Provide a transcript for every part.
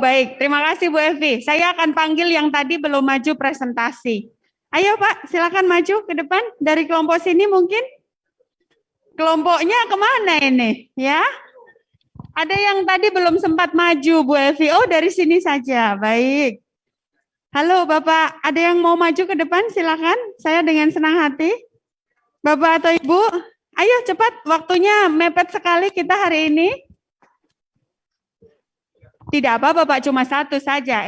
baik. Terima kasih Bu Evi. Saya akan panggil yang tadi belum maju presentasi. Ayo Pak, silakan maju ke depan. Dari kelompok sini mungkin. Kelompoknya kemana ini? Ya, ada yang tadi belum sempat maju Bu Evi. Oh, dari sini saja. Baik. Halo Bapak, ada yang mau maju ke depan? Silakan. Saya dengan senang hati. Bapak atau Ibu, ayo cepat. Waktunya mepet sekali kita hari ini. Tidak apa, Bapak cuma satu saja.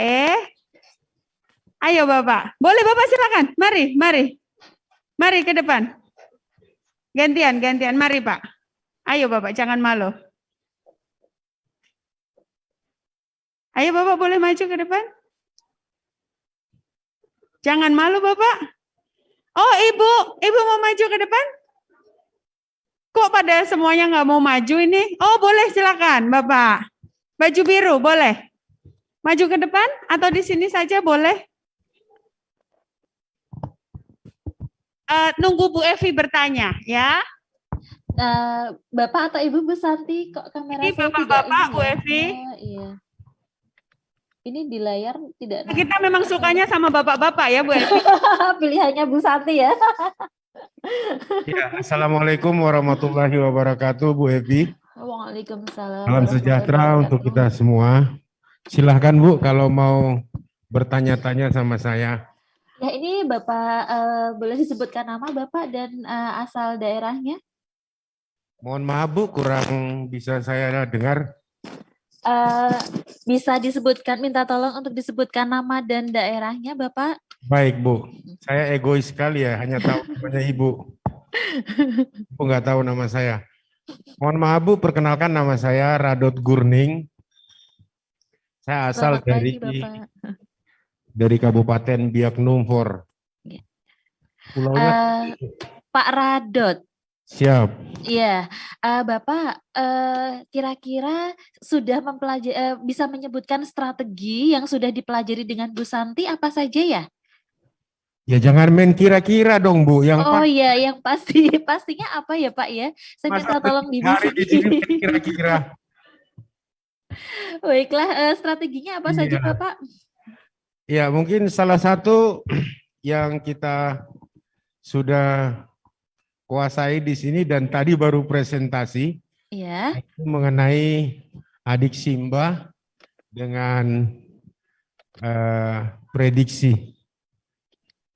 Ayo Bapak. Boleh Bapak silakan. Mari ke depan. Gantian. Mari Pak. Ayo Bapak, jangan malu. Ayo Bapak boleh maju ke depan. Jangan malu Bapak. Oh Ibu mau maju ke depan? Kok pada semuanya nggak mau maju ini? Oh boleh silakan Bapak. Baju biru boleh. Maju ke depan atau di sini saja boleh. Nunggu Bu Evi bertanya ya. Bapak atau Ibu Bu Santi kok kamera ini saya Bapak-Bapak tidak Bu Evi. Oh iya. Ini di layar tidak. Kita memang sukanya sama bapak-bapak ya Bu Evi. Pilihannya Bu Santi ya. Ya, Assalamualaikum warahmatullahi wabarakatuh Bu Evi. Waalaikumsalam. Salam sejahtera untuk kita semua. Silahkan Bu kalau mau bertanya-tanya sama saya. Ya ini Bapak boleh disebutkan nama Bapak dan asal daerahnya? Mohon maaf Bu, kurang bisa saya dengar. Bisa disebutkan, minta tolong untuk disebutkan nama dan daerahnya Bapak. Baik Bu, saya egois sekali ya, hanya tahu namanya Ibu. Ibu nggak tahu nama saya. Mohon maaf Bu, perkenalkan nama saya Radot Gurning. Saya asal dari Kabupaten Biak Numfor. Pulaunya Pak Radot. Siap. Iya, Bapak kira-kira sudah mempelajari, bisa menyebutkan strategi yang sudah dipelajari dengan Bu Santi apa saja ya? Ya jangan main kira-kira dong Bu. Iya, yang pasti pastinya apa ya Pak ya? Saya minta tolong di kira-kira. Baiklah, strateginya apa saja Bapak? Ya mungkin salah satu yang kita sudah kuasai di sini dan tadi baru presentasi mengenai adik Simba dengan prediksi.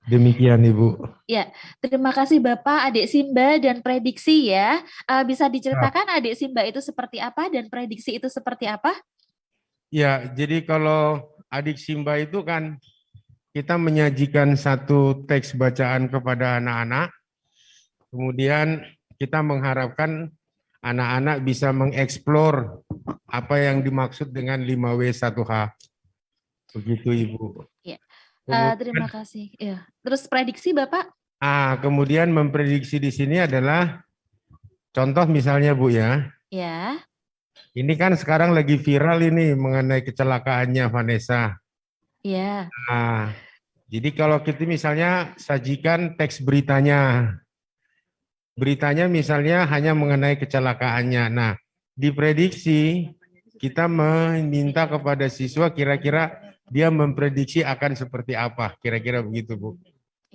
Demikian Ibu. Ya, terima kasih Bapak, adik Simba dan prediksi ya. Bisa diceritakan adik Simba itu seperti apa dan prediksi itu seperti apa? Ya, jadi kalau adik Simba itu kan kita menyajikan satu teks bacaan kepada anak-anak. Kemudian kita mengharapkan anak-anak bisa mengeksplor apa yang dimaksud dengan 5W1H. Begitu Ibu. Ya. Terima kasih. Ya. Terus prediksi Bapak? Kemudian memprediksi di sini adalah contoh misalnya Bu ya. Ya. Ini kan sekarang lagi viral ini mengenai kecelakaannya Vanessa. Ya. Jadi kalau kita misalnya sajikan teks beritanya. Beritanya misalnya hanya mengenai kecelakaannya. Nah, diprediksi kita meminta kepada siswa kira-kira dia memprediksi akan seperti apa, kira-kira begitu Bu.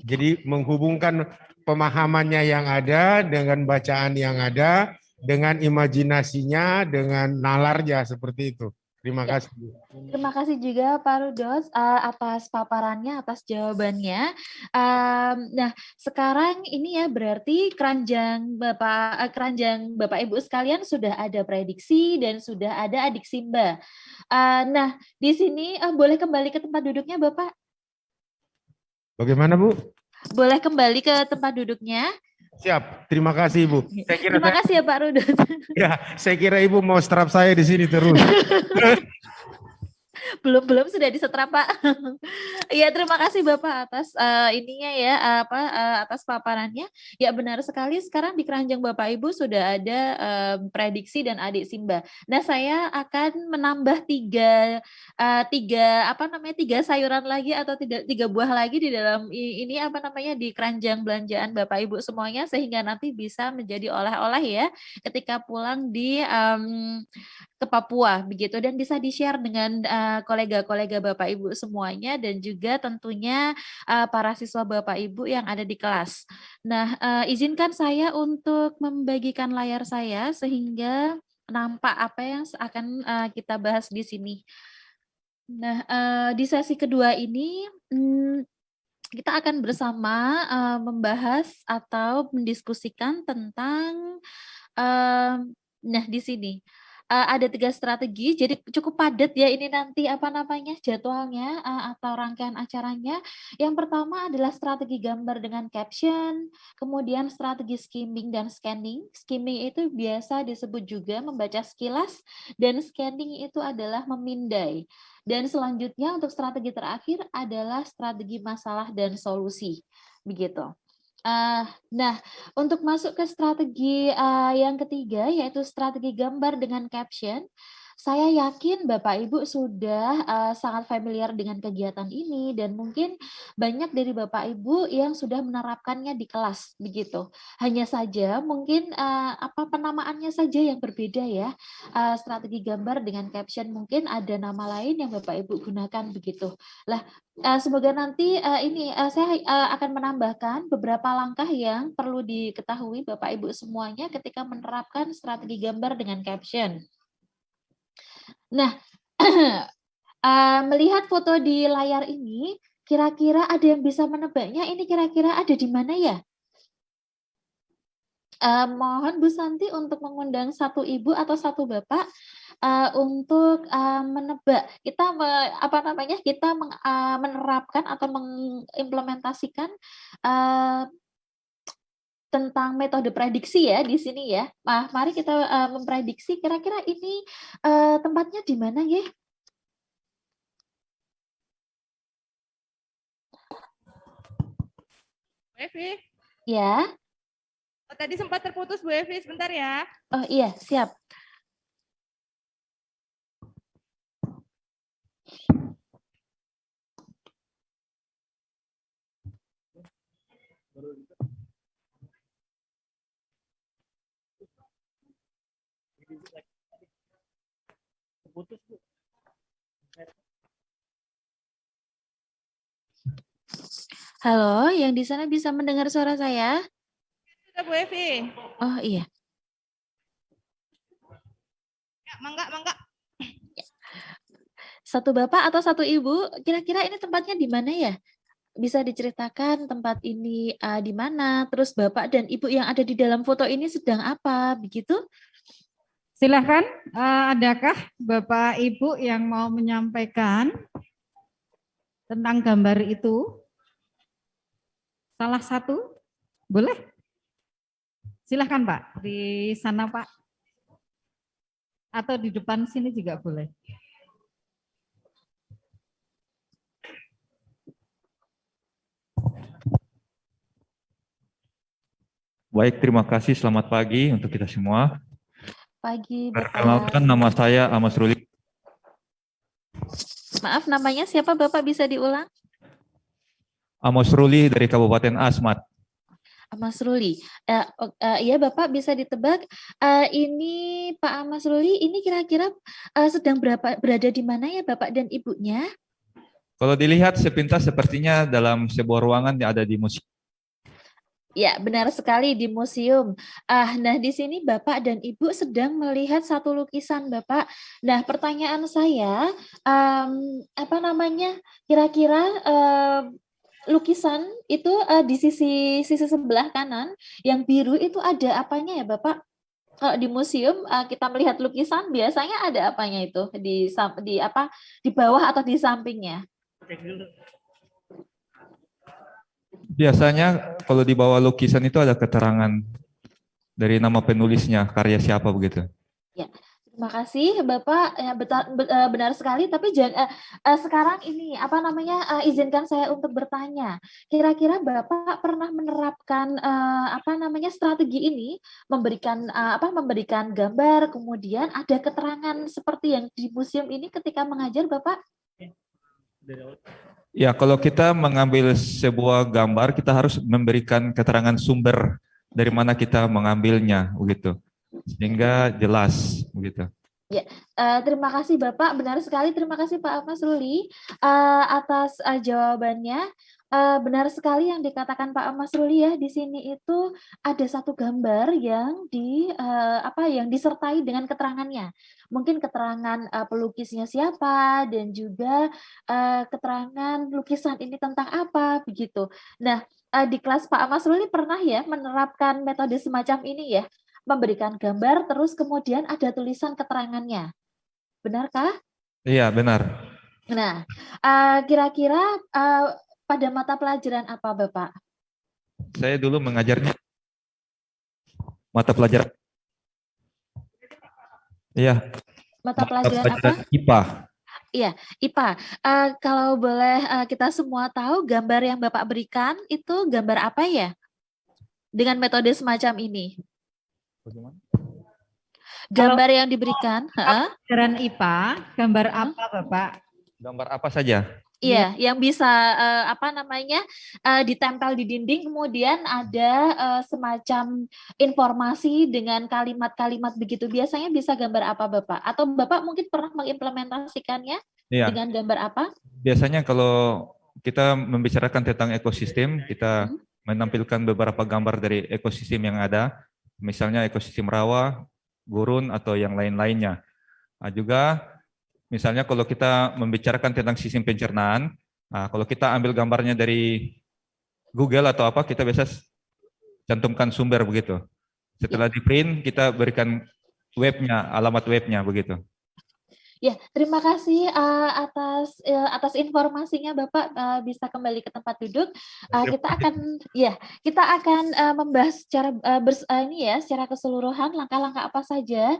Jadi menghubungkan pemahamannya yang ada dengan bacaan yang ada, dengan imajinasinya, dengan nalarnya seperti itu. Terima kasih. Terima kasih juga Pak Rudos atas paparannya, atas jawabannya. Nah, sekarang ini ya berarti keranjang Bapak Ibu sekalian sudah ada prediksi dan sudah ada adik Simba. Nah, di sini boleh kembali ke tempat duduknya Bapak? Bagaimana Bu? Boleh kembali ke tempat duduknya? Siap, terima kasih Ibu. Terima kasih ya Pak Rudos. Ya, saya kira Ibu mau strap saya di sini terus. Belum sudah disetrap Pak. Iya terima kasih Bapak atas ininya ya atas paparannya. Ya benar sekali sekarang di keranjang Bapak Ibu sudah ada prediksi dan adik Simba. Nah saya akan menambah tiga sayuran lagi atau tiga buah lagi di dalam ini di keranjang belanjaan Bapak Ibu semuanya sehingga nanti bisa menjadi oleh-oleh ya ketika pulang ke Papua begitu dan bisa di-share dengan kolega-kolega Bapak Ibu semuanya dan juga tentunya para siswa Bapak Ibu yang ada di kelas. Nah, izinkan saya untuk membagikan layar saya sehingga nampak apa yang akan kita bahas di sini. Nah, di sesi kedua ini kita akan bersama membahas atau mendiskusikan tentang nah di sini ada 3 strategi, jadi cukup padat ya ini nanti apa namanya jadwalnya atau rangkaian acaranya. Yang pertama adalah strategi gambar dengan caption, kemudian strategi skimming dan scanning. Skimming itu biasa disebut juga membaca sekilas dan scanning itu adalah memindai. Dan selanjutnya untuk strategi terakhir adalah strategi masalah dan solusi, begitu. Nah, untuk masuk ke strategi yang ketiga, yaitu strategi gambar dengan caption, saya yakin Bapak Ibu sudah sangat familiar dengan kegiatan ini dan mungkin banyak dari Bapak Ibu yang sudah menerapkannya di kelas, begitu. Hanya saja mungkin apa penamaannya saja yang berbeda ya. Strategi gambar dengan caption mungkin ada nama lain yang Bapak Ibu gunakan begitu. Lah, semoga nanti saya akan menambahkan beberapa langkah yang perlu diketahui Bapak Ibu semuanya ketika menerapkan strategi gambar dengan caption. Nah, melihat foto di layar ini, kira-kira ada yang bisa menebaknya ini kira-kira ada di mana ya? Mohon Bu Santi untuk mengundang satu ibu atau satu bapak untuk menebak. Kita menerapkan atau mengimplementasikan tentang metode prediksi ya di sini ya. Mari kita memprediksi kira-kira ini tempatnya di mana ya? Bu Evi, Ya. oh, tadi sempat terputus Bu Evi, sebentar ya. Oh iya, siap. Halo, yang di sana bisa mendengar suara saya? Sudah Bu Evi. Oh iya. Ya, mangga, mangga. Satu bapak atau satu ibu, kira-kira ini tempatnya di mana ya? Bisa diceritakan tempat ini di mana? Terus bapak dan ibu yang ada di dalam foto ini sedang apa? Begitu? Silakan, adakah Bapak Ibu yang mau menyampaikan tentang gambar itu? Salah satu? Boleh? Silakan Pak, di sana Pak. Atau di depan sini juga boleh. Baik, terima kasih. Selamat pagi untuk kita semua. Pagi, Perkenalkan, Bapak. nama saya Amos Ruli. Maaf, namanya siapa Bapak bisa diulang? Amos Ruli dari Kabupaten Asmat. Mas Ruli. Iya Bapak bisa ditebak. Ini Pak Mas Ruli, ini kira-kira sedang berada di mana ya Bapak dan Ibunya? Kalau dilihat sepintas sepertinya dalam sebuah ruangan yang ada di museum. Ya, benar sekali di museum. Nah di sini Bapak dan Ibu sedang melihat satu lukisan, Bapak. Nah, pertanyaan saya, apa namanya? Kira-kira lukisan itu di sisi sebelah kanan, yang biru itu ada apanya ya, Bapak? Kalau di museum kita melihat lukisan, biasanya ada apanya itu di bawah atau di sampingnya? Biasanya kalau di bawah lukisan itu ada keterangan dari nama penulisnya, karya siapa begitu. Ya, terima kasih Bapak. Ya, benar sekali. Tapi sekarang ini apa namanya? Izinkan saya untuk bertanya. Kira-kira Bapak pernah menerapkan apa namanya strategi ini, memberikan memberikan gambar, kemudian ada keterangan seperti yang di museum ini ketika mengajar, Bapak? Ya, kalau kita mengambil sebuah gambar, kita harus memberikan keterangan sumber dari mana kita mengambilnya, begitu, sehingga jelas, begitu. Terima kasih Bapak, benar sekali. Terima kasih Pak Mas Ruli atas jawabannya. Benar sekali yang dikatakan Pak Mas Ruli ya. Di sini itu ada satu gambar yang yang disertai dengan keterangannya. Mungkin keterangan pelukisnya siapa dan juga keterangan lukisan ini tentang apa begitu. Nah, di kelas Pak Mas Ruli pernah ya menerapkan metode semacam ini ya, memberikan gambar, terus kemudian ada tulisan keterangannya. Benarkah? Iya, benar. Nah, kira-kira pada mata pelajaran apa, Bapak? Saya dulu mengajarnya mata pelajaran. Iya, Mata pelajaran apa? IPA. Iya, IPA. Kalau boleh kita semua tahu, gambar yang Bapak berikan itu gambar apa ya? Dengan metode semacam ini. Gambar yang diberikan. Pelajaran IPA, gambar apa Bapak? Gambar apa saja? Iya, yang bisa ditempel di dinding, kemudian ada semacam informasi dengan kalimat-kalimat begitu. Biasanya bisa gambar apa Bapak? Atau Bapak mungkin pernah mengimplementasikannya dengan gambar apa? Biasanya kalau kita membicarakan tentang ekosistem, kita menampilkan beberapa gambar dari ekosistem yang ada, misalnya ekosistem rawa, gurun, atau yang lain-lainnya. Nah, juga misalnya kalau kita membicarakan tentang sistem pencernaan, kalau kita ambil gambarnya dari Google atau apa, kita biasa cantumkan sumber begitu. Setelah di print, kita berikan webnya, alamat webnya begitu. Ya, terima kasih atas informasinya Bapak. Bisa kembali ke tempat duduk. Kita akan membahas secara keseluruhan langkah-langkah apa saja.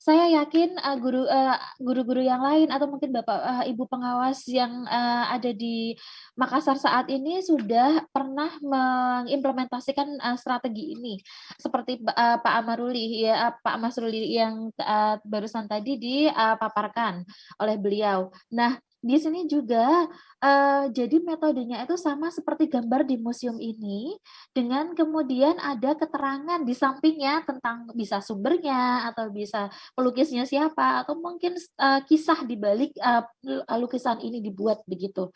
Saya yakin guru-guru yang lain atau mungkin Bapak Ibu pengawas yang ada di Makassar saat ini sudah pernah mengimplementasikan strategi ini seperti Pak Amaruli ya, Pak Masruli yang barusan tadi dipaparkan oleh beliau. Nah, di sini juga jadi metodenya itu sama seperti gambar di museum ini, dengan kemudian ada keterangan di sampingnya tentang bisa sumbernya atau bisa pelukisnya siapa atau mungkin kisah di balik lukisan ini dibuat begitu.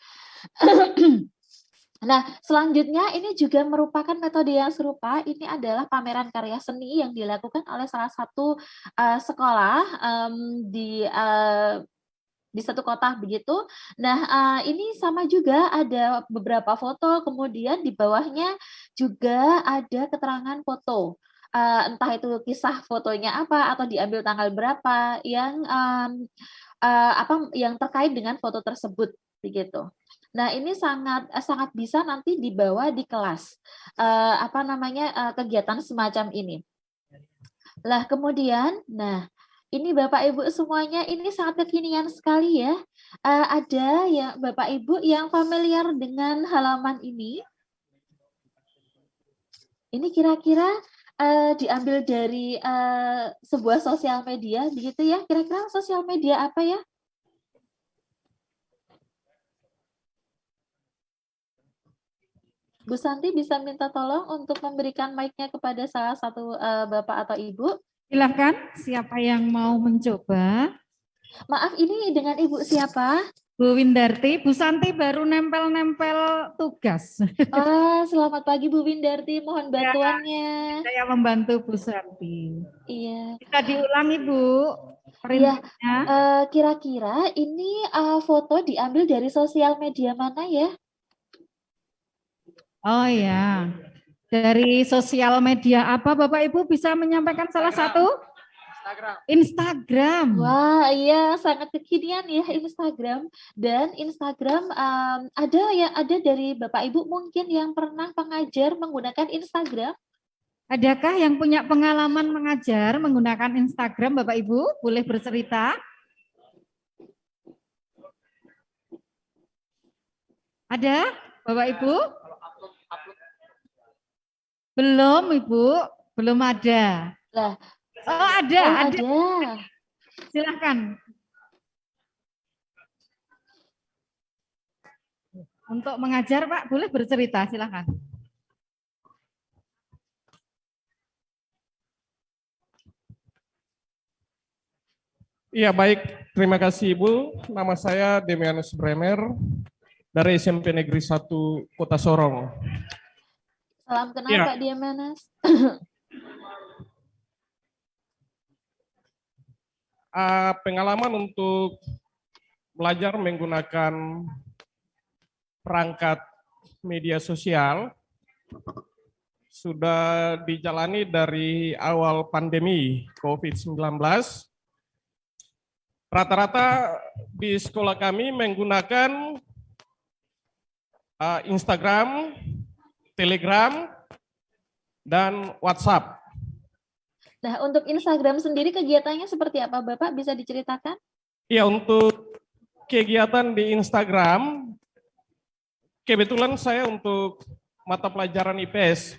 Nah, selanjutnya ini juga merupakan metode yang serupa. Ini adalah pameran karya seni yang dilakukan oleh salah satu sekolah di satu kota begitu. Nah, ini sama juga ada beberapa foto, kemudian di bawahnya juga ada keterangan foto. Entah itu kisah fotonya apa atau diambil tanggal berapa yang yang terkait dengan foto tersebut begitu. Nah, ini sangat bisa nanti dibawa di kelas kegiatan semacam ini. Lah kemudian, ini Bapak Ibu semuanya ini sangat kekinian sekali ya. Ada ya Bapak Ibu yang familiar dengan halaman ini? Ini kira-kira diambil dari sebuah sosial media begitu ya. Kira-kira sosial media apa ya? Bu Santi bisa minta tolong untuk memberikan mic-nya kepada salah satu Bapak atau Ibu. Silakan, siapa yang mau mencoba? Maaf, ini dengan Ibu siapa? Bu Windarti, Bu Santi baru nempel-nempel tugas. Selamat pagi Bu Windarti, mohon bantuannya. Saya membantu Bu Santi. Iya. Bisa diulangi Bu? Iya. Kira-kira ini foto diambil dari sosial media mana ya? Oh ya, dari sosial media apa Bapak Ibu bisa menyampaikan salah satu? Instagram. Wah, iya sangat kekinian ya Instagram. Dan Instagram ada dari Bapak Ibu mungkin yang pernah mengajar menggunakan Instagram? Adakah yang punya pengalaman mengajar menggunakan Instagram Bapak Ibu? Boleh bercerita? Ada Bapak Ibu? Belum Ibu, belum ada. Lah, ada. Silahkan. Untuk mengajar Pak, boleh bercerita, silahkan. Iya, baik. Terima kasih, Ibu. Nama saya Demianus Bremer dari SMP Negeri 1 Kota Sorong. Salam kenal Iya. Pak Diamanas. Pengalaman untuk belajar menggunakan perangkat media sosial sudah dijalani dari awal pandemi COVID-19. Rata-rata di sekolah kami menggunakan Instagram, Telegram, dan WhatsApp. Nah, untuk Instagram sendiri kegiatannya seperti apa, Bapak? Bisa diceritakan? Ya, untuk kegiatan di Instagram, kebetulan saya untuk mata pelajaran IPS.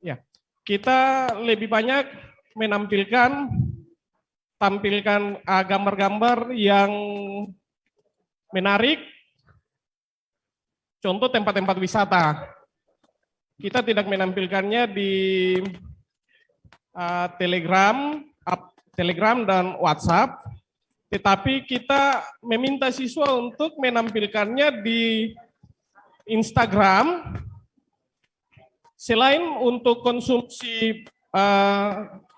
Ya, kita lebih banyak tampilkan gambar-gambar yang menarik, contoh tempat-tempat wisata. Kita tidak menampilkannya di Telegram dan WhatsApp, tetapi kita meminta siswa untuk menampilkannya di Instagram. Selain untuk konsumsi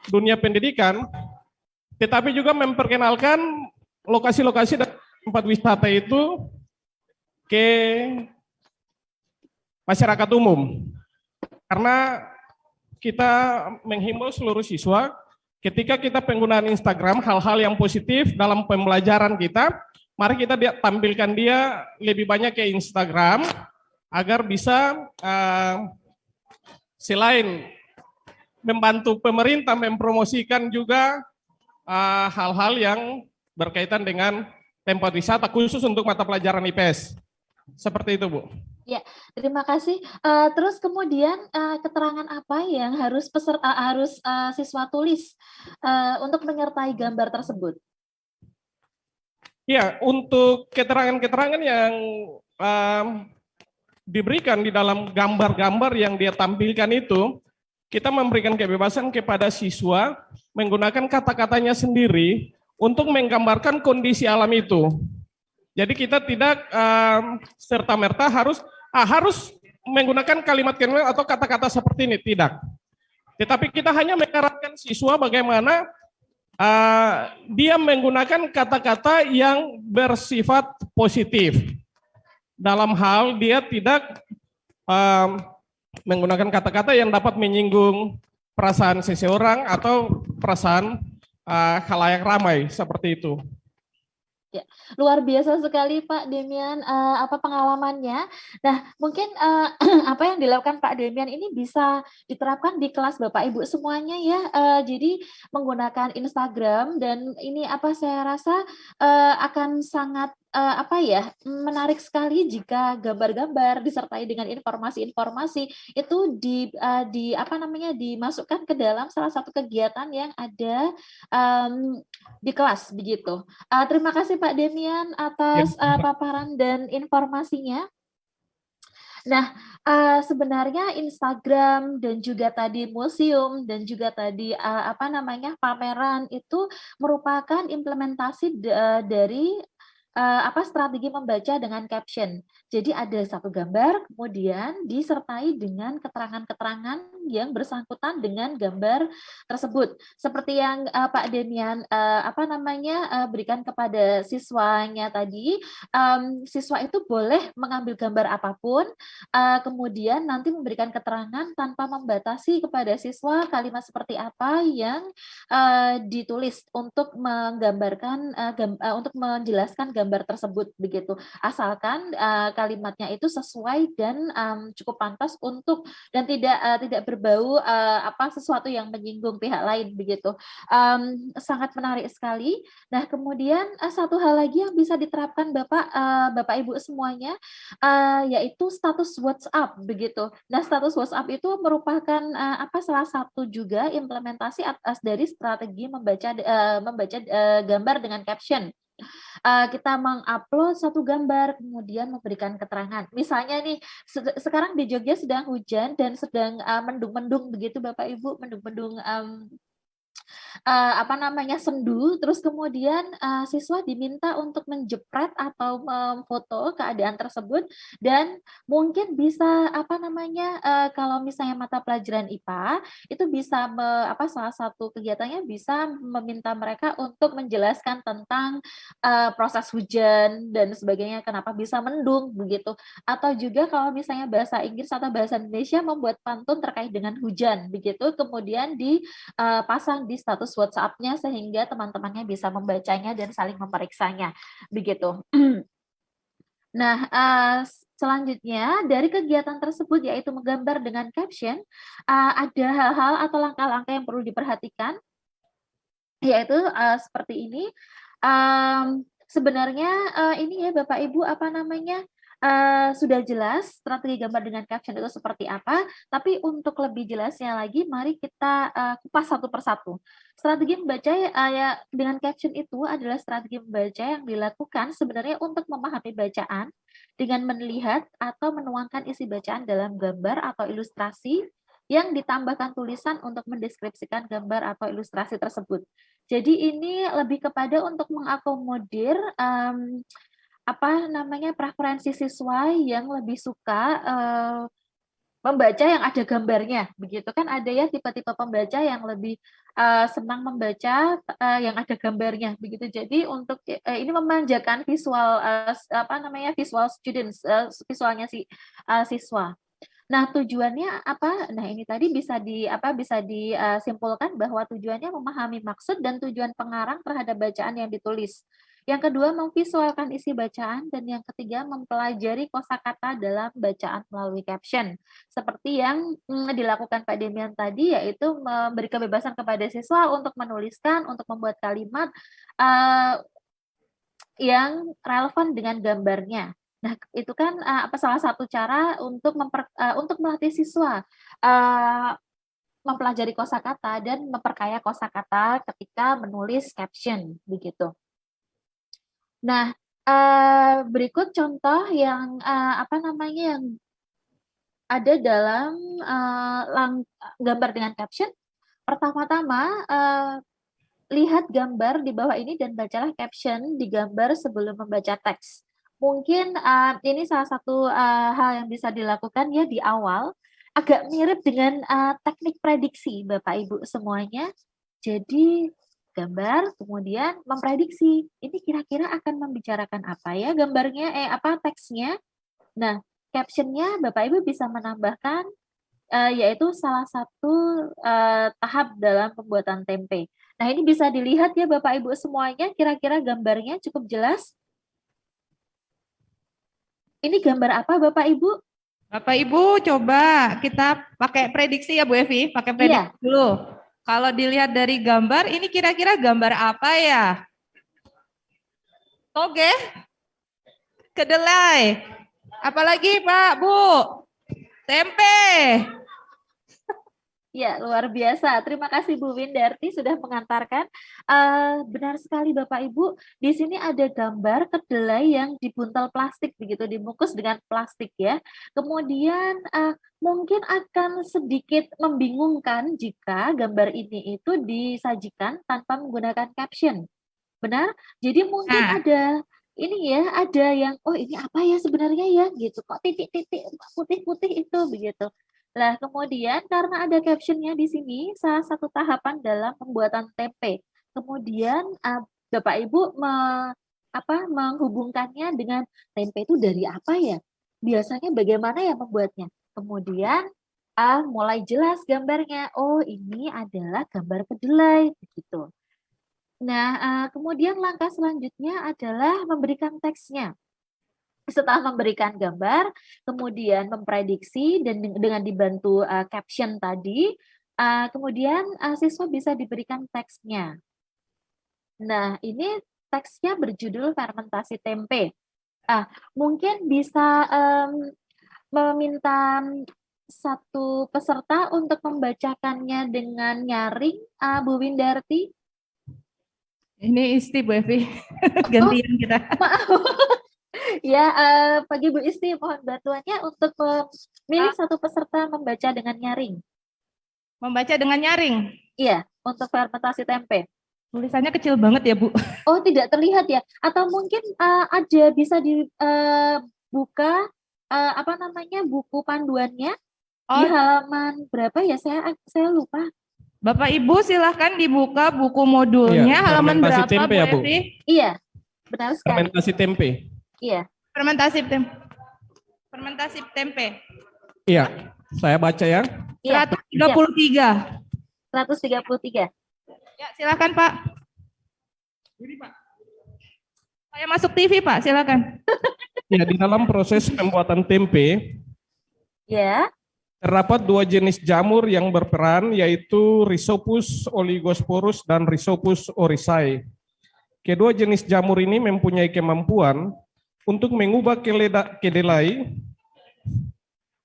dunia pendidikan, tetapi juga memperkenalkan lokasi-lokasi dan tempat wisata itu ke masyarakat umum. Karena kita menghimbau seluruh siswa, ketika kita penggunaan Instagram, hal-hal yang positif dalam pembelajaran kita, mari kita tampilkan dia lebih banyak ke Instagram, agar bisa selain membantu pemerintah mempromosikan juga hal-hal yang berkaitan dengan tempat wisata khusus untuk mata pelajaran IPS. Seperti itu, Bu. Ya, terima kasih. Terus kemudian keterangan apa yang harus siswa tulis untuk menyertai gambar tersebut? Ya, untuk keterangan-keterangan yang diberikan di dalam gambar-gambar yang dia tampilkan itu, kita memberikan kebebasan kepada siswa menggunakan kata-katanya sendiri untuk menggambarkan kondisi alam itu. Jadi kita tidak serta-merta harus menggunakan kalimat-kalimat atau kata-kata seperti ini, tidak. Tetapi kita hanya mengarahkan siswa bagaimana dia menggunakan kata-kata yang bersifat positif. Dalam hal dia tidak menggunakan kata-kata yang dapat menyinggung perasaan seseorang atau perasaan khalayak ramai, seperti itu. Ya, luar biasa sekali Pak Demian apa pengalamannya. Nah, mungkin apa yang dilakukan Pak Demian ini bisa diterapkan di kelas Bapak Ibu semuanya ya. Jadi menggunakan Instagram dan ini apa saya rasa akan sangat menarik sekali jika gambar-gambar disertai dengan informasi-informasi itu dimasukkan ke dalam salah satu kegiatan yang ada di kelas begitu. Terima kasih Pak Demian atas paparan dan informasinya. Nah, sebenarnya Instagram dan juga tadi museum dan juga tadi pameran itu merupakan implementasi dari strategi membaca dengan caption. Jadi ada satu gambar, kemudian disertai dengan keterangan-keterangan yang bersangkutan dengan gambar tersebut. Seperti yang Pak Demian berikan kepada siswanya tadi, siswa itu boleh mengambil gambar apapun, kemudian nanti memberikan keterangan tanpa membatasi kepada siswa kalimat seperti apa yang ditulis untuk menggambarkan untuk menjelaskan gambar tersebut begitu, asalkan kalimatnya itu sesuai dan cukup pantas untuk dan tidak berbau sesuatu yang menyinggung pihak lain begitu. Sangat menarik sekali. Nah, kemudian satu hal lagi yang bisa diterapkan Bapak Ibu semuanya yaitu status WhatsApp begitu. Nah, status WhatsApp itu merupakan salah satu juga implementasi atas dari strategi membaca gambar dengan caption. Kita mengupload satu gambar, kemudian memberikan keterangan. Misalnya nih, sekarang di Jogja sedang hujan dan sedang mendung-mendung begitu Bapak Ibu, mendung-mendung apa namanya sendu, terus kemudian siswa diminta untuk menjepret atau memfoto keadaan tersebut, dan mungkin bisa apa namanya kalau misalnya mata pelajaran IPA itu bisa salah satu kegiatannya bisa meminta mereka untuk menjelaskan tentang proses hujan dan sebagainya, kenapa bisa mendung begitu. Atau juga kalau misalnya bahasa Inggris atau bahasa Indonesia membuat pantun terkait dengan hujan begitu, kemudian dipasang di status WhatsApp-nya sehingga teman-temannya bisa membacanya dan saling memeriksanya begitu. Nah, selanjutnya dari kegiatan tersebut yaitu menggambar dengan caption, ada hal-hal atau langkah-langkah yang perlu diperhatikan, yaitu seperti ini. Sebenarnya ini ya Bapak Ibu apa namanya sudah jelas strategi gambar dengan caption itu seperti apa, tapi untuk lebih jelasnya lagi, mari kita kupas satu persatu. Strategi membaca ya dengan caption itu adalah strategi membaca yang dilakukan sebenarnya untuk memahami bacaan dengan melihat atau menuangkan isi bacaan dalam gambar atau ilustrasi yang ditambahkan tulisan untuk mendeskripsikan gambar atau ilustrasi tersebut. Jadi ini lebih kepada untuk mengakomodir preferensi siswa yang lebih suka membaca yang ada gambarnya, begitu kan? Ada ya tipe-tipe pembaca yang lebih senang membaca yang ada gambarnya, begitu. Jadi untuk ini memanjakan visual visual students, visualnya siswa. Nah, tujuannya apa? Nah, ini tadi bisa disimpulkan bahwa tujuannya memahami maksud dan tujuan pengarang terhadap bacaan yang ditulis. Yang kedua, memvisualkan isi bacaan, dan yang ketiga, mempelajari kosakata dalam bacaan melalui caption. Seperti yang dilakukan Pak Demian tadi, yaitu memberi kebebasan kepada siswa untuk menuliskan, untuk membuat kalimat yang relevan dengan gambarnya. Nah, itu kan salah satu cara untuk melatih siswa mempelajari kosakata dan memperkaya kosakata ketika menulis caption, begitu. Nah, berikut contoh yang yang ada dalam gambar dengan caption. Pertama-tama, lihat gambar di bawah ini dan bacalah caption di gambar sebelum membaca teks. Mungkin ini salah satu hal yang bisa dilakukan ya di awal, agak mirip dengan teknik prediksi Bapak Ibu semuanya. Jadi gambar, kemudian memprediksi. Ini kira-kira akan membicarakan apa ya gambarnya, teksnya. Nah, captionnya Bapak Ibu bisa menambahkan, yaitu salah satu tahap dalam pembuatan tempe. Nah, ini bisa dilihat ya Bapak Ibu semuanya, kira-kira gambarnya cukup jelas. Ini gambar apa Bapak Ibu? Bapak Ibu coba kita pakai prediksi ya Bu Evi, pakai prediksi dulu. Kalau dilihat dari gambar, ini kira-kira gambar apa ya? Toge? Kedelai? Apalagi Pak, Bu? Tempe? Ya, luar biasa. Terima kasih Bu Windarti sudah mengantarkan. Benar sekali Bapak Ibu, di sini ada gambar kedelai yang dibuntel plastik, begitu, dibungkus dengan plastik ya. Kemudian mungkin akan sedikit membingungkan jika gambar ini itu disajikan tanpa menggunakan caption. Benar? Jadi mungkin ada yang ini apa ya sebenarnya ya gitu, kok titik-titik putih-putih itu begitu. Nah, kemudian karena ada captionnya di sini, salah satu tahapan dalam pembuatan tempe. Kemudian Bapak Ibu menghubungkannya dengan tempe itu dari apa ya? Biasanya bagaimana ya membuatnya? Kemudian mulai jelas gambarnya. Oh, ini adalah gambar kedelai begitu. Nah, kemudian langkah selanjutnya adalah memberikan teksnya. Setelah memberikan gambar, kemudian memprediksi dan dengan dibantu caption tadi, kemudian siswa bisa diberikan teksnya. Nah, ini teksnya berjudul fermentasi tempe. Mungkin bisa meminta satu peserta untuk membacakannya dengan nyaring, Bu Windarti. Ini Isti Bu Evi, gantian kita. Maaf. Ya, pagi Bu Isti, mohon bantuannya untuk memilih satu peserta membaca dengan nyaring. Membaca dengan nyaring? Iya. untuk fermentasi tempe? Tulisannya kecil banget ya, Bu. Oh, tidak terlihat ya? Atau mungkin ada bisa dibuka apa namanya buku panduannya di Oh, halaman berapa ya? Saya lupa. Bapak Ibu silahkan dibuka buku modulnya Iya, halaman fermentasi berapa, tempe Bu ya, Bu? Evi? Iya, benar sekali. Fermentasi tempe. Iya. fermentasi tempe. Fermentasi tempe. Iya, saya baca ya. Iya. 133. 133. Ya, silakan Pak. Saya masuk TV Pak, silakan. Ya, di dalam proses pembuatan tempe Ya. terdapat dua jenis jamur yang berperan, yaitu Rhizopus oligosporus dan Rhizopus oryzae. Kedua jenis jamur ini mempunyai kemampuan untuk mengubah kedelai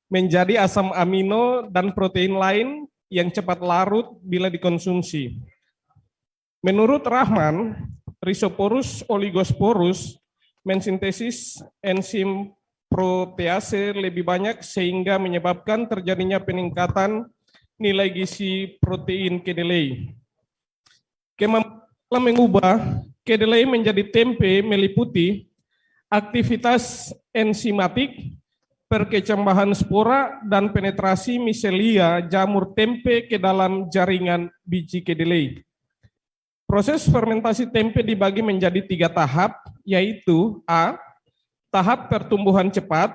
menjadi asam amino dan protein lain yang cepat larut bila dikonsumsi. Menurut Rahman, Rhizoporus oligosporus mensintesis enzim protease lebih banyak sehingga menyebabkan terjadinya peningkatan nilai gizi protein kedelai. Kemampuan mengubah kedelai menjadi tempe meliputi aktivitas enzimatik, perkecambahan spora, dan penetrasi miselia jamur tempe ke dalam jaringan biji kedelai. Proses fermentasi tempe dibagi menjadi 3 tahap, yaitu A. Tahap pertumbuhan cepat,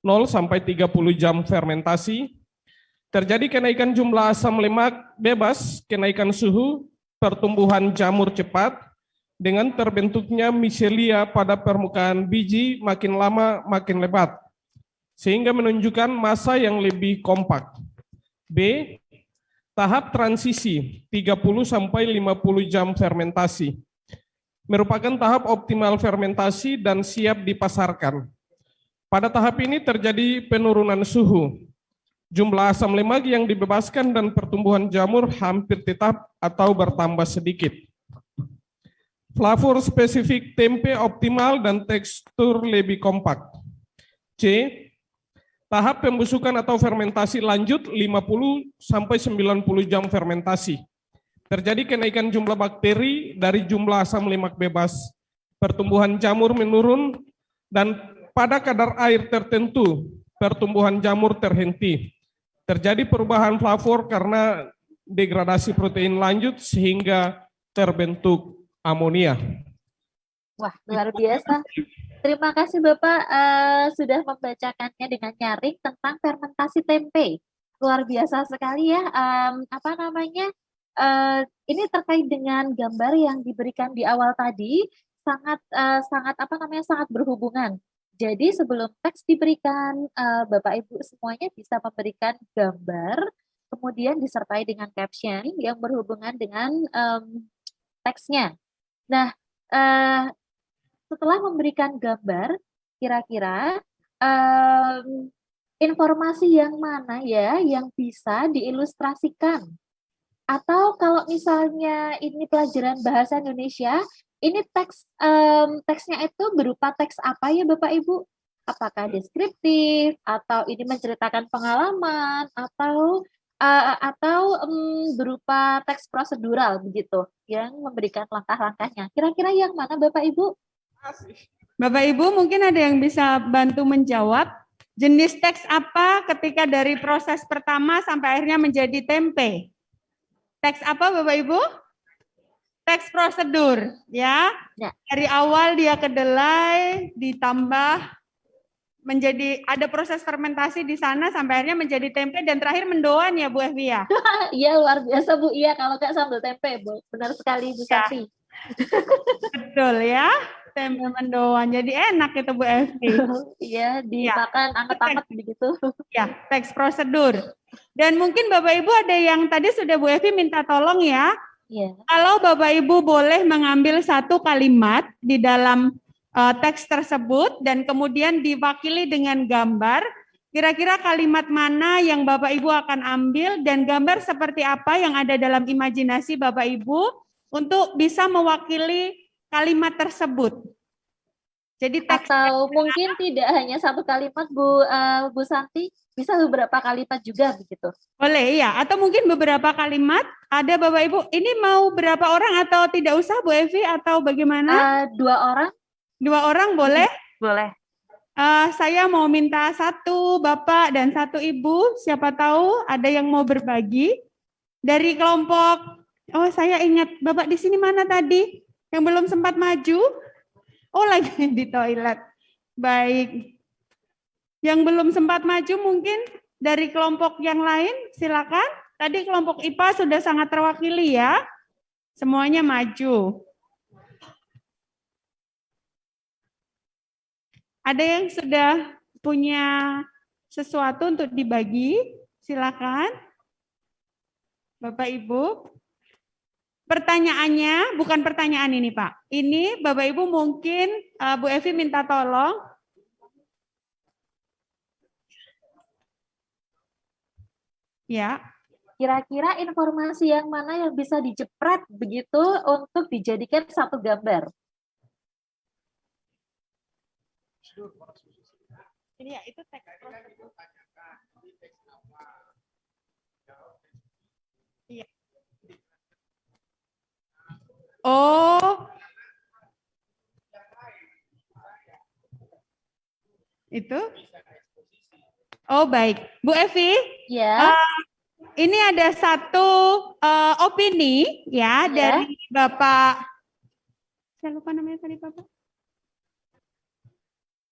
0 sampai 30 jam fermentasi. Terjadi kenaikan jumlah asam lemak bebas, kenaikan suhu, pertumbuhan jamur cepat, dengan terbentuknya miselia pada permukaan biji makin lama makin lebat, sehingga menunjukkan massa yang lebih kompak. B. Tahap transisi 30 sampai 50 jam fermentasi. Merupakan tahap optimal fermentasi dan siap dipasarkan. Pada tahap ini terjadi penurunan suhu. Jumlah asam lemak yang dibebaskan dan pertumbuhan jamur hampir tetap atau bertambah sedikit. Flavor spesifik tempe optimal dan tekstur lebih kompak. C. Tahap pembusukan atau fermentasi lanjut 50 sampai 90 jam fermentasi. Terjadi kenaikan jumlah bakteri dari jumlah asam lemak bebas. Pertumbuhan jamur menurun dan pada kadar air tertentu pertumbuhan jamur terhenti. Terjadi perubahan flavor karena degradasi protein lanjut sehingga terbentuk amonia. Wah, luar biasa. Terima kasih Bapak sudah membacakannya dengan nyaring tentang fermentasi tempe. Luar biasa sekali ya. Apa namanya? Ini terkait dengan gambar yang diberikan di awal tadi, sangat berhubungan. Jadi sebelum teks diberikan, Bapak Ibu semuanya bisa memberikan gambar, kemudian disertai dengan caption yang berhubungan dengan teksnya. Nah, setelah memberikan gambar, kira-kira informasi yang mana ya yang bisa diilustrasikan? Atau kalau misalnya ini pelajaran bahasa Indonesia, ini teksnya itu berupa teks apa ya Bapak Ibu? Apakah deskriptif, atau ini menceritakan pengalaman, atau berupa teks prosedural begitu, yang memberikan langkah-langkahnya. Kira-kira yang mana Bapak Ibu? Bapak Ibu mungkin ada yang bisa bantu menjawab jenis teks apa ketika dari proses pertama sampai akhirnya menjadi tempe. Teks apa Bapak Ibu? Teks prosedur ya. Dari awal dia kedelai ditambah menjadi ada proses fermentasi di sana sampai akhirnya menjadi tempe dan terakhir mendoan ya Bu Evi ya. Iya luar biasa Bu. Iya kalau nggak sambal tempe Bu. Benar sekali Bu Santi. Betul ya. Tempe mendoan. Jadi enak itu Bu Evi. Iya, dimakan anget-anget begitu. Ya, teks prosedur. Dan mungkin Bapak Ibu ada yang tadi sudah Bu Evi minta tolong ya. Iya. Kalau Bapak Ibu boleh mengambil satu kalimat di dalam teks tersebut dan kemudian diwakili dengan gambar, kira-kira kalimat mana yang Bapak Ibu akan ambil dan gambar seperti apa yang ada dalam imajinasi Bapak Ibu untuk bisa mewakili kalimat tersebut. Jadi teks Atau mungkin tidak hanya satu kalimat Bu Santi, bisa beberapa kalimat juga begitu. boleh ya, atau mungkin beberapa kalimat. Ada Bapak Ibu, ini mau berapa orang atau tidak usah Bu Evi atau bagaimana? 2 orang 2 orang boleh? boleh. Saya mau minta 1 Bapak dan 1 Ibu, siapa tahu ada yang mau berbagi. Dari kelompok, oh saya ingat Bapak di sini mana tadi? Yang belum sempat maju? Oh lagi di toilet. Baik. Yang belum sempat maju mungkin dari kelompok yang lain, silakan. Tadi kelompok IPA sudah sangat terwakili ya. Semuanya maju. Ada yang sudah punya sesuatu untuk dibagi? Silakan. Bapak Ibu. Pertanyaannya bukan pertanyaan ini, Pak. Ini Bapak Ibu mungkin Bu Evi minta tolong. Ya. Kira-kira informasi yang mana yang bisa dijepret begitu untuk dijadikan satu gambar? Ini ya, itu teks. Iya. Oh. Itu? Oh, baik. Bu Evi, Ya. ini ada satu opini ya dari Bapak. Saya lupa namanya tadi Bapak.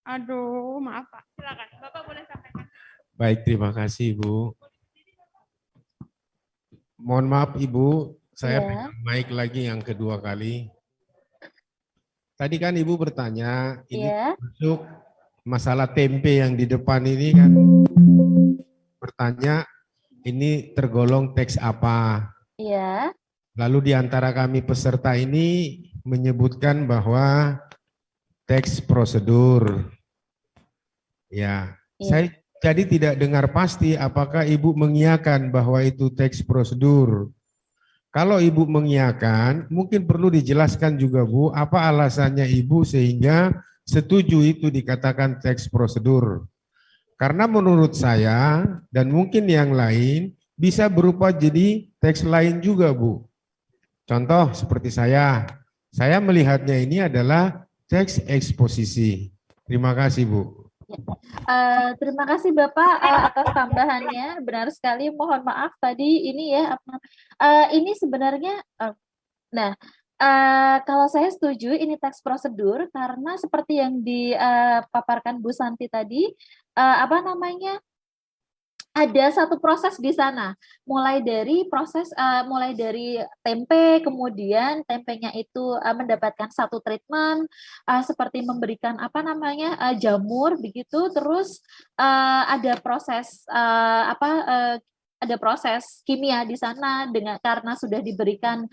Aduh, maaf Pak. Silakan. Bapak boleh sampaikan. Baik, terima kasih Ibu. Mohon maaf Ibu, saya pegang mic lagi yang kedua kali. Tadi kan Ibu bertanya, ini masuk masalah tempe yang di depan ini kan bertanya ini tergolong teks apa? Iya. Lalu di antara kami peserta ini menyebutkan bahwa teks prosedur. Ya, saya jadi tidak dengar pasti apakah Ibu mengiyakan bahwa itu teks prosedur. Kalau Ibu mengiyakan, mungkin perlu dijelaskan juga Bu, apa alasannya Ibu sehingga setuju itu dikatakan teks prosedur. Karena menurut saya dan mungkin yang lain bisa berupa jadi teks lain juga Bu. Contoh seperti saya melihatnya ini adalah teks eksposisi. Terima kasih Bu. Terima kasih Bapak atas tambahannya, benar sekali. Mohon maaf tadi ini ya, ini sebenarnya, kalau saya setuju ini teks prosedur karena seperti yang dipaparkan Bu Santi tadi, ada satu proses di sana, mulai dari tempe, kemudian tempenya itu mendapatkan satu treatment, seperti memberikan jamur begitu, terus ada proses kimia di sana karena sudah diberikan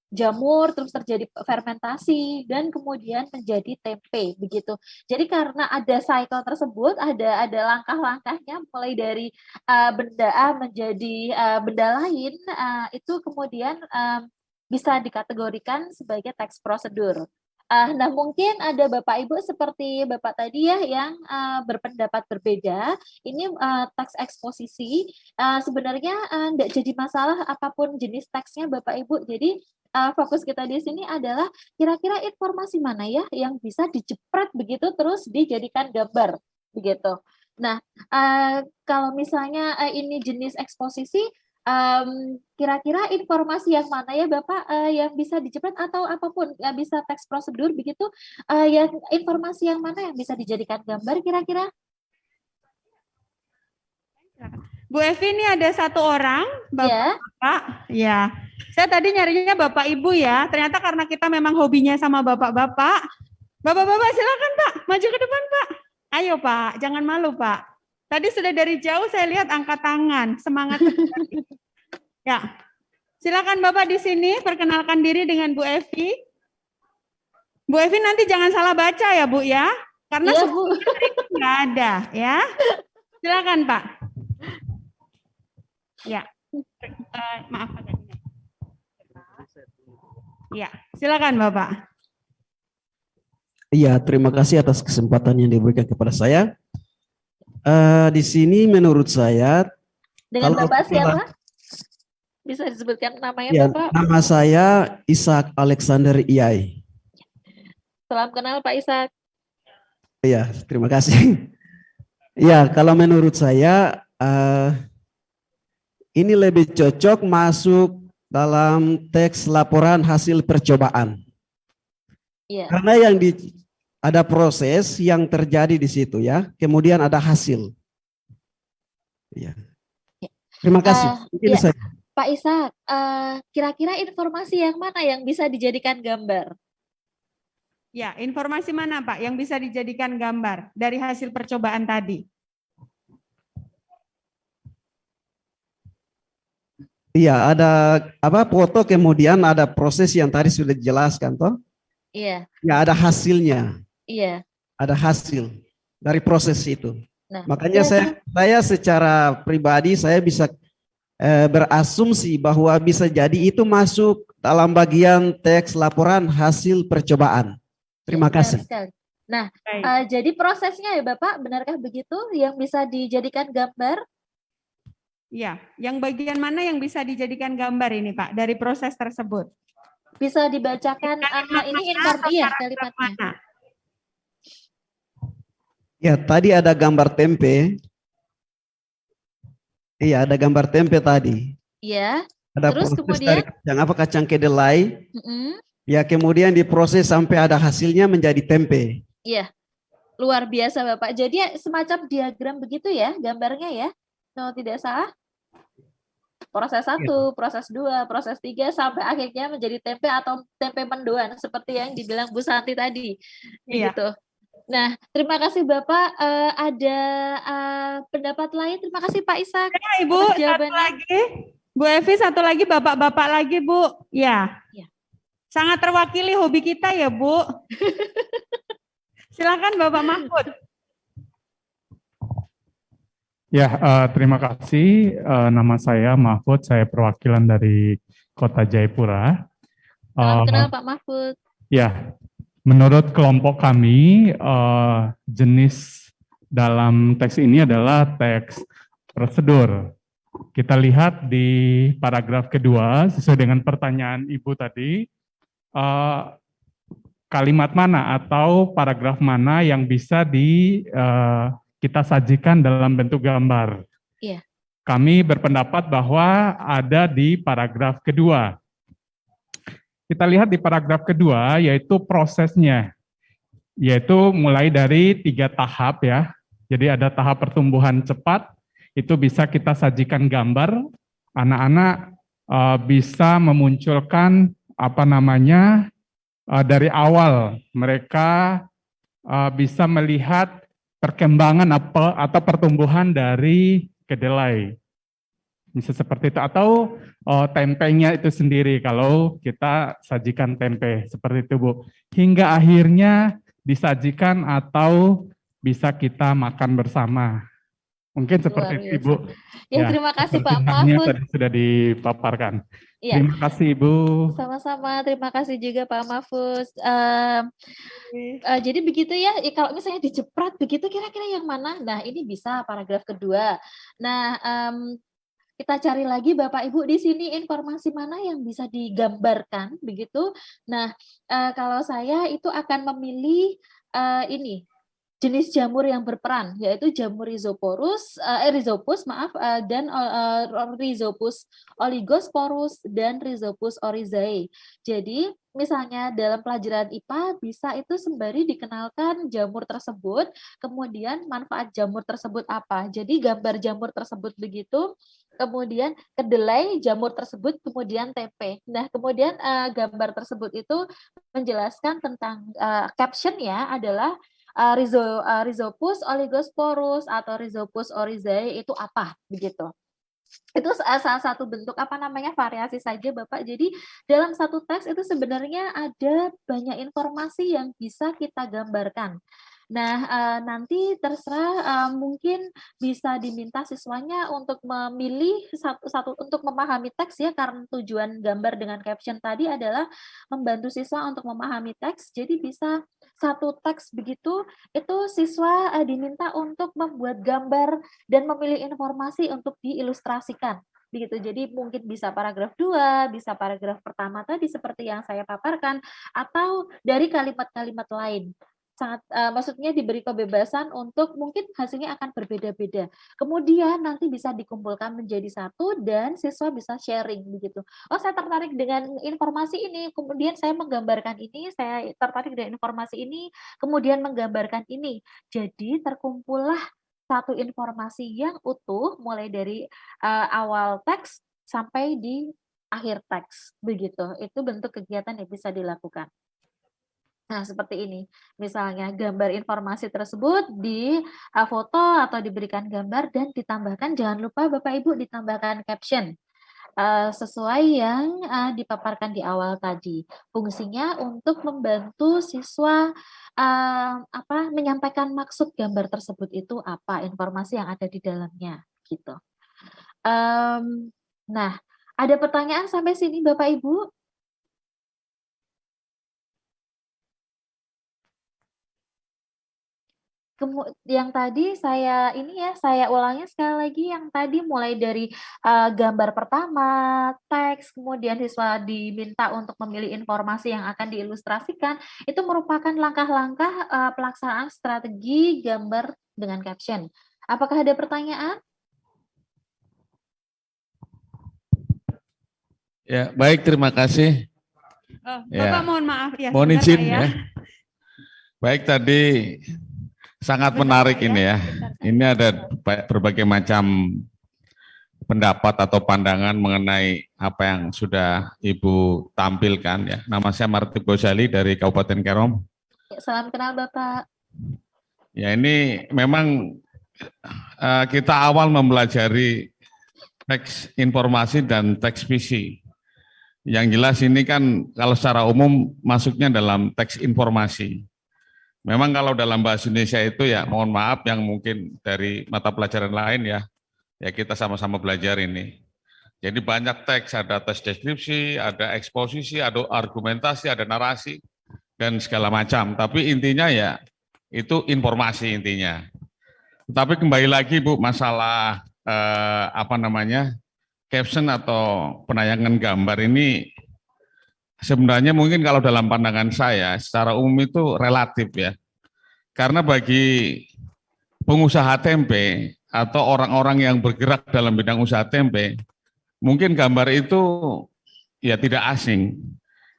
jamur, terus terjadi fermentasi dan kemudian menjadi tempe begitu. Jadi karena ada cycle tersebut, ada langkah-langkahnya mulai dari benda A menjadi benda lain, itu kemudian bisa dikategorikan sebagai teks prosedur. Nah mungkin ada Bapak Ibu seperti Bapak tadi ya yang berpendapat berbeda. Ini teks eksposisi sebenarnya tidak jadi masalah apapun jenis teksnya Bapak Ibu. Jadi fokus kita di sini adalah kira-kira informasi mana ya yang bisa dijepret begitu terus dijadikan gambar begitu. Nah, kalau misalnya ini jenis eksposisi, kira-kira informasi yang mana ya Bapak yang bisa dijepret atau apapun bisa teks prosedur begitu, yang informasi yang mana yang bisa dijadikan gambar kira-kira? Bu Evi, ini ada satu orang, Bapak-bapak. Ya. Saya tadi nyarinya Bapak Ibu ya. Ternyata karena kita memang hobinya sama Bapak-bapak. Bapak-bapak silakan Pak, maju ke depan Pak. Ayo Pak, jangan malu Pak. Tadi sudah dari jauh saya lihat angkat tangan, semangat sekali. Ya. Silakan Bapak di sini perkenalkan diri dengan Bu Evi. Bu Evi nanti jangan salah baca ya Bu ya. Karena nggak ada ya. Silakan Pak. Ya, maaf agak ini. Ya, silakan Bapak. Iya, terima kasih atas kesempatan yang diberikan kepada saya. Di sini menurut saya, Dengan kalau Bapak kita, siapa? Bisa disebutkan namanya ya, Bapak? nama saya Ishak Alexander Iyai. Salam kenal Pak Ishak. Iya, terima kasih. Ya, kalau menurut saya ini lebih cocok masuk dalam teks laporan hasil percobaan. Iya. Karena ada proses yang terjadi di situ ya, kemudian ada hasil. Ya. Terima kasih. Mungkin Ya, saya. Pak Ishak, kira-kira informasi yang mana yang bisa dijadikan gambar? Ya, informasi mana Pak yang bisa dijadikan gambar dari hasil percobaan tadi? Iya, ada foto, kemudian ada proses yang tadi sudah dijelaskan toh. Iya, Ya, ada hasilnya. iya. Ada hasil dari proses itu. Nah, Makanya kira-kira- saya secara pribadi saya bisa berasumsi bahwa bisa jadi itu masuk dalam bagian teks laporan hasil percobaan. Terima benar kasih. sekali. Nah, Baik. jadi prosesnya ya Bapak, benarkah begitu yang bisa dijadikan gambar? Ya, yang bagian mana yang bisa dijadikan gambar ini Pak dari proses tersebut? Bisa dibacakan ini informasi ya kalimatnya. Mana? Ya, tadi ada gambar tempe. Iya, ada gambar tempe tadi. Iya. Ada Terus proses kemudian? dari kacang kedelai. Mm-mm. Ya, kemudian diproses sampai ada hasilnya menjadi tempe. Iya, luar biasa Bapak. Jadi semacam diagram begitu ya gambarnya ya, kalau tidak salah. Proses 1, proses 2, proses 3, sampai akhirnya menjadi tempe atau tempe mendoan seperti yang dibilang Bu Santi tadi. Iya. Begitu. Nah, terima kasih Bapak. Ada pendapat lain? Terima kasih Pak Ishak. Ya, Ibu, atas satu jawabannya. lagi. Bu Evi, satu lagi bapak-bapak lagi, Bu. Ya. Ya. Sangat terwakili hobi kita ya, Bu. Silakan Bapak Mahfud. Ya, terima kasih. Nama saya Mahfud, saya perwakilan dari Kota Jayapura. Salam kenal Pak Mahfud. Ya, menurut kelompok kami, jenis dalam teks ini adalah teks prosedur. Kita lihat di paragraf kedua, sesuai dengan pertanyaan Ibu tadi, kalimat mana atau paragraf mana yang bisa kita sajikan dalam bentuk gambar. Iya. Kami berpendapat bahwa ada di paragraf kedua. Kita lihat di paragraf kedua, yaitu prosesnya, yaitu mulai dari 3 tahap ya. Jadi ada tahap pertumbuhan cepat, itu bisa kita sajikan gambar. Anak-anak bisa memunculkan dari awal mereka bisa melihat perkembangan atau pertumbuhan dari kedelai. Bisa seperti itu, atau tempenya itu sendiri kalau kita sajikan tempe, seperti itu Bu. Hingga akhirnya disajikan atau bisa kita makan bersama. Mungkin seperti itu Ibu. Ya, terima kasih Pak Pertimbangannya Mahfud. tadi sudah dipaparkan. Ya. Terima kasih Ibu. Sama-sama, terima kasih juga Pak Mahfud. Jadi begitu ya, kalau misalnya dijepret begitu kira-kira yang mana? Nah, ini bisa paragraf kedua. Nah, kita cari lagi Bapak Ibu di sini informasi mana yang bisa digambarkan begitu. Nah, kalau saya itu akan memilih ini jenis jamur yang berperan, yaitu jamur Rhizopus, dan Rhizopus oligosporus dan Rhizopus oryzae. Jadi, misalnya dalam pelajaran IPA bisa itu sembari dikenalkan jamur tersebut, kemudian manfaat jamur tersebut apa. Jadi, gambar jamur tersebut begitu, kemudian kedelai jamur tersebut, kemudian tempe. Nah, kemudian gambar tersebut itu menjelaskan tentang captionnya adalah Rhizopus oligosporus atau Rhizopus oryzae itu apa begitu. Itu salah satu bentuk variasi saja Bapak. Jadi dalam satu teks itu sebenarnya ada banyak informasi yang bisa kita gambarkan. Nah, nanti terserah mungkin bisa diminta siswanya untuk memilih satu untuk memahami teks ya, karena tujuan gambar dengan caption tadi adalah membantu siswa untuk memahami teks. Jadi bisa satu teks begitu, itu siswa diminta untuk membuat gambar dan memilih informasi untuk diilustrasikan. Begitu. Jadi mungkin bisa paragraf 2, bisa paragraf pertama tadi seperti yang saya paparkan, atau dari kalimat-kalimat lain. Sangat maksudnya diberi kebebasan untuk mungkin hasilnya akan berbeda-beda. Kemudian nanti bisa dikumpulkan menjadi satu dan siswa bisa sharing begitu. Oh, saya tertarik dengan informasi ini, kemudian saya menggambarkan ini, saya tertarik dengan informasi ini, kemudian menggambarkan ini. Jadi terkumpullah satu informasi yang utuh mulai dari awal teks sampai di akhir teks begitu. Itu bentuk kegiatan yang bisa dilakukan. Nah, seperti ini. Misalnya gambar informasi tersebut di foto atau diberikan gambar dan ditambahkan, jangan lupa Bapak Ibu ditambahkan caption sesuai yang dipaparkan di awal tadi. Fungsinya untuk membantu siswa menyampaikan maksud gambar tersebut itu apa, informasi yang ada di dalamnya gitu. Nah, ada pertanyaan sampai sini Bapak Ibu? Yang tadi saya saya ulangi sekali lagi yang tadi mulai dari gambar pertama, teks, kemudian siswa diminta untuk memilih informasi yang akan diilustrasikan, itu merupakan langkah-langkah pelaksanaan strategi gambar dengan caption. Apakah ada pertanyaan? Ya, baik, terima kasih. Oh, Ya. Bapak mohon maaf ya. Mohon sebentar, izin Pak, ya. Baik, tadi sangat Sebentar, menarik Pak, ini ya. Sebentar, Pak. Ini ada berbagai macam pendapat atau pandangan mengenai apa yang sudah Ibu tampilkan ya. Nama saya Martip Gosali dari Kabupaten Kerom. Salam kenal Bapak. Ya, ini memang kita awal mempelajari teks informasi dan teks visi. Yang jelas ini kan kalau secara umum masuknya dalam teks informasi. Memang kalau dalam bahasa Indonesia itu ya mohon maaf yang mungkin dari mata pelajaran lain ya kita sama-sama belajar ini. Jadi banyak teks, ada teks deskripsi, ada eksposisi, ada argumentasi, ada narasi, dan segala macam. Tapi intinya ya itu informasi intinya. Tapi kembali lagi Bu, masalah caption atau penayangan gambar ini sebenarnya mungkin kalau dalam pandangan saya secara umum itu relatif ya. Karena bagi pengusaha tempe atau orang-orang yang bergerak dalam bidang usaha tempe, mungkin gambar itu ya tidak asing.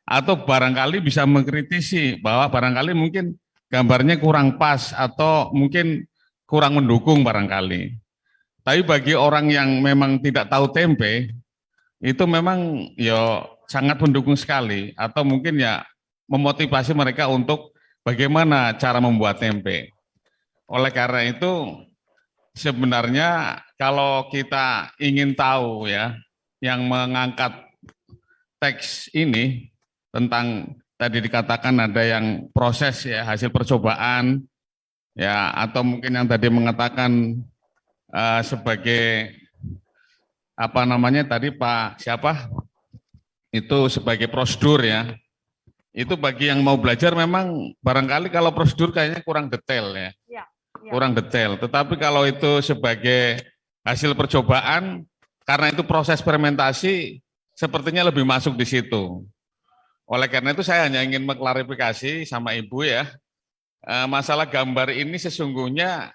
Atau barangkali bisa mengkritisi bahwa barangkali mungkin gambarnya kurang pas atau mungkin kurang mendukung barangkali. Tapi bagi orang yang memang tidak tahu tempe, itu memang ya sangat mendukung sekali atau mungkin ya memotivasi mereka untuk bagaimana cara membuat tempe. Oleh karena itu sebenarnya kalau kita ingin tahu ya yang mengangkat teks ini tentang tadi dikatakan ada yang proses ya hasil percobaan ya atau mungkin yang tadi mengatakan sebagai tadi Pak siapa itu sebagai prosedur ya. Itu bagi yang mau belajar memang barangkali kalau prosedur kayaknya kurang detail ya. Ya. Kurang detail. Tetapi kalau itu sebagai hasil percobaan karena itu proses fermentasi sepertinya lebih masuk di situ. Oleh karena itu saya hanya ingin mengklarifikasi sama Ibu ya. Masalah gambar ini sesungguhnya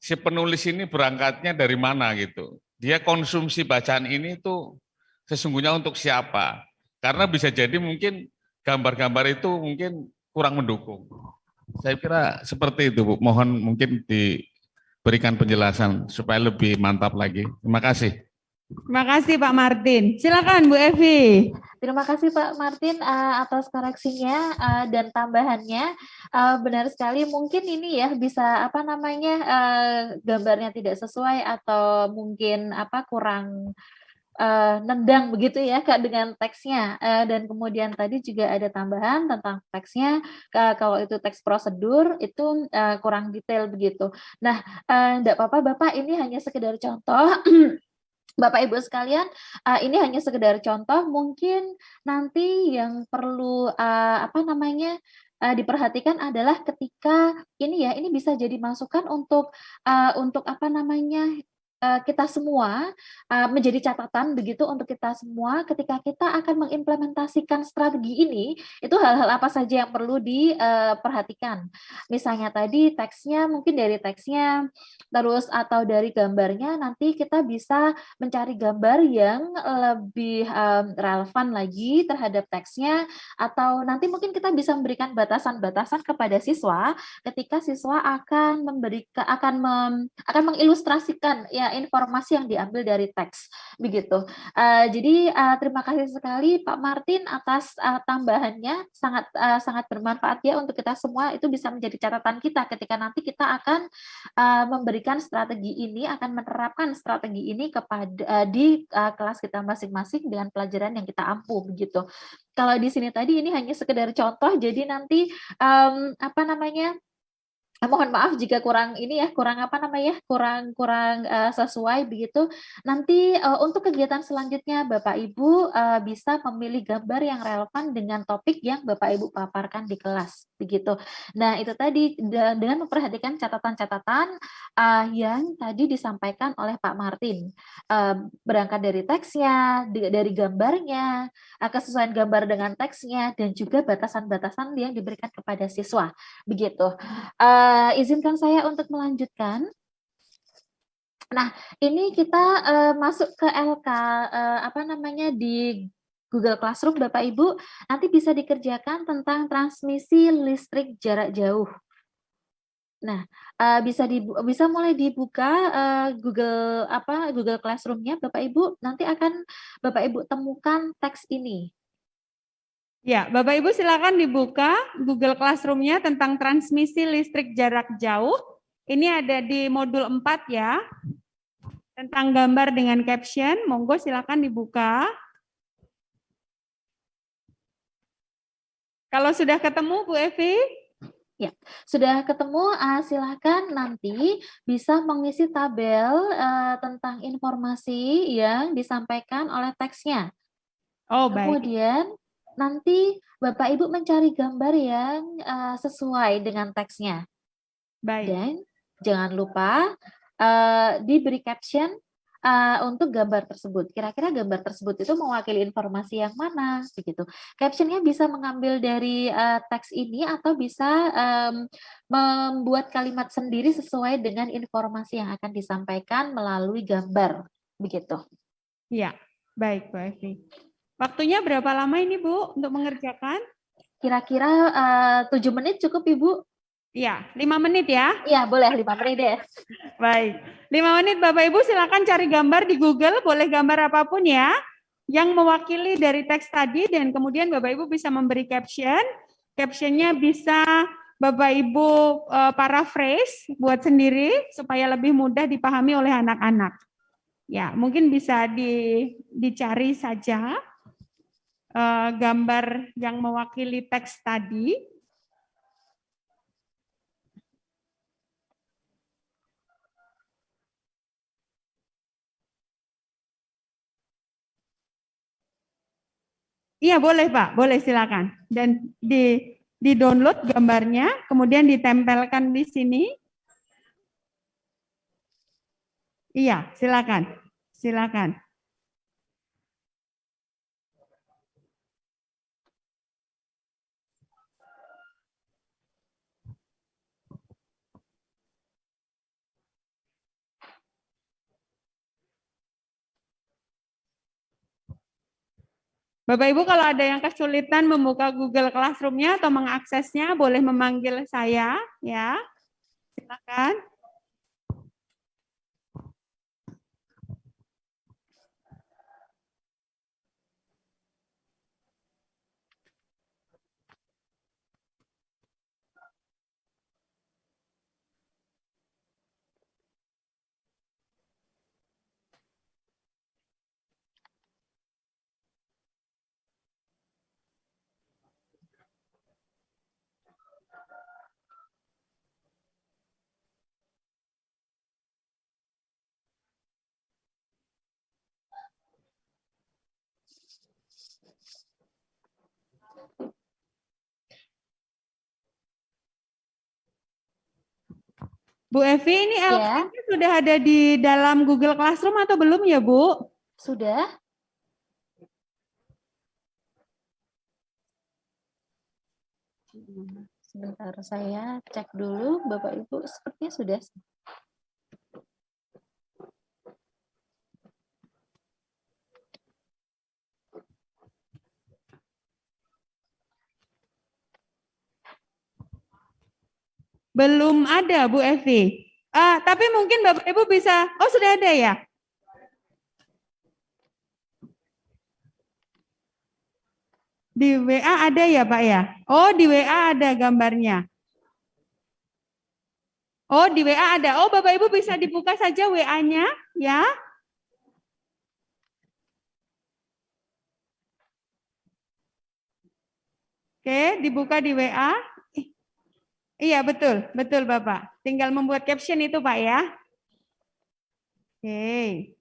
si penulis ini berangkatnya dari mana gitu. Dia konsumsi bacaan ini tuh sesungguhnya untuk siapa. Karena bisa jadi mungkin gambar-gambar itu mungkin kurang mendukung. Saya kira seperti itu Bu. Mohon mungkin diberikan penjelasan supaya lebih mantap lagi. Terima kasih. Terima kasih Pak Martin. Silakan Bu Evi. Terima kasih Pak Martin atas koreksinya dan tambahannya. Benar sekali, mungkin ini ya bisa gambarnya tidak sesuai atau mungkin kurang nendang begitu ya Kak dengan teksnya. Dan kemudian tadi juga ada tambahan tentang teksnya, kalau itu teks prosedur itu kurang detail begitu. Nah, enggak apa-apa Bapak, ini hanya sekedar contoh. Bapak Ibu sekalian, ini hanya sekedar contoh, mungkin nanti yang perlu apa namanya, diperhatikan adalah ketika ini ya, ini bisa jadi masukan untuk apa namanya, kita semua, menjadi catatan begitu untuk kita semua ketika kita akan mengimplementasikan strategi ini, itu hal-hal apa saja yang perlu diperhatikan. Misalnya tadi teksnya, mungkin dari teksnya, terus atau dari gambarnya, nanti kita bisa mencari gambar yang lebih relevan lagi terhadap teksnya, atau nanti mungkin kita bisa memberikan batasan-batasan kepada siswa ketika siswa akan akan mengilustrasikan ya informasi yang diambil dari teks begitu. Jadi terima kasih sekali Pak Martin atas tambahannya, sangat bermanfaat ya untuk kita semua, itu bisa menjadi catatan kita ketika nanti kita akan memberikan strategi ini, akan menerapkan strategi ini kepada di kelas kita masing-masing dengan pelajaran yang kita ampuh begitu. Kalau di sini tadi ini hanya sekedar contoh, jadi nanti apa namanya, mohon maaf jika kurang ini ya, kurang apa namanya, kurang kurang sesuai begitu. Nanti untuk kegiatan selanjutnya Bapak Ibu bisa memilih gambar yang relevan dengan topik yang Bapak Ibu paparkan di kelas begitu. Nah itu tadi dengan memperhatikan catatan-catatan yang tadi disampaikan oleh Pak Martin, berangkat dari teksnya, dari gambarnya, kesesuaian gambar dengan teksnya, dan juga batasan-batasan yang diberikan kepada siswa begitu. Izinkan saya untuk melanjutkan. Nah, ini kita masuk ke LK apa namanya di Google Classroom Bapak Ibu, nanti bisa dikerjakan tentang transmisi listrik jarak jauh. Nah, bisa mulai dibuka Google Classroom-nya Bapak Ibu, nanti akan Bapak Ibu temukan teks ini. Ya, Bapak Ibu silakan dibuka Google Classroom-nya tentang transmisi listrik jarak jauh. Ini ada di modul 4 ya. Tentang gambar dengan caption, monggo silakan dibuka. Kalau sudah ketemu Bu Evi? Ya, sudah ketemu, silakan nanti bisa mengisi tabel tentang informasi yang disampaikan oleh teksnya. Oh, baik. Kemudian nanti Bapak Ibu mencari gambar yang sesuai dengan teksnya. Baik. Dan jangan lupa diberi caption untuk gambar tersebut. Kira-kira gambar tersebut itu mewakili informasi yang mana? Begitu. Captionnya bisa mengambil dari teks ini atau bisa membuat kalimat sendiri sesuai dengan informasi yang akan disampaikan melalui gambar. Begitu. Ya, baik Bu Evi. Waktunya berapa lama ini Bu untuk mengerjakan? Kira-kira 7 menit cukup Ibu? Iya, 5 menit ya. Iya, boleh 5 menit deh. Baik, 5 menit Bapak Ibu silakan cari gambar di Google, boleh gambar apapun ya, yang mewakili dari teks tadi, dan kemudian Bapak Ibu bisa memberi caption. Captionnya bisa Bapak Ibu paraphrase buat sendiri supaya lebih mudah dipahami oleh anak-anak. Ya, mungkin bisa dicari saja gambar yang mewakili teks tadi. Iya boleh Pak, boleh silakan. Dan di-download gambarnya, kemudian ditempelkan di sini. Iya, silakan. Silakan. Bapak Ibu kalau ada yang kesulitan membuka Google Classroom-nya atau mengaksesnya, boleh memanggil saya ya. Silakan. Bu Evi, ini Ya. LKS sudah ada di dalam Google Classroom atau belum ya, Bu? Sudah? Sebentar, saya cek dulu, Bapak Ibu. Sepertinya sudah. Belum ada, Bu Evi. Tapi mungkin Bapak Ibu bisa, oh sudah ada ya? Di WA ada ya, Pak ya? Oh, di WA ada gambarnya. Oh, di WA ada. Oh, Bapak Ibu bisa dibuka saja WA-nya, ya. Oke, dibuka di WA. Iya, betul. Betul, Bapak. Tinggal membuat caption itu, Pak ya. Oke.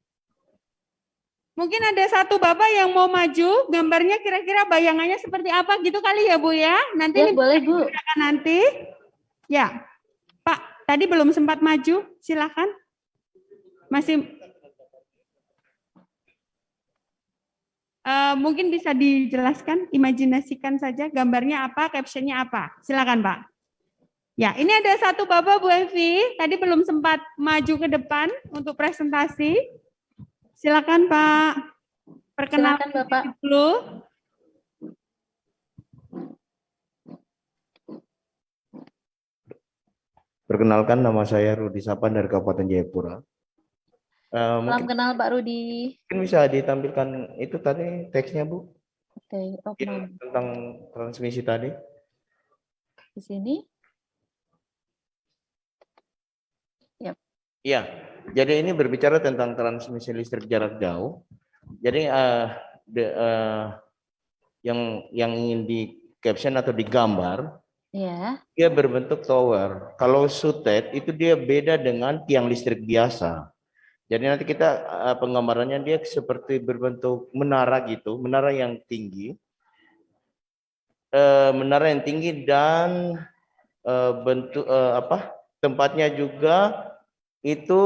Mungkin ada satu Bapak yang mau maju, gambarnya kira-kira bayangannya seperti apa gitu kali ya, Bu ya? Nanti Ya, ini boleh, Bu. silakan nanti. Ya. Pak, tadi belum sempat maju, silakan. Masih mungkin bisa dijelaskan, imajinasikan saja gambarnya apa, captionnya apa. Silakan, Pak. Ya, ini ada satu Bapak, Bu Evi, tadi belum sempat maju ke depan untuk presentasi. Silakan, Pak. Perkenalkan Silakan, Bapak. dulu. Perkenalkan, nama saya Rudi Sapan dari Kabupaten Jayapura. Salam Mungkin kenal, Pak Rudi. bisa ditampilkan itu tadi teksnya, Bu, Oke, yang tentang transmisi tadi. di sini. Iya, jadi ini berbicara tentang transmisi listrik jarak jauh. Jadi yang ingin di caption atau digambar, Ya. dia berbentuk tower. Kalau sutet itu dia beda dengan tiang listrik biasa. Jadi nanti kita penggambarannya dia seperti berbentuk menara gitu, menara yang tinggi. Menara yang tinggi dan bentuk tempatnya juga itu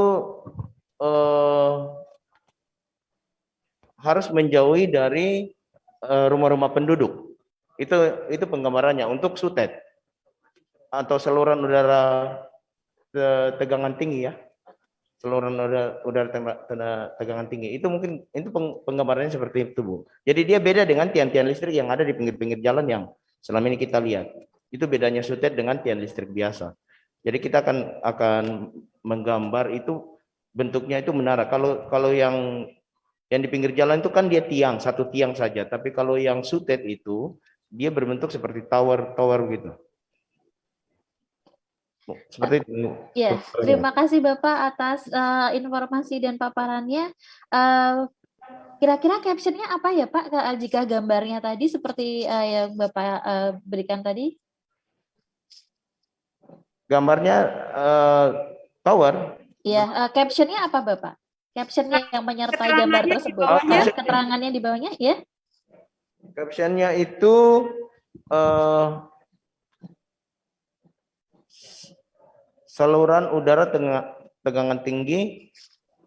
harus menjauhi dari rumah-rumah penduduk. Itu penggambarannya untuk sutet atau saluran udara tegangan tinggi ya. Saluran udara tegangan tinggi. Itu mungkin itu penggambarannya seperti itu, Bu. Jadi dia beda dengan tiang-tiang listrik yang ada di pinggir-pinggir jalan yang selama ini kita lihat. Itu bedanya sutet dengan tiang listrik biasa. Jadi kita akan menggambar itu bentuknya itu menara. Kalau yang di pinggir jalan itu kan dia tiang, satu tiang saja. Tapi kalau yang sutet itu dia berbentuk seperti tower gitu. Seperti itu. Ya, terima kasih Bapak atas informasi dan paparannya. Kira-kira captionnya apa ya Pak jika gambarnya tadi seperti yang Bapak berikan tadi? Gambarnya tower. Ya, captionnya apa Bapak? Captionnya yang menyertai gambar tersebut. Keterangannya di bawahnya ya? Captionnya itu saluran udara tegangan tinggi,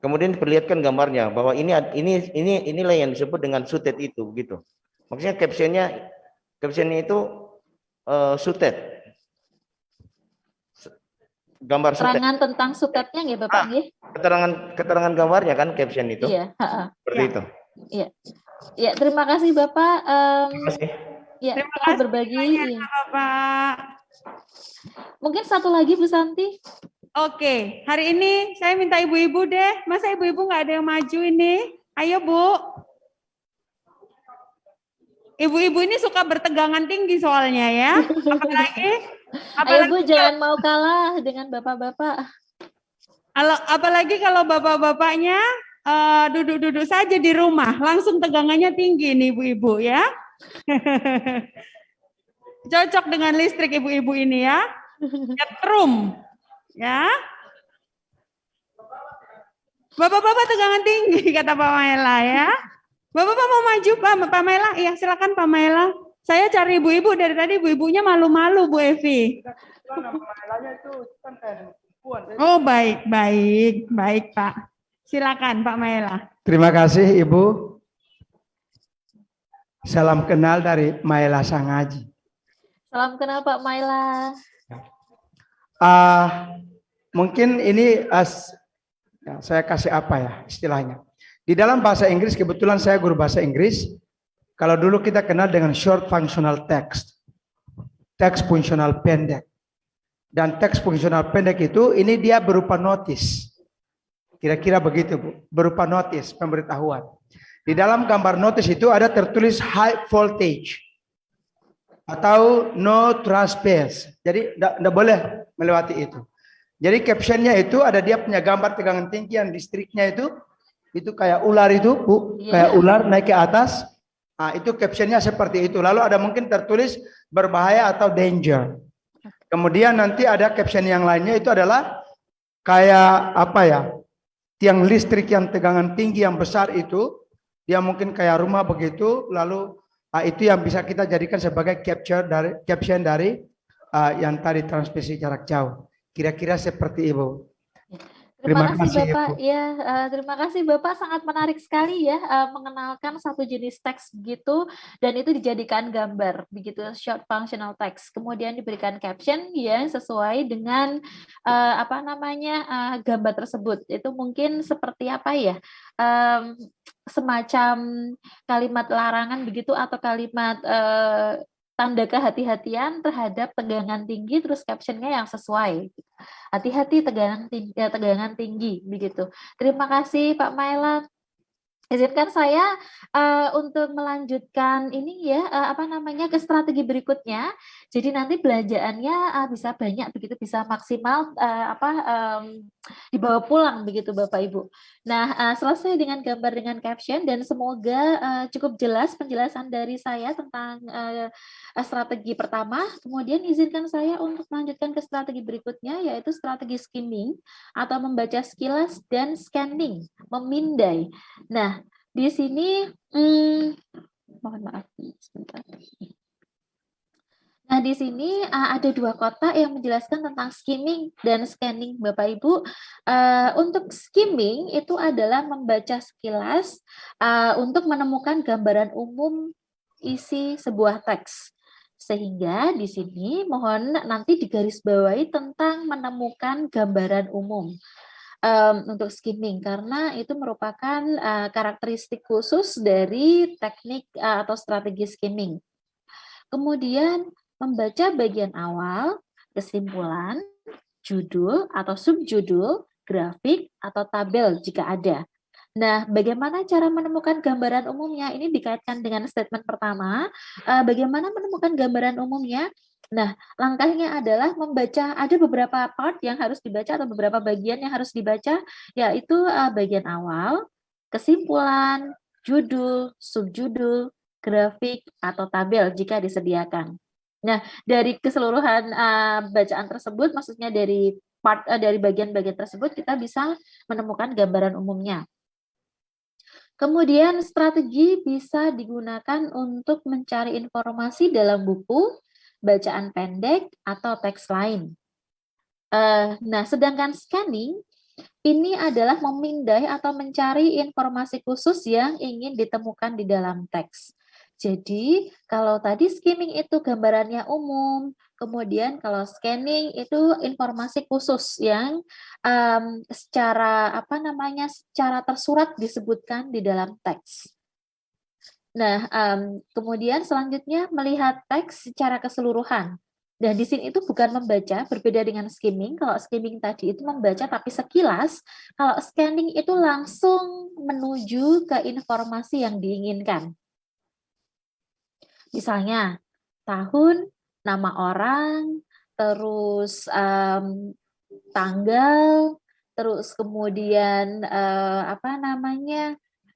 kemudian diperlihatkan gambarnya bahwa inilah yang disebut dengan sutet itu gitu. Maksudnya captionnya itu sutet. Gambar sutet. Keterangan tentang sutetnya nggih Bapak nggih? Keterangan gambarnya kan caption itu. Iya, seperti itu. Iya. Ya, terima kasih Bapak. Terima kasih. Ya, Terima telah kasih berbagi. banyak, Ya. Bapak. Mungkin satu lagi Bu Santi. Oke, hari ini saya minta ibu-ibu deh. Masa ibu-ibu nggak ada yang maju ini? Ayo Bu. Ibu-ibu ini suka bertegangan tinggi soalnya ya. Ayo Bu, jangan mau kalah dengan bapak-bapak. Apalagi kalau bapak-bapaknya duduk-duduk saja di rumah, langsung tegangannya tinggi nih ibu-ibu ya. Cocok dengan listrik ibu-ibu ini ya. Nyetrum ya. Bapak-bapak tegangan tinggi kata Pak Maela ya. Bapak-bapak mau maju Pak Maela? Iya silakan Pak Maela. Saya cari ibu-ibu dari tadi, ibu-ibunya malu-malu Bu Evi. Oh, baik, baik, baik, Pak. Silakan, Pak Maela. Terima kasih Ibu. Salam kenal dari Maela Sangaji. Salam kenal Pak Maela. Mungkin ini ya, saya kasih apa ya istilahnya. Di dalam bahasa Inggris, kebetulan saya guru bahasa Inggris. Kalau dulu kita kenal dengan short functional text. Teks fungsional pendek. Dan teks fungsional pendek itu, ini dia berupa notis. Kira-kira begitu, Bu. Berupa notis, pemberitahuan. Di dalam gambar notis itu ada tertulis high voltage. Atau no trespass. Jadi tidak boleh melewati itu. Jadi captionnya itu ada dia punya gambar tegangan tinggi yang listriknya itu kayak ular itu, Bu. Kayak ular naik ke atas. Nah, itu captionnya seperti itu. Lalu ada mungkin tertulis berbahaya atau danger. Kemudian nanti ada caption yang lainnya itu adalah kayak apa ya? Tiang listrik yang tegangan tinggi yang besar itu, dia mungkin kayak rumah begitu. Lalu itu yang bisa kita jadikan sebagai caption dari yang tadi transmisi jarak jauh. Kira-kira seperti Ibu. Terima kasih Bapak. Ya, terima kasih Bapak, sangat menarik sekali ya mengenalkan satu jenis teks begitu dan itu dijadikan gambar begitu, short functional text. Kemudian diberikan caption yang sesuai dengan gambar tersebut. Itu mungkin seperti apa ya? Semacam kalimat larangan begitu atau kalimat tanda kehati-hatian terhadap tegangan tinggi, terus captionnya yang sesuai. Hati-hati tegangan tinggi begitu. Terima kasih Pak Maela. Izinkan saya untuk melanjutkan ini ya ke strategi berikutnya. Jadi nanti belanjaannya bisa banyak begitu, bisa maksimal dibawa pulang begitu Bapak Ibu. Nah, selesai dengan gambar dengan caption dan semoga cukup jelas penjelasan dari saya tentang strategi pertama. Kemudian izinkan saya untuk melanjutkan ke strategi berikutnya, yaitu strategi skimming atau membaca sekilas dan scanning, memindai. Nah, di sini mohon maaf sebentar. Nah, di sini ada dua kotak yang menjelaskan tentang skimming dan scanning, Bapak Ibu. Untuk skimming itu adalah membaca sekilas untuk menemukan gambaran umum isi sebuah teks. Sehingga di sini mohon nanti digarisbawahi tentang menemukan gambaran umum. Untuk skimming karena itu merupakan karakteristik khusus dari teknik atau strategi skimming. Kemudian membaca bagian awal, kesimpulan, judul atau subjudul, grafik atau tabel jika ada. Nah, bagaimana cara menemukan gambaran umumnya? Ini dikaitkan dengan statement pertama. Bagaimana menemukan gambaran umumnya? Nah, langkahnya adalah membaca, ada beberapa part yang harus dibaca atau beberapa bagian yang harus dibaca, yaitu bagian awal, kesimpulan, judul, subjudul, grafik, atau tabel jika disediakan. Nah, dari keseluruhan bacaan tersebut, maksudnya dari bagian-bagian tersebut, kita bisa menemukan gambaran umumnya. Kemudian strategi bisa digunakan untuk mencari informasi dalam buku, bacaan pendek, atau teks lain. Nah, sedangkan scanning ini adalah memindai atau mencari informasi khusus yang ingin ditemukan di dalam teks. Jadi, kalau tadi skimming itu gambarannya umum, kemudian kalau scanning itu informasi khusus yang secara tersurat disebutkan di dalam teks. Nah, kemudian selanjutnya melihat teks secara keseluruhan. Dan di sini itu bukan membaca, berbeda dengan skimming. Kalau skimming tadi itu membaca tapi sekilas, kalau scanning itu langsung menuju ke informasi yang diinginkan. Misalnya, tahun, nama orang, terus tanggal, terus kemudian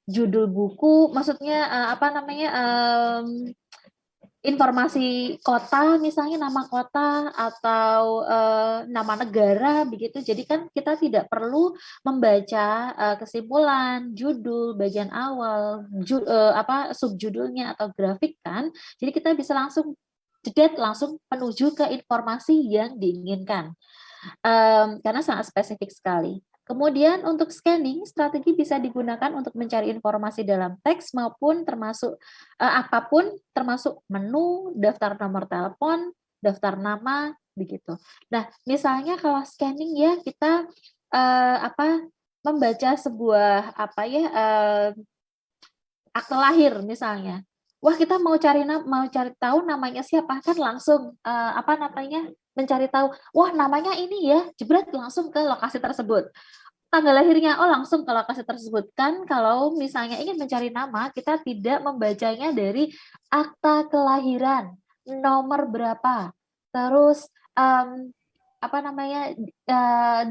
judul buku, maksudnya informasi kota, misalnya nama kota atau nama negara begitu. Jadi kan kita tidak perlu membaca kesimpulan, judul, bagian awal, subjudulnya atau grafik kan. Jadi kita bisa langsung menuju ke informasi yang diinginkan. karena sangat spesifik sekali. Kemudian untuk scanning, strategi bisa digunakan untuk mencari informasi dalam teks maupun termasuk apapun, termasuk menu, daftar nomor telepon, daftar nama, begitu. Nah, misalnya kalau scanning ya kita membaca sebuah akte lahir misalnya. Wah, kita mau cari tahu namanya siapa, kan langsung mencari tahu. Wah, namanya ini ya, jebret langsung ke lokasi tersebut. Tanggal lahirnya, oh langsung ke lokasi tersebut. Kan kalau misalnya ingin mencari nama, kita tidak membacanya dari akta kelahiran, nomor berapa, terus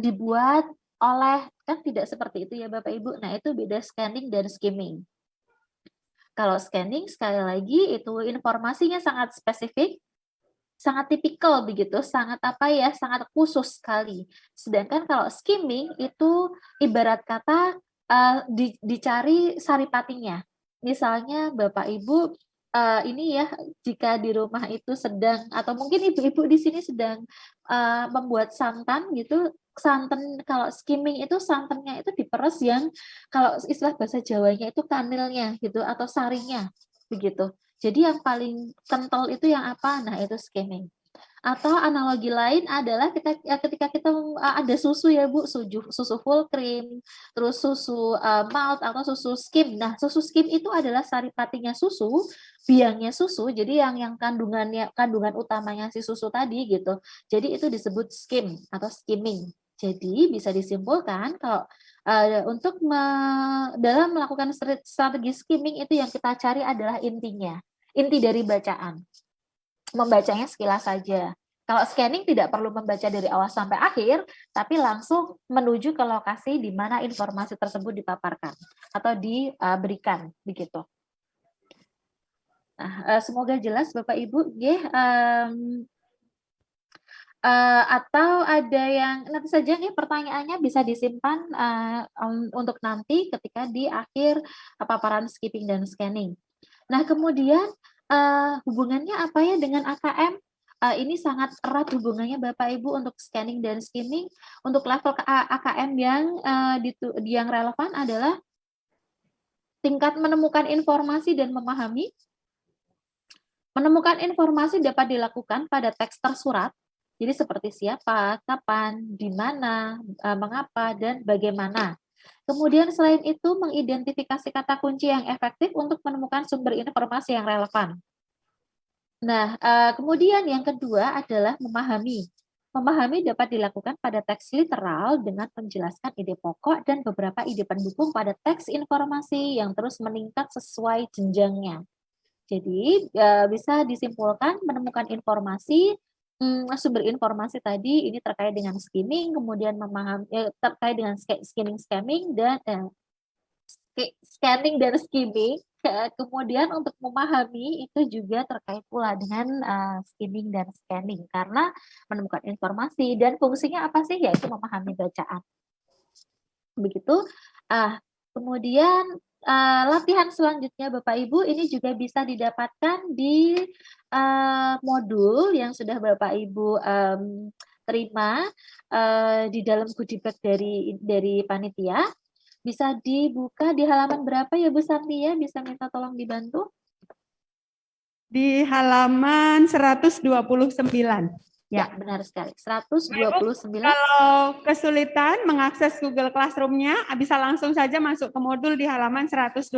dibuat oleh, kan tidak seperti itu ya Bapak Ibu. Nah, itu beda scanning dan skimming. Kalau scanning sekali lagi itu informasinya sangat spesifik, sangat tipikal begitu, sangat sangat khusus sekali. Sedangkan kalau skimming itu ibarat kata dicari saripatinya. Misalnya Bapak Ibu ini ya, jika di rumah itu sedang, atau mungkin ibu-ibu di sini sedang membuat santan gitu, santan kalau skimming itu santannya itu diperes yang kalau istilah bahasa Jawanya itu kanilnya gitu atau sarinya begitu. Jadi yang paling kental itu yang apa? Nah, itu skimming. Atau analogi lain adalah ketika kita ada susu ya Bu, susu full cream, terus susu malt atau susu skim. Nah, susu skim itu adalah saripatinya susu, biangnya susu. Jadi yang kandungan utamanya si susu tadi gitu. Jadi itu disebut skim atau skimming. Jadi bisa disimpulkan kalau dalam melakukan strategi skimming itu yang kita cari adalah intinya, inti dari bacaan. Membacanya sekilas saja. Kalau scanning tidak perlu membaca dari awal sampai akhir, tapi langsung menuju ke lokasi di mana informasi tersebut dipaparkan atau diberikan, begitu. Nah, semoga jelas Bapak Ibu. Atau ada yang nanti saja nih pertanyaannya bisa disimpan untuk nanti ketika di akhir paparan skipping dan scanning. Nah, kemudian hubungannya apa ya dengan AKM? Ini sangat erat hubungannya Bapak Ibu untuk scanning dan skimming. Untuk level AKM yang relevan adalah tingkat menemukan informasi dan memahami. Menemukan informasi dapat dilakukan pada teks tersurat. Jadi seperti siapa, kapan, di mana, mengapa, dan bagaimana. Kemudian selain itu mengidentifikasi kata kunci yang efektif untuk menemukan sumber informasi yang relevan. Nah, kemudian yang kedua adalah memahami. Memahami dapat dilakukan pada teks literal dengan menjelaskan ide pokok dan beberapa ide pendukung pada teks informasi yang terus meningkat sesuai jenjangnya. Jadi bisa disimpulkan menemukan informasi, sumber informasi tadi ini terkait dengan skimming, kemudian memahami terkait dengan scanning dan skimming. Kemudian untuk memahami itu juga terkait pula dengan skimming dan scanning karena menemukan informasi dan fungsinya apa sih, yaitu memahami bacaan. Begitu. Kemudian latihan selanjutnya Bapak Ibu ini juga bisa didapatkan di modul yang sudah Bapak Ibu terima di dalam goodie bag dari panitia. Bisa dibuka di halaman berapa ya Bu Santi ya? Bisa minta tolong dibantu? Di halaman 129. Ya, benar sekali. 129. Kalau kesulitan mengakses Google Classroom-nya, bisa langsung saja masuk ke modul di halaman 129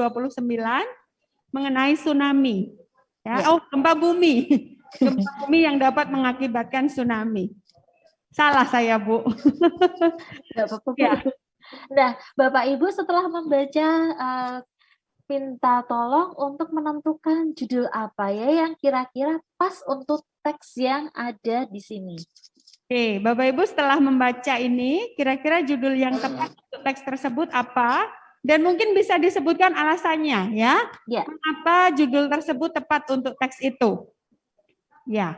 mengenai tsunami. Ya. Oh, gempa bumi. Gempa bumi yang dapat mengakibatkan tsunami. Salah saya, Bu. Enggak apa-apa, Bu. Ya. Nah, Bapak Ibu setelah membaca minta tolong untuk menentukan judul apa ya yang kira-kira pas untuk teks yang ada di sini. Oke, Bapak Ibu setelah membaca ini, kira-kira judul yang tepat untuk teks tersebut apa? Dan mungkin bisa disebutkan alasannya ya. Ya. Mengapa judul tersebut tepat untuk teks itu? Ya.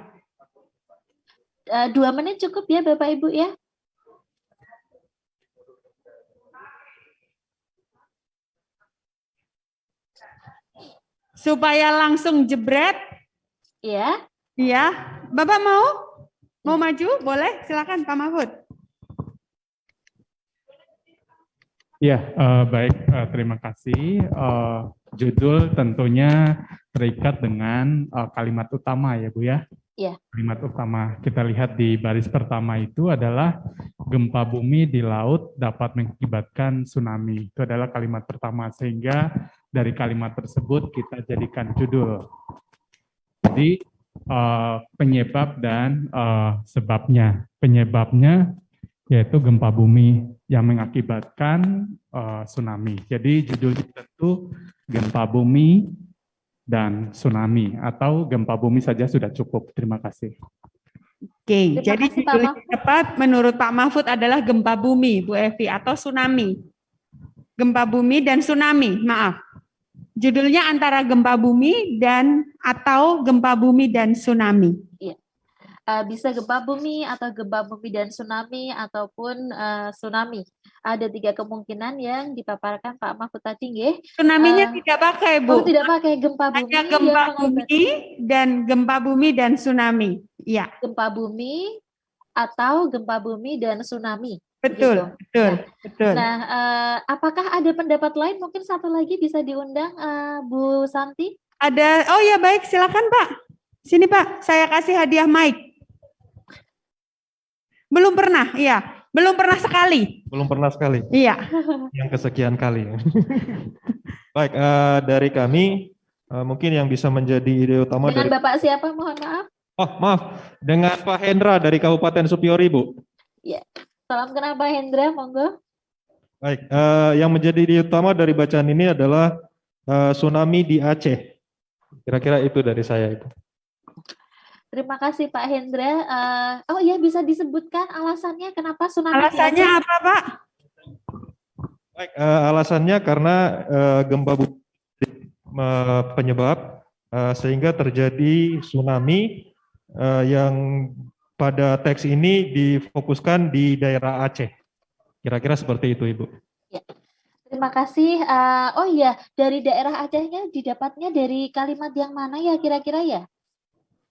2 menit cukup ya Bapak Ibu ya. Supaya langsung jebret. Iya. Iya. Bapak mau maju? Boleh, silakan Pak Mahfud. Ya, baik. Terima kasih. Judul tentunya terikat dengan kalimat utama ya, Bu ya. Iya. Kalimat utama kita lihat di baris pertama itu adalah gempa bumi di laut dapat mengakibatkan tsunami. Itu adalah kalimat pertama, sehingga dari kalimat tersebut kita jadikan judul. Jadi penyebab dan sebabnya. Penyebabnya yaitu gempa bumi yang mengakibatkan tsunami. Jadi judulnya tentu gempa bumi dan tsunami, atau gempa bumi saja sudah cukup. Terima kasih. Oke, Terima jadi kasih, Pak judul yang Mahfud. tepat menurut Pak Mahfud adalah gempa bumi, Bu Evi, atau tsunami. Gempa bumi dan tsunami, maaf. Judulnya antara gempa bumi dan atau gempa bumi dan tsunami. Iya. Bisa gempa bumi atau gempa bumi dan tsunami ataupun tsunami. Ada 3 kemungkinan yang dipaparkan Pak Mahfud tadi, nggih. Tsunaminya tidak pakai, Bu. Oh, tidak pakai gempa bumi Hanya gempa yang bumi dan gempa bumi dan tsunami. Iya, gempa bumi atau gempa bumi dan tsunami. betul, Begitu. betul, betul. Nah, apakah ada pendapat lain? Mungkin satu lagi bisa diundang, Bu Santi. Ada, oh ya baik, silakan Pak. Sini Pak, saya kasih hadiah mic. Belum pernah, iya. Belum pernah sekali. Belum pernah sekali, Iya. yang kesekian kali. Baik, dari kami mungkin yang bisa menjadi ide utama Dengan dari Bapak siapa? Mohon maaf. Oh, maaf, dengan Pak Hendra dari Kabupaten Supiori, Bu. Ya, salam kenal Pak Hendra, monggo. Baik, yang menjadi ide utama dari bacaan ini adalah tsunami di Aceh. Kira-kira itu dari saya, Ibu. Terima kasih Pak Hendra. Oh iya, bisa disebutkan alasannya kenapa tsunami di Alasannya Aceh? apa Pak? Baik, alasannya karena gempa bumi penyebab sehingga terjadi tsunami yang pada teks ini difokuskan di daerah Aceh. Kira-kira seperti itu, Ibu. Ya. Terima kasih. Oh iya, dari daerah Acehnya didapatnya dari kalimat yang mana ya kira-kira ya?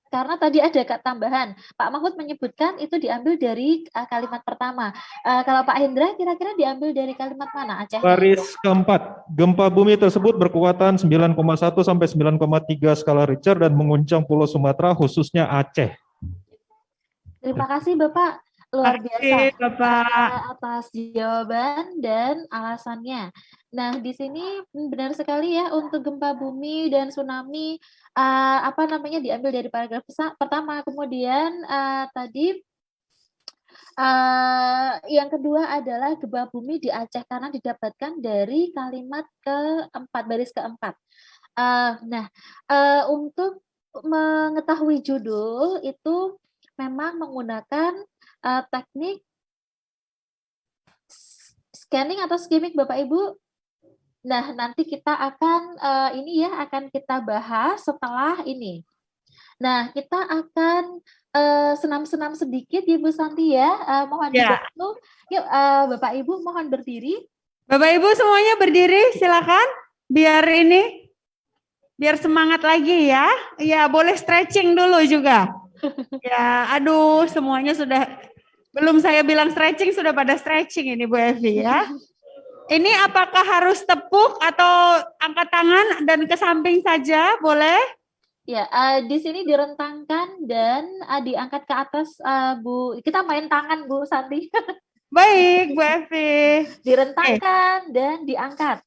Karena tadi ada tambahan, Pak Mahfud menyebutkan itu diambil dari kalimat pertama. Kalau Pak Hendra kira-kira diambil dari kalimat mana Aceh? Baris keempat, gempa bumi tersebut berkekuatan 9,1 sampai 9,3 skala Richter dan mengguncang Pulau Sumatera, khususnya Aceh. Terima kasih Bapak, luar biasa Terima kasih, Bapak. atas jawaban dan alasannya. Nah, di sini benar sekali ya, untuk gempa bumi dan tsunami diambil dari paragraf pertama. Kemudian tadi yang kedua adalah gempa bumi di Aceh karena didapatkan dari kalimat keempat, baris keempat. Untuk mengetahui judul itu memang menggunakan teknik scanning atau skimming Bapak Ibu. Nah, nanti kita akan akan kita bahas setelah ini. Nah, kita akan senam-senam sedikit ya Bu Santi ya. Mohon dibantu. Yuk Bapak Ibu mohon berdiri. Bapak Ibu semuanya berdiri, silakan. Biar semangat lagi ya. Ya, boleh stretching dulu juga. Ya, aduh semuanya sudah, belum saya bilang stretching sudah pada stretching ini Bu Evi ya. Ini apakah harus tepuk atau angkat tangan dan ke samping saja, boleh? Ya, di sini direntangkan dan diangkat ke atas, Bu. Kita main tangan, Bu Santi. Baik, Bu Evi. Direntangkan dan diangkat.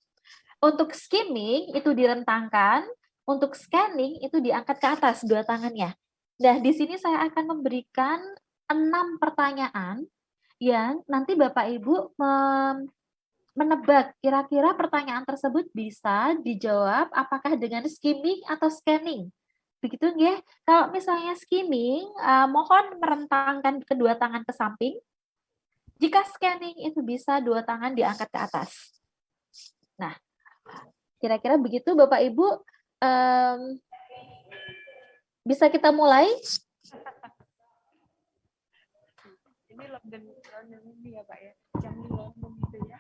Untuk skimming itu direntangkan, untuk scanning itu diangkat ke atas dua tangannya. Nah, di sini saya akan memberikan 6 pertanyaan yang nanti Bapak Ibu menebak kira-kira pertanyaan tersebut bisa dijawab apakah dengan skimming atau scanning. Begitu nggih? Kalau misalnya skimming, mohon merentangkan kedua tangan ke samping. Jika scanning itu bisa dua tangan diangkat ke atas. Nah, kira-kira begitu Bapak Ibu. Bisa kita mulai? Ini London ini ya Pak ya. Jamnya London gitu ya.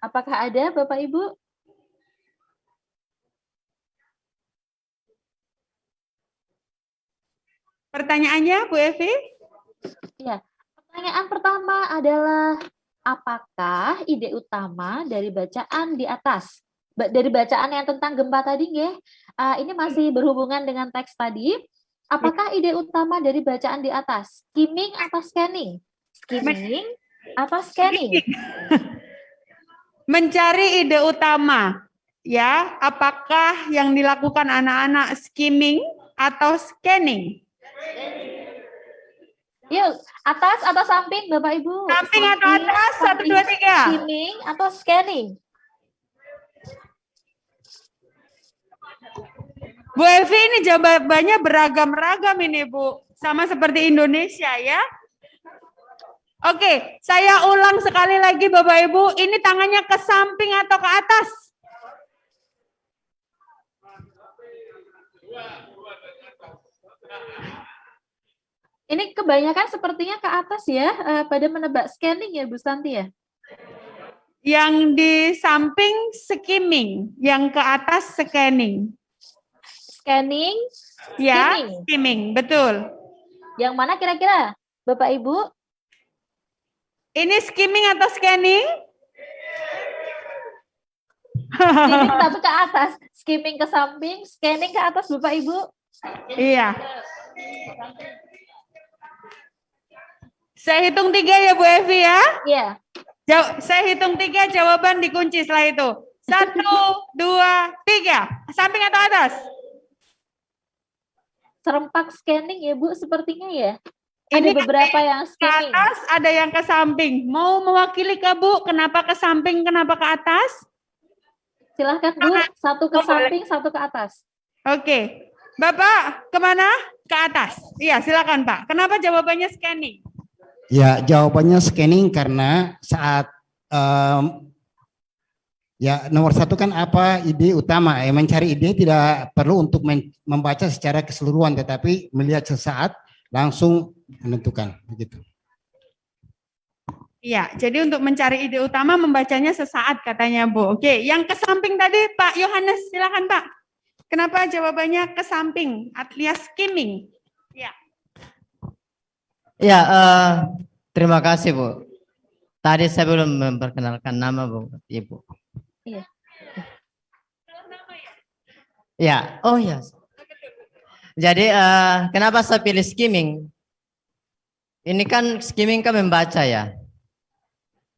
Apakah ada Bapak Ibu? Pertanyaannya, Bu Evi? Ya, pertanyaan pertama adalah apakah ide utama dari bacaan di atas? Dari bacaan yang tentang gempa tadi, nggih? Ini masih berhubungan dengan teks tadi. Apakah ide utama dari bacaan di atas? Skimming atau scanning? Skimming atau scanning? Mencari ide utama. Ya, apakah yang dilakukan anak-anak skimming atau scanning? Yuk, atas atau samping, Bapak Ibu? Samping atau atas? 1, 2, 3. Skimming atau scanning? Bu Evi, ini jawabannya beragam-ragam ini, Bu. Sama seperti Indonesia, ya. Oke, saya ulang sekali lagi, Bapak Ibu. Ini tangannya ke samping atau ke atas? Ini kebanyakan sepertinya ke atas ya, pada menebak scanning ya, Bu Santi ya? Yang di samping skimming, yang ke atas scanning. Scanning, Ya, skimming. skimming, betul. Yang mana kira-kira, Bapak Ibu? Ini skimming atau scanning? Skimming tapi ke atas, skimming ke samping, scanning ke atas, Bapak Ibu. Iya. Saya hitung 3 ya, Bu Evi ya. Iya. Saya hitung 3, jawaban dikunci setelah itu. 1, 2, 3. Samping atau atas? Serempak scanning ya, Bu, sepertinya ya. Ini Ada beberapa yang ke scanning. atas, ada yang ke samping. Mau mewakili ke Bu, kenapa ke samping, kenapa ke atas? Silahkan Bu, satu ke samping, satu ke atas. Oke. Bapak, kemana? Ke atas. Iya, silakan Pak. Kenapa jawabannya scanning? Ya, jawabannya scanning karena saat ya nomor 1 kan apa ide utama. Mencari ide tidak perlu untuk membaca secara keseluruhan, tetapi melihat sesaat langsung menentukan begitu. Iya, jadi untuk mencari ide utama membacanya sesaat katanya Bu. Oke, yang ke samping tadi Pak Yohanes, silakan Pak. Kenapa jawabannya ke samping alias skimming? Ya. Ya, terima kasih Bu. Tadi saya belum memperkenalkan nama Bu, Ibu. Iya. Ya, oh ya. Jadi kenapa saya pilih skimming? Ini kan skimming kan membaca ya.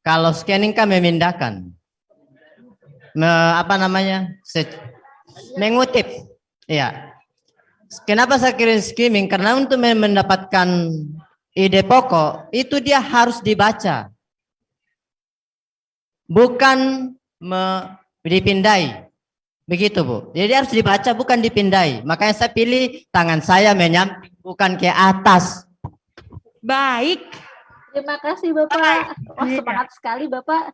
Kalau scanning kan memindahkan. Apa namanya? Mengutip. Ya. Kenapa saya pilih skimming? Karena untuk mendapatkan ide pokok itu dia harus dibaca. Bukan dipindai. Begitu Bu. Jadi harus dibaca bukan dipindai. Makanya saya pilih tangan saya menyamping bukan ke atas. Baik. Terima kasih Bapak. Wah, semangat sekali Bapak.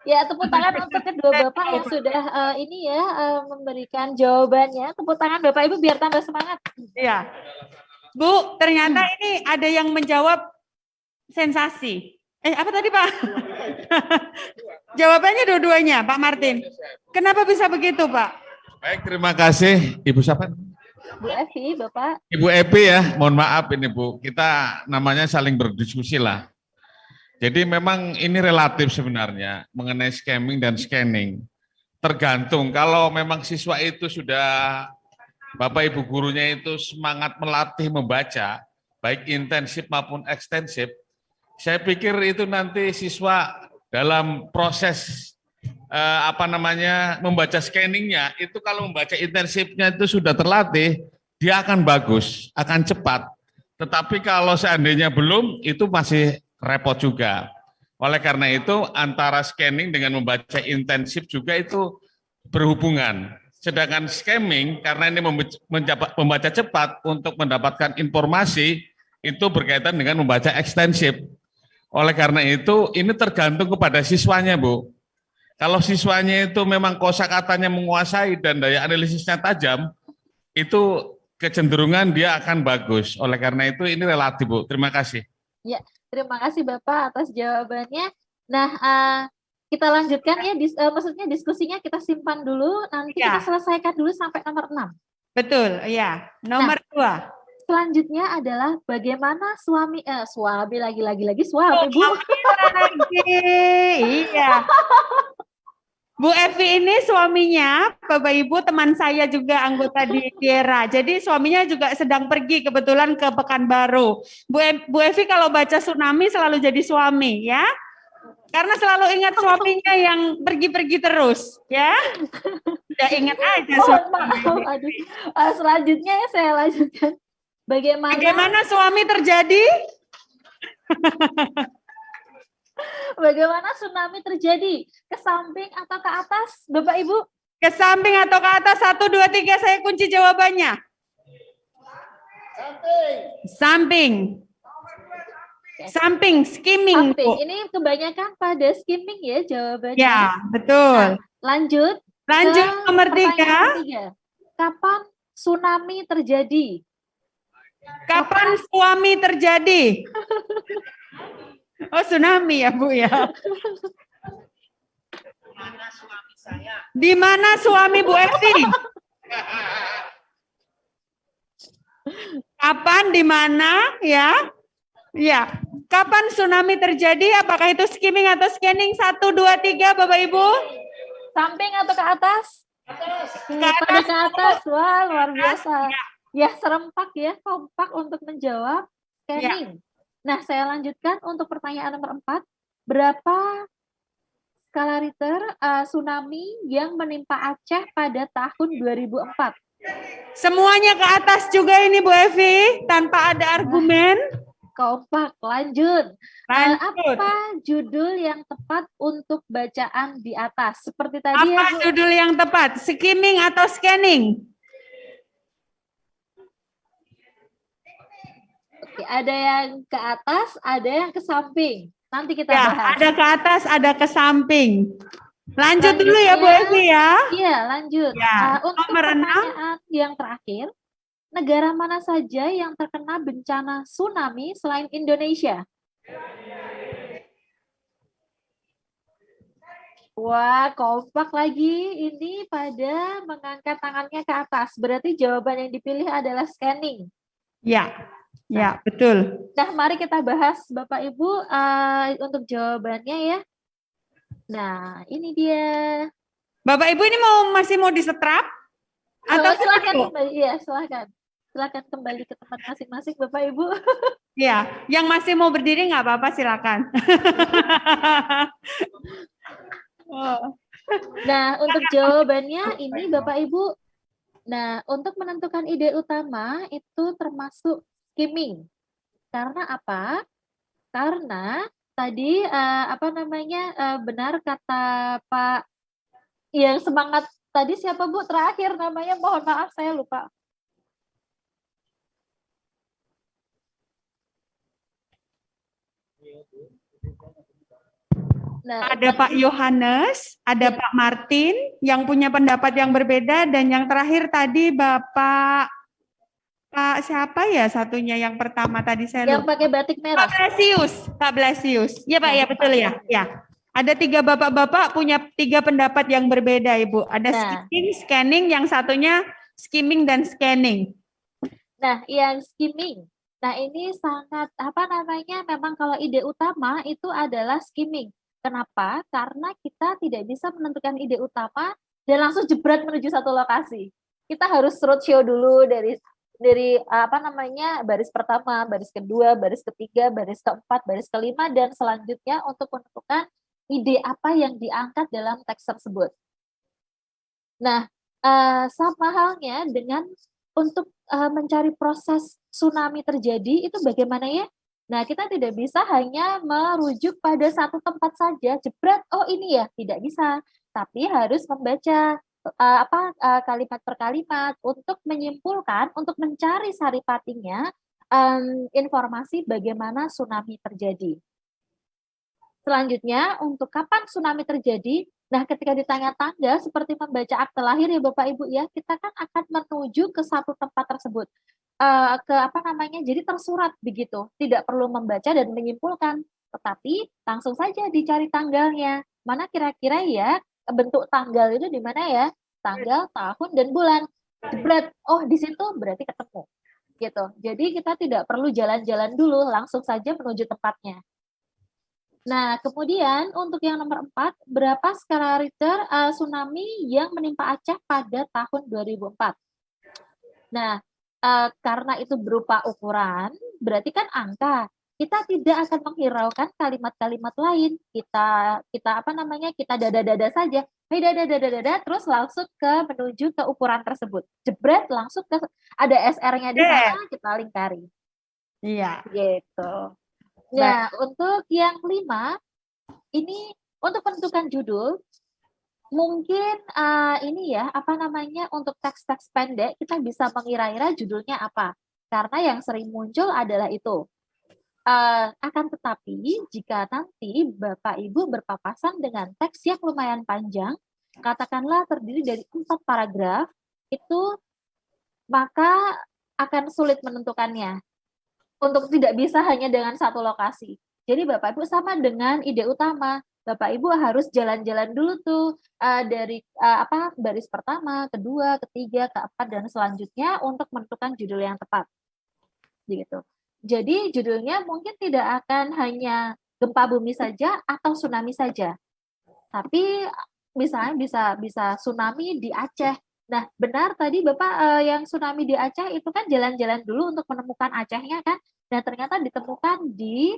Ya, tepuk tangan untuk kedua Bapak yang sudah ini ya memberikan jawabannya. Tepuk tangan Bapak Ibu biar tambah semangat. Iya. Bu, ternyata ini ada yang menjawab sensasi. Apa tadi Pak? Jawabannya dua-duanya Pak Martin. Kenapa bisa begitu Pak? Baik, terima kasih. Ibu siapa? Bu Evi, Bapak. Ibu Epi ya, mohon maaf ini Bu, kita namanya saling berdiskusi lah. Jadi memang ini relatif sebenarnya mengenai scamming dan scanning. Tergantung kalau memang siswa itu sudah, Bapak Ibu gurunya itu semangat melatih membaca, baik intensif maupun ekstensif, saya pikir itu nanti siswa dalam proses membaca scanningnya itu kalau membaca intensifnya itu sudah terlatih, dia akan bagus, akan cepat. Tetapi kalau seandainya belum, itu masih repot juga. Oleh karena itu antara scanning dengan membaca intensif juga itu berhubungan. Sedangkan scamming karena ini membaca cepat untuk mendapatkan informasi itu berkaitan dengan membaca ekstensif. Oleh karena itu ini tergantung kepada siswanya Bu. Kalau siswanya itu memang kosakatanya menguasai dan daya analisisnya tajam, itu kecenderungan dia akan bagus. Oleh karena itu ini relatif Bu. Terima kasih. Ya, terima kasih Bapak atas jawabannya. Nah, kita lanjutkan ya, maksudnya diskusinya kita simpan dulu, nanti kita selesaikan dulu sampai nomor 6. Betul, ya. Nomor 2. Selanjutnya adalah bagaimana suami lagi suami Bu. Lagi. Iya. Bu Evi ini suaminya, Bapak Ibu, teman saya juga anggota di Tiera. Jadi suaminya juga sedang pergi kebetulan ke Pekanbaru. Bu Evi kalau baca tsunami selalu jadi suami ya. Karena selalu ingat suaminya yang pergi-pergi terus ya. Udah ingat aja suami. Aduh. Selanjutnya ya saya lanjutkan. Bagaimana suami terjadi? Bagaimana tsunami terjadi? Ke samping atau ke atas, Bapak Ibu? Ke samping atau ke atas? 1, 2, 3, saya kunci jawabannya. Samping. Samping, skimming. Samping. Ini kebanyakan pada skimming ya jawabannya. Ya, betul. Nah, lanjut. Lanjut ke nomor 3. pertanyaan ketiga. Kapan tsunami terjadi? Kapan suami terjadi? Oh, tsunami ya, Bu ya. Di mana suami Bu Evi? Kapan, di mana ya? Ya. Kapan tsunami terjadi? Apakah itu skimming atau scanning? 1, 2, 3, Bapak Ibu. Samping atau ke atas? Pada ke atas. Wah, luar biasa. Ya, serempak ya, kompak untuk menjawab scanning. Nah, saya lanjutkan untuk pertanyaan nomor 4. Berapa skala Richter tsunami yang menimpa Aceh pada tahun 2004? Semuanya ke atas juga ini Bu Evi, tanpa ada argumen. Kompak, lanjut. Apa judul yang tepat untuk bacaan di atas? Seperti tadi ya, Apa judul yang tepat? Skimming atau scanning? Oke, ada yang ke atas, ada yang ke samping. Nanti kita Ya, bahas. ada ke atas, ada ke samping. Lanjut dulu ya Bu Evi ya. Iya, lanjut. Ya, Untuk nomor 6. pertanyaan yang terakhir, negara mana saja yang terkena bencana tsunami selain Indonesia? Wah, kompak lagi. Ini pada mengangkat tangannya ke atas. Berarti jawaban yang dipilih adalah scanning. Ya, ya betul. Nah, mari kita bahas Bapak Ibu untuk jawabannya ya. Nah, ini dia. Bapak Ibu ini masih mau disetrap? Atau silakan kembali. Iya, silakan. Silakan kembali ke tempat masing-masing Bapak Ibu. Ya, yang masih mau berdiri nggak apa-apa silakan. Nah, untuk jawabannya ini Bapak Ibu. Nah, untuk menentukan ide utama itu termasuk skimming. Karena apa? Karena tadi benar kata Pak yang semangat tadi siapa Bu terakhir namanya, mohon maaf saya lupa. Nah, ada Pak Yohanes, ada Pak Martin yang punya pendapat yang berbeda, dan yang terakhir tadi Pak siapa ya satunya yang pertama tadi saya yang pakai batik merah. Pak Blasius. Ya Pak, ya betul ya. Ya. Ada 3 bapak-bapak punya 3 pendapat yang berbeda Ibu. Ada skimming, scanning, yang satunya skimming dan scanning. Nah, yang skimming. Nah, ini sangat memang kalau ide utama itu adalah skimming. Kenapa? Karena kita tidak bisa menentukan ide utama dan langsung jebret menuju satu lokasi. Kita harus roadshow dulu dari baris pertama, baris kedua, baris ketiga, baris keempat, baris kelima, dan selanjutnya untuk menentukan ide apa yang diangkat dalam teks tersebut. Nah, sama halnya dengan untuk mencari proses tsunami terjadi itu bagaimana ya? Nah, kita tidak bisa hanya merujuk pada satu tempat saja, jebret, oh ini ya, tidak bisa. Tapi harus membaca kalimat per kalimat untuk menyimpulkan, untuk mencari saripatinya informasi bagaimana tsunami terjadi. Selanjutnya, untuk kapan tsunami terjadi? Nah, ketika ditanya tanggal, seperti membaca akte lahir ya Bapak Ibu ya, kita kan akan menuju ke satu tempat tersebut. Jadi tersurat begitu, tidak perlu membaca dan menyimpulkan, tetapi langsung saja dicari tanggalnya. Mana kira-kira ya bentuk tanggal itu di mana ya? Tanggal, tahun, dan bulan. jebret, oh di situ berarti ketemu gitu. Jadi kita tidak perlu jalan-jalan dulu, langsung saja menuju tempatnya. Nah, kemudian untuk yang nomor 4, berapa skala Richter tsunami yang menimpa Aceh pada tahun 2004? Nah, karena itu berupa ukuran, berarti kan angka. Kita tidak akan menghiraukan kalimat-kalimat lain. Kita apa namanya? Kita dada-dada saja. Hey, dada-dada, terus langsung menuju ke ukuran tersebut. Jebret, langsung ke ada SR-nya di sana, kita lingkari. Iya. Gitu. Nah, untuk yang 5, ini untuk menentukan judul, mungkin ini ya, apa namanya, untuk teks-teks pendek kita bisa mengira-ira judulnya apa. Karena yang sering muncul adalah itu. Akan tetapi jika nanti Bapak Ibu berpapasan dengan teks yang lumayan panjang, katakanlah terdiri dari 4 paragraf, itu maka akan sulit menentukannya. Untuk tidak bisa hanya dengan satu lokasi. Jadi Bapak Ibu sama dengan ide utama. Bapak Ibu harus jalan-jalan dulu tuh dari baris pertama, kedua, ketiga, keempat dan selanjutnya untuk menentukan judul yang tepat. Gitu. Jadi judulnya mungkin tidak akan hanya gempa bumi saja atau tsunami saja. Tapi misalnya bisa tsunami di Aceh. Nah, benar tadi Bapak yang tsunami di Aceh itu kan jalan-jalan dulu untuk menemukan Acehnya kan, dan ternyata ditemukan di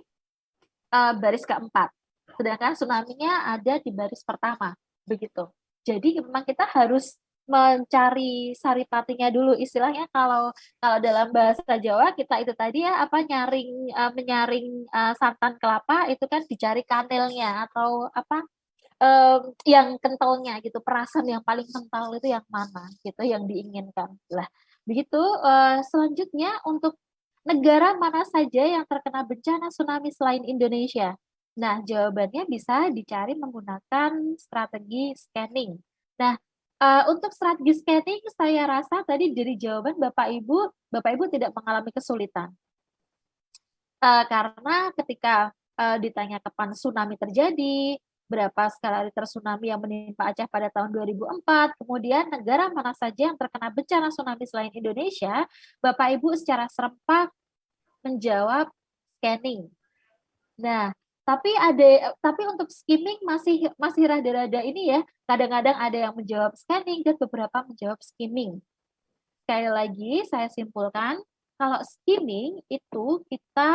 baris keempat. Sedangkan tsunami-nya ada di baris pertama, begitu. Jadi memang kita harus mencari saripatinya dulu, istilahnya kalau dalam bahasa Jawa kita itu tadi ya menyaring santan kelapa itu kan dicari kanelnya atau yang kentalnya gitu, perasan yang paling kental itu yang mana gitu yang diinginkan. Lah, begitu selanjutnya untuk negara mana saja yang terkena bencana tsunami selain Indonesia? Nah, jawabannya bisa dicari menggunakan strategi scanning. Nah, untuk strategi scanning saya rasa tadi dari jawaban Bapak Ibu tidak mengalami kesulitan. Karena ketika ditanya kapan tsunami terjadi, berapa skala Richter tsunami yang menimpa Aceh pada tahun 2004, kemudian negara mana saja yang terkena bencana tsunami selain Indonesia, Bapak Ibu secara serempak menjawab scanning. Nah, tapi untuk skimming masih rada-rada ini ya, kadang-kadang ada yang menjawab scanning dan beberapa menjawab skimming. Sekali lagi saya simpulkan, kalau skimming itu kita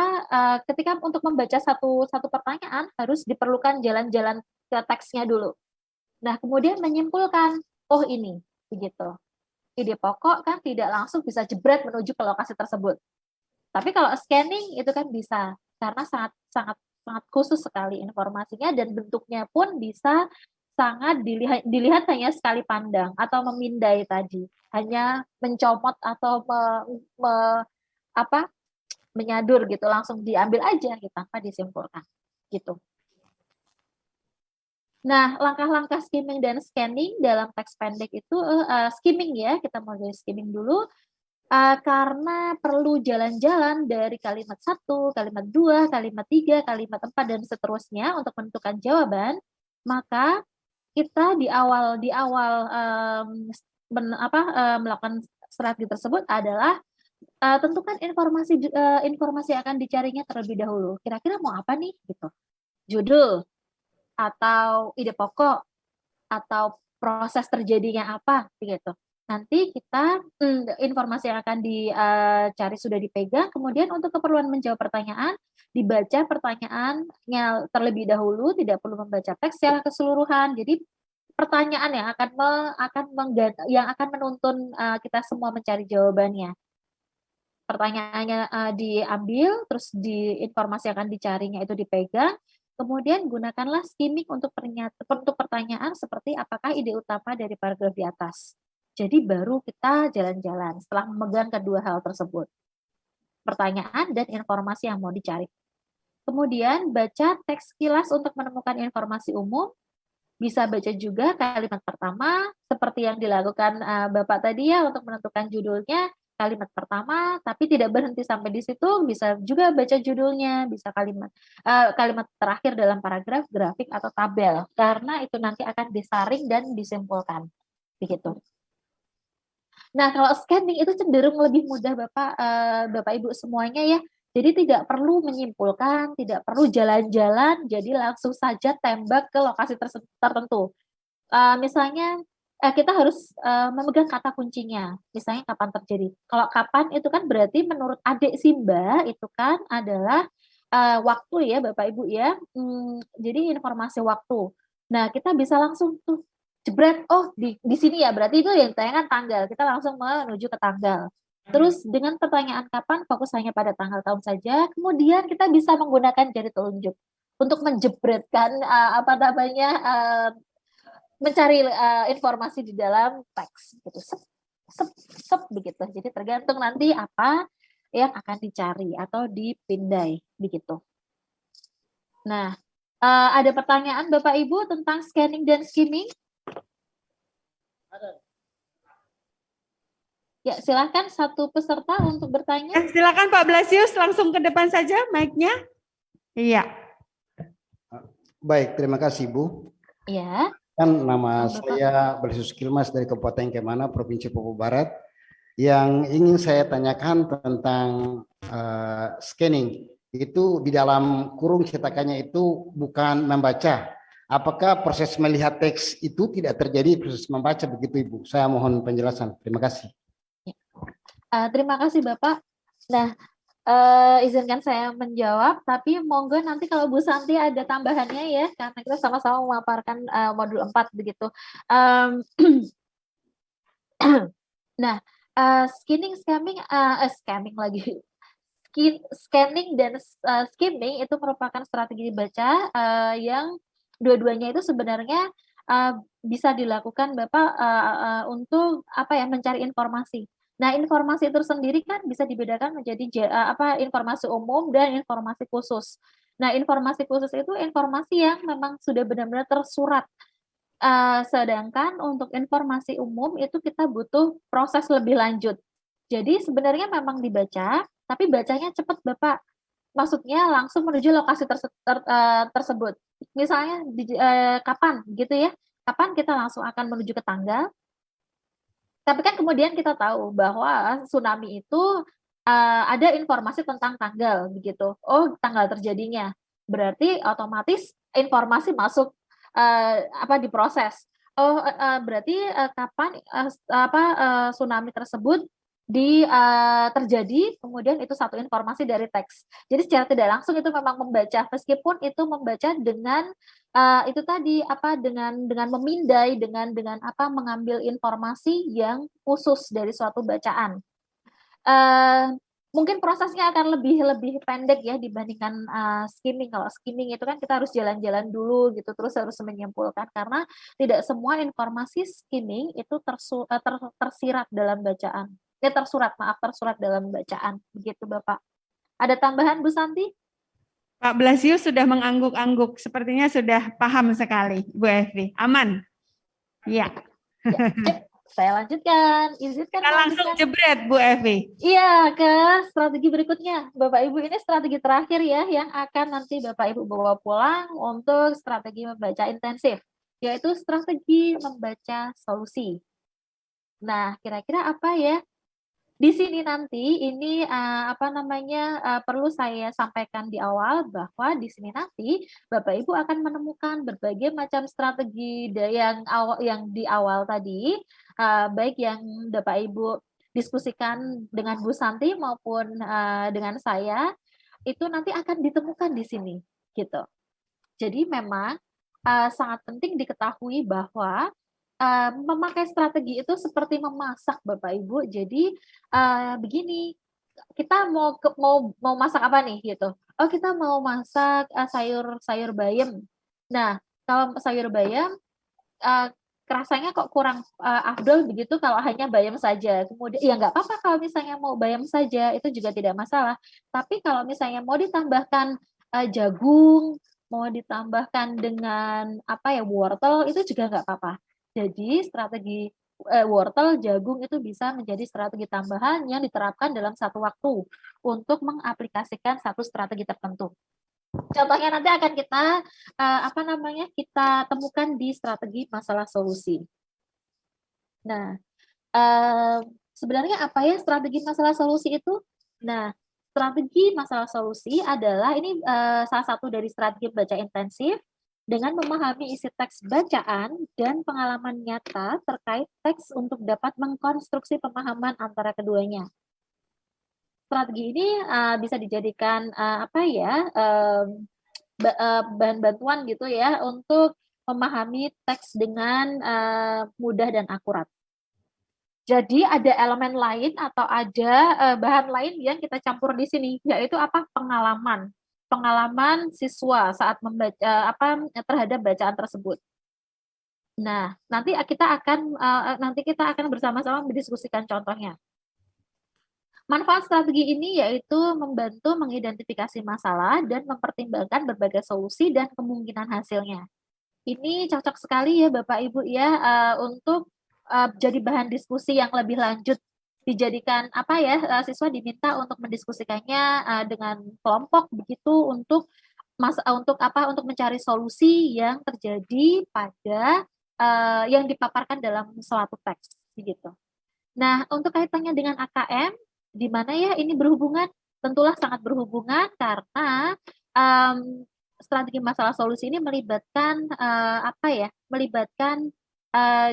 ketika untuk membaca satu pertanyaan harus diperlukan jalan-jalan ke teksnya dulu. Nah, kemudian menyimpulkan, oh ini, begitu. Ide pokok kan tidak langsung bisa jebret menuju ke lokasi tersebut. Tapi kalau scanning itu kan bisa, karena sangat khusus sekali informasinya dan bentuknya pun bisa sangat dilihat hanya sekali pandang atau memindai tadi, hanya mencomot atau menyadur gitu, langsung diambil aja gitu, tanpa disimpulkan gitu. Nah, langkah-langkah skimming dan scanning dalam teks pendek itu skimming ya, kita mulai skimming dulu. Karena perlu jalan-jalan dari kalimat 1, kalimat 2, kalimat 3, kalimat 4 dan seterusnya untuk menentukan jawaban, maka kita di awal melakukan strategi tersebut adalah tentukan informasi yang akan dicarinya terlebih dahulu. Kira-kira mau apa nih gitu. Judul atau ide pokok atau proses terjadinya apa gitu. Nanti kita informasi yang akan dicari sudah dipegang, kemudian untuk keperluan menjawab pertanyaan, dibaca pertanyaannya terlebih dahulu, tidak perlu membaca teks secara keseluruhan. Jadi pertanyaan yang akan menuntun kita semua mencari jawabannya. Pertanyaannya diambil, terus informasi yang akan dicarinya itu dipegang, kemudian gunakanlah skimming untuk pertanyaan seperti apakah ide utama dari paragraf di atas. Jadi baru kita jalan-jalan setelah memegang kedua hal tersebut. Pertanyaan dan informasi yang mau dicari. Kemudian baca teks kilas untuk menemukan informasi umum. Bisa baca juga kalimat pertama seperti yang dilakukan Bapak tadi ya untuk menentukan judulnya. Kalimat pertama, tapi tidak berhenti sampai di situ, bisa juga baca judulnya, bisa kalimat terakhir dalam paragraf, grafik atau tabel, karena itu nanti akan disaring dan disimpulkan. Begitu. Nah, kalau scanning itu cenderung lebih mudah Bapak Ibu semuanya ya. Jadi tidak perlu menyimpulkan, tidak perlu jalan-jalan, jadi langsung saja tembak ke lokasi tertentu. Misalnya kita harus memegang kata kuncinya. Misalnya kapan terjadi. Kalau kapan itu kan berarti menurut adik Simba itu kan adalah waktu ya Bapak Ibu ya. Jadi informasi waktu. Nah, kita bisa langsung tuh jebret, oh di sini ya, berarti itu yang tayangan tanggal. Kita langsung menuju ke tanggal. Terus dengan pertanyaan kapan, fokus hanya pada tanggal tahun saja. Kemudian kita bisa menggunakan jari telunjuk untuk menjebretkan apa namanya mencari informasi di dalam teks gitu. Sep begitu. Jadi tergantung nanti apa yang akan dicari atau dipindai begitu. Nah, ada pertanyaan Bapak Ibu tentang scanning dan skimming? Ya, silakan satu peserta untuk bertanya. Silakan Pak Blasius langsung ke depan saja mic-nya. Iya. Baik, terima kasih Bu. Ya. Kan nama saya Blasius Kilmas dari Kabupaten Kemana, Provinsi Papua Barat. Yang ingin saya tanyakan tentang scanning, itu di dalam kurung cetakannya itu bukan membaca. Apakah proses melihat teks itu tidak terjadi proses membaca begitu Ibu? Saya mohon penjelasan. Terima kasih. Terima kasih Bapak. Nah, izinkan saya menjawab, tapi monggo nanti kalau Bu Santi ada tambahannya ya, karena kita sama-sama memaparkan modul 4 begitu. Nah, scanning dan skimming itu merupakan strategi baca yang dua-duanya itu sebenarnya bisa dilakukan Bapak untuk apa ya, mencari informasi. Nah, informasi itu sendiri kan bisa dibedakan menjadi informasi umum dan informasi khusus. Nah, informasi khusus itu informasi yang memang sudah benar-benar tersurat. Sedangkan untuk informasi umum itu kita butuh proses lebih lanjut. Jadi sebenarnya memang dibaca, tapi bacanya cepat Bapak. Maksudnya langsung menuju lokasi tersebut. Misalnya kapan gitu ya? Kapan kita langsung akan menuju ke tanggal? Tapi kan kemudian kita tahu bahwa tsunami itu ada informasi tentang tanggal begitu. Oh, tanggal terjadinya. Berarti otomatis informasi masuk diproses. Oh, berarti kapan tsunami tersebut terjadi, kemudian itu satu informasi dari teks. Jadi secara tidak langsung itu memang membaca, meskipun itu membaca dengan itu tadi dengan memindai, dengan mengambil informasi yang khusus dari suatu bacaan. Mungkin prosesnya akan lebih pendek ya dibandingkan skimming. Kalau skimming itu kan kita harus jalan-jalan dulu gitu, terus harus menyimpulkan, karena tidak semua informasi skimming itu tersirat dalam bacaan. Tersurat dalam bacaan begitu Bapak. Ada tambahan Bu Santi? Pak Blasius sudah mengangguk-angguk, sepertinya sudah paham sekali Bu Evi. Aman? Iya. Ya, saya lanjutkan. Izinkan kita langsung jebret Bu Evi. Iya, ke strategi berikutnya. Bapak Ibu, ini strategi terakhir ya yang akan nanti Bapak Ibu bawa pulang untuk strategi membaca intensif, yaitu strategi membaca solusi. Nah, kira-kira apa ya? Di sini nanti ini perlu saya sampaikan di awal bahwa di sini nanti Bapak Ibu akan menemukan berbagai macam strategi yang di awal tadi, baik yang Bapak Ibu diskusikan dengan Bu Santi maupun dengan saya, itu nanti akan ditemukan di sini gitu. Jadi memang sangat penting diketahui bahwa memakai strategi itu seperti memasak Bapak Ibu. Jadi begini, kita mau masak apa nih gitu. Oh, kita mau masak sayur bayam. Nah, kalau sayur bayam rasanya kok kurang afdol begitu kalau hanya bayam saja. Kemudian ya nggak apa-apa kalau misalnya mau bayam saja, itu juga tidak masalah. Tapi kalau misalnya mau ditambahkan jagung, mau ditambahkan dengan wortel, itu juga nggak apa-apa. Jadi strategi wortel, jagung itu bisa menjadi strategi tambahan yang diterapkan dalam satu waktu untuk mengaplikasikan satu strategi tertentu. Contohnya nanti akan kita kita temukan di strategi masalah solusi. Nah, sebenarnya apa ya strategi masalah solusi itu? Nah, strategi masalah solusi adalah ini salah satu dari strategi baca intensif dengan memahami isi teks bacaan dan pengalaman nyata terkait teks untuk dapat mengkonstruksi pemahaman antara keduanya. Strategi ini bisa dijadikan bahan bantuan gitu ya untuk memahami teks dengan mudah dan akurat. Jadi ada elemen lain atau ada bahan lain yang kita campur di sini, yaitu apa? Pengalaman siswa saat membaca terhadap bacaan tersebut. Nah, nanti kita akan bersama-sama mendiskusikan contohnya. Manfaat strategi ini yaitu membantu mengidentifikasi masalah dan mempertimbangkan berbagai solusi dan kemungkinan hasilnya. Ini cocok sekali ya Bapak Ibu ya untuk jadi bahan diskusi yang lebih lanjut, dijadikan siswa diminta untuk mendiskusikannya dengan kelompok begitu untuk mencari solusi yang terjadi pada yang dipaparkan dalam suatu teks begitu. Nah, untuk kaitannya dengan AKM, di mana ya ini berhubungan? Tentulah sangat berhubungan karena strategi masalah solusi ini melibatkan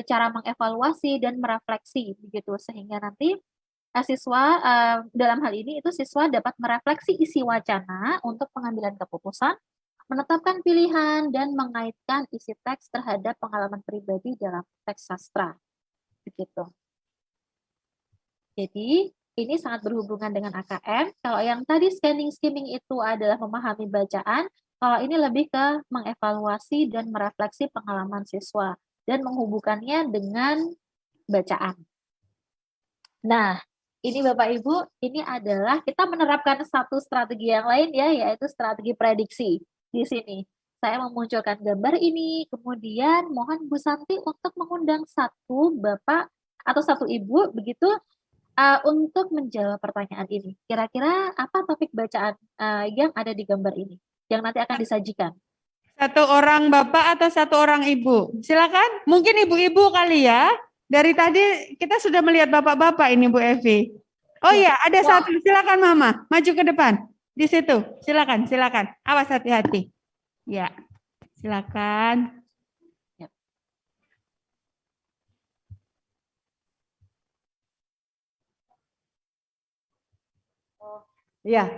cara mengevaluasi dan merefleksi begitu, sehingga nanti siswa dalam hal ini itu siswa dapat merefleksi isi wacana untuk pengambilan keputusan, menetapkan pilihan dan mengaitkan isi teks terhadap pengalaman pribadi dalam teks sastra begitu. Jadi ini sangat berhubungan dengan AKM. Kalau yang tadi scanning skimming itu adalah memahami bacaan, kalau ini lebih ke mengevaluasi dan merefleksi pengalaman siswa dan menghubungkannya dengan bacaan. Nah, ini Bapak Ibu, ini adalah kita menerapkan satu strategi yang lain ya, yaitu strategi prediksi. Di sini saya memunculkan gambar ini, kemudian mohon Bu Santi untuk mengundang satu Bapak atau satu Ibu begitu untuk menjawab pertanyaan ini. Kira-kira apa topik bacaan yang ada di gambar ini yang nanti akan disajikan? Satu orang Bapak atau satu orang Ibu? Silakan, mungkin Ibu-ibu kali ya. Dari tadi kita sudah melihat Bapak-bapak ini Bu Evi. Oh iya, ada satu. Silakan Mama, maju ke depan. Di situ, silakan. Awas hati-hati. Ya, silakan. Ya,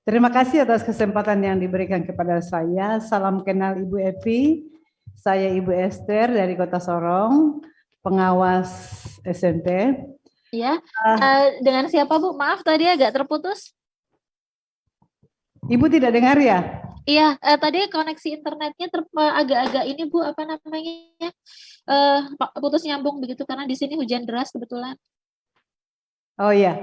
terima kasih atas kesempatan yang diberikan kepada saya. Salam kenal Ibu Evi. Saya Ibu Esther dari Kota Sorong, pengawas SMP. Ya, dengan siapa Bu? Maaf tadi agak terputus. Ibu tidak dengar ya? Iya, tadi koneksi internetnya agak-agak ini Bu, apa namanya? Putus nyambung begitu karena di sini hujan deras kebetulan. Oh iya.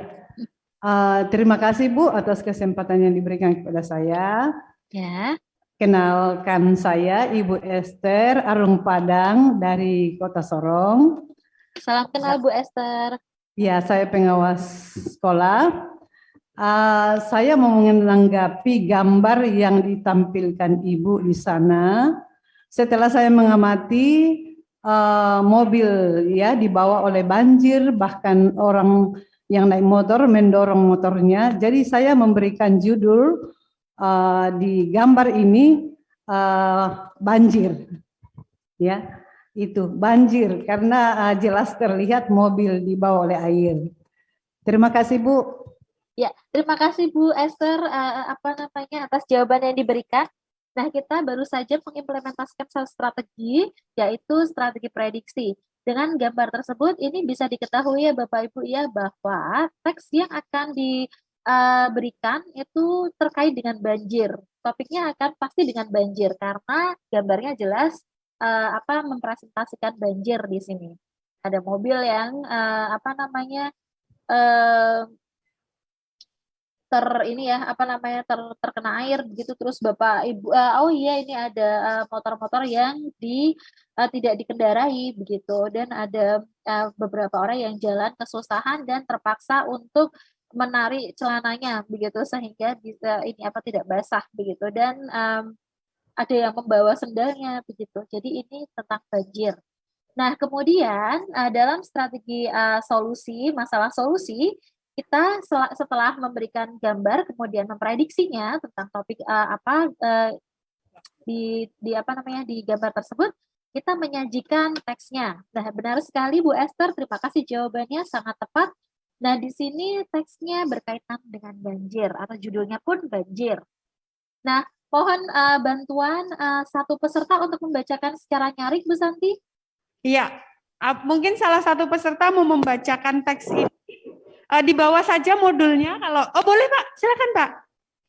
Terima kasih Bu atas kesempatan yang diberikan kepada saya. Ya. Kenalkan saya Ibu Esther Arung Padang dari Kota Sorong. Salam kenal Bu Esther. Ya, saya pengawas sekolah. Saya mau menanggapi gambar yang ditampilkan Ibu di sana. Setelah saya mengamati mobil ya dibawa oleh banjir, bahkan orang yang naik motor mendorong motornya. Jadi saya memberikan judul di gambar ini banjir, ya itu banjir karena jelas terlihat mobil dibawa oleh air. Terima kasih Bu. Ya, terima kasih Bu Esther atas jawaban yang diberikan. Nah, kita baru saja mengimplementasikan satu strategi, yaitu strategi prediksi. Dengan gambar tersebut, ini bisa diketahui ya Bapak Ibu ya, bahwa teks yang akan diberikan itu terkait dengan banjir. Topiknya akan pasti dengan banjir, karena gambarnya jelas mempresentasikan banjir di sini. Ada mobil yang terkena air begitu, terus Bapak Ibu ini ada motor-motor yang tidak dikendarai begitu, dan ada beberapa orang yang jalan kesusahan dan terpaksa untuk menarik celananya begitu sehingga bisa tidak basah begitu, dan ada yang membawa sendalnya begitu. Jadi ini tentang banjir. Nah, kemudian dalam strategi solusi, masalah solusi, kita setelah memberikan gambar, kemudian memprediksinya tentang topik di apa namanya di gambar tersebut, kita menyajikan teksnya. Nah, benar sekali Bu Esther, terima kasih jawabannya sangat tepat. Nah, di sini teksnya berkaitan dengan banjir atau judulnya pun banjir. Nah, mohon bantuan satu peserta untuk membacakan secara nyaring, Bu Santi. Iya, mungkin salah satu peserta mau membacakan teks ini. Di bawah saja modulnya kalau boleh Pak, silakan Pak.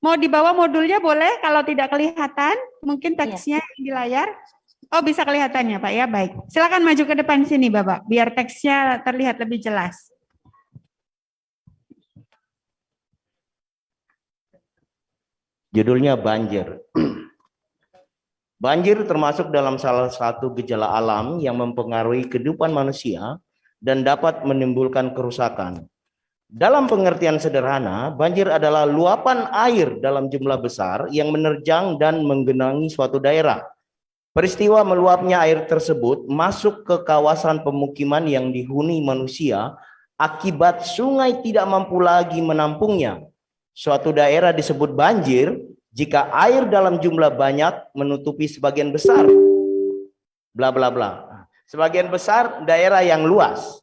Mau dibawa modulnya boleh, kalau tidak kelihatan mungkin teksnya di layar. Oh, bisa kelihatan ya Pak ya, baik. Silakan maju ke depan sini Bapak, biar teksnya terlihat lebih jelas. Judulnya banjir. Banjir termasuk dalam salah satu gejala alam yang mempengaruhi kehidupan manusia dan dapat menimbulkan kerusakan. Dalam pengertian sederhana, banjir adalah luapan air dalam jumlah besar yang menerjang dan menggenangi suatu daerah. Peristiwa meluapnya air tersebut masuk ke kawasan pemukiman yang dihuni manusia akibat sungai tidak mampu lagi menampungnya. Suatu daerah disebut banjir jika air dalam jumlah banyak menutupi sebagian besar, bla bla bla. Sebagian besar daerah yang luas.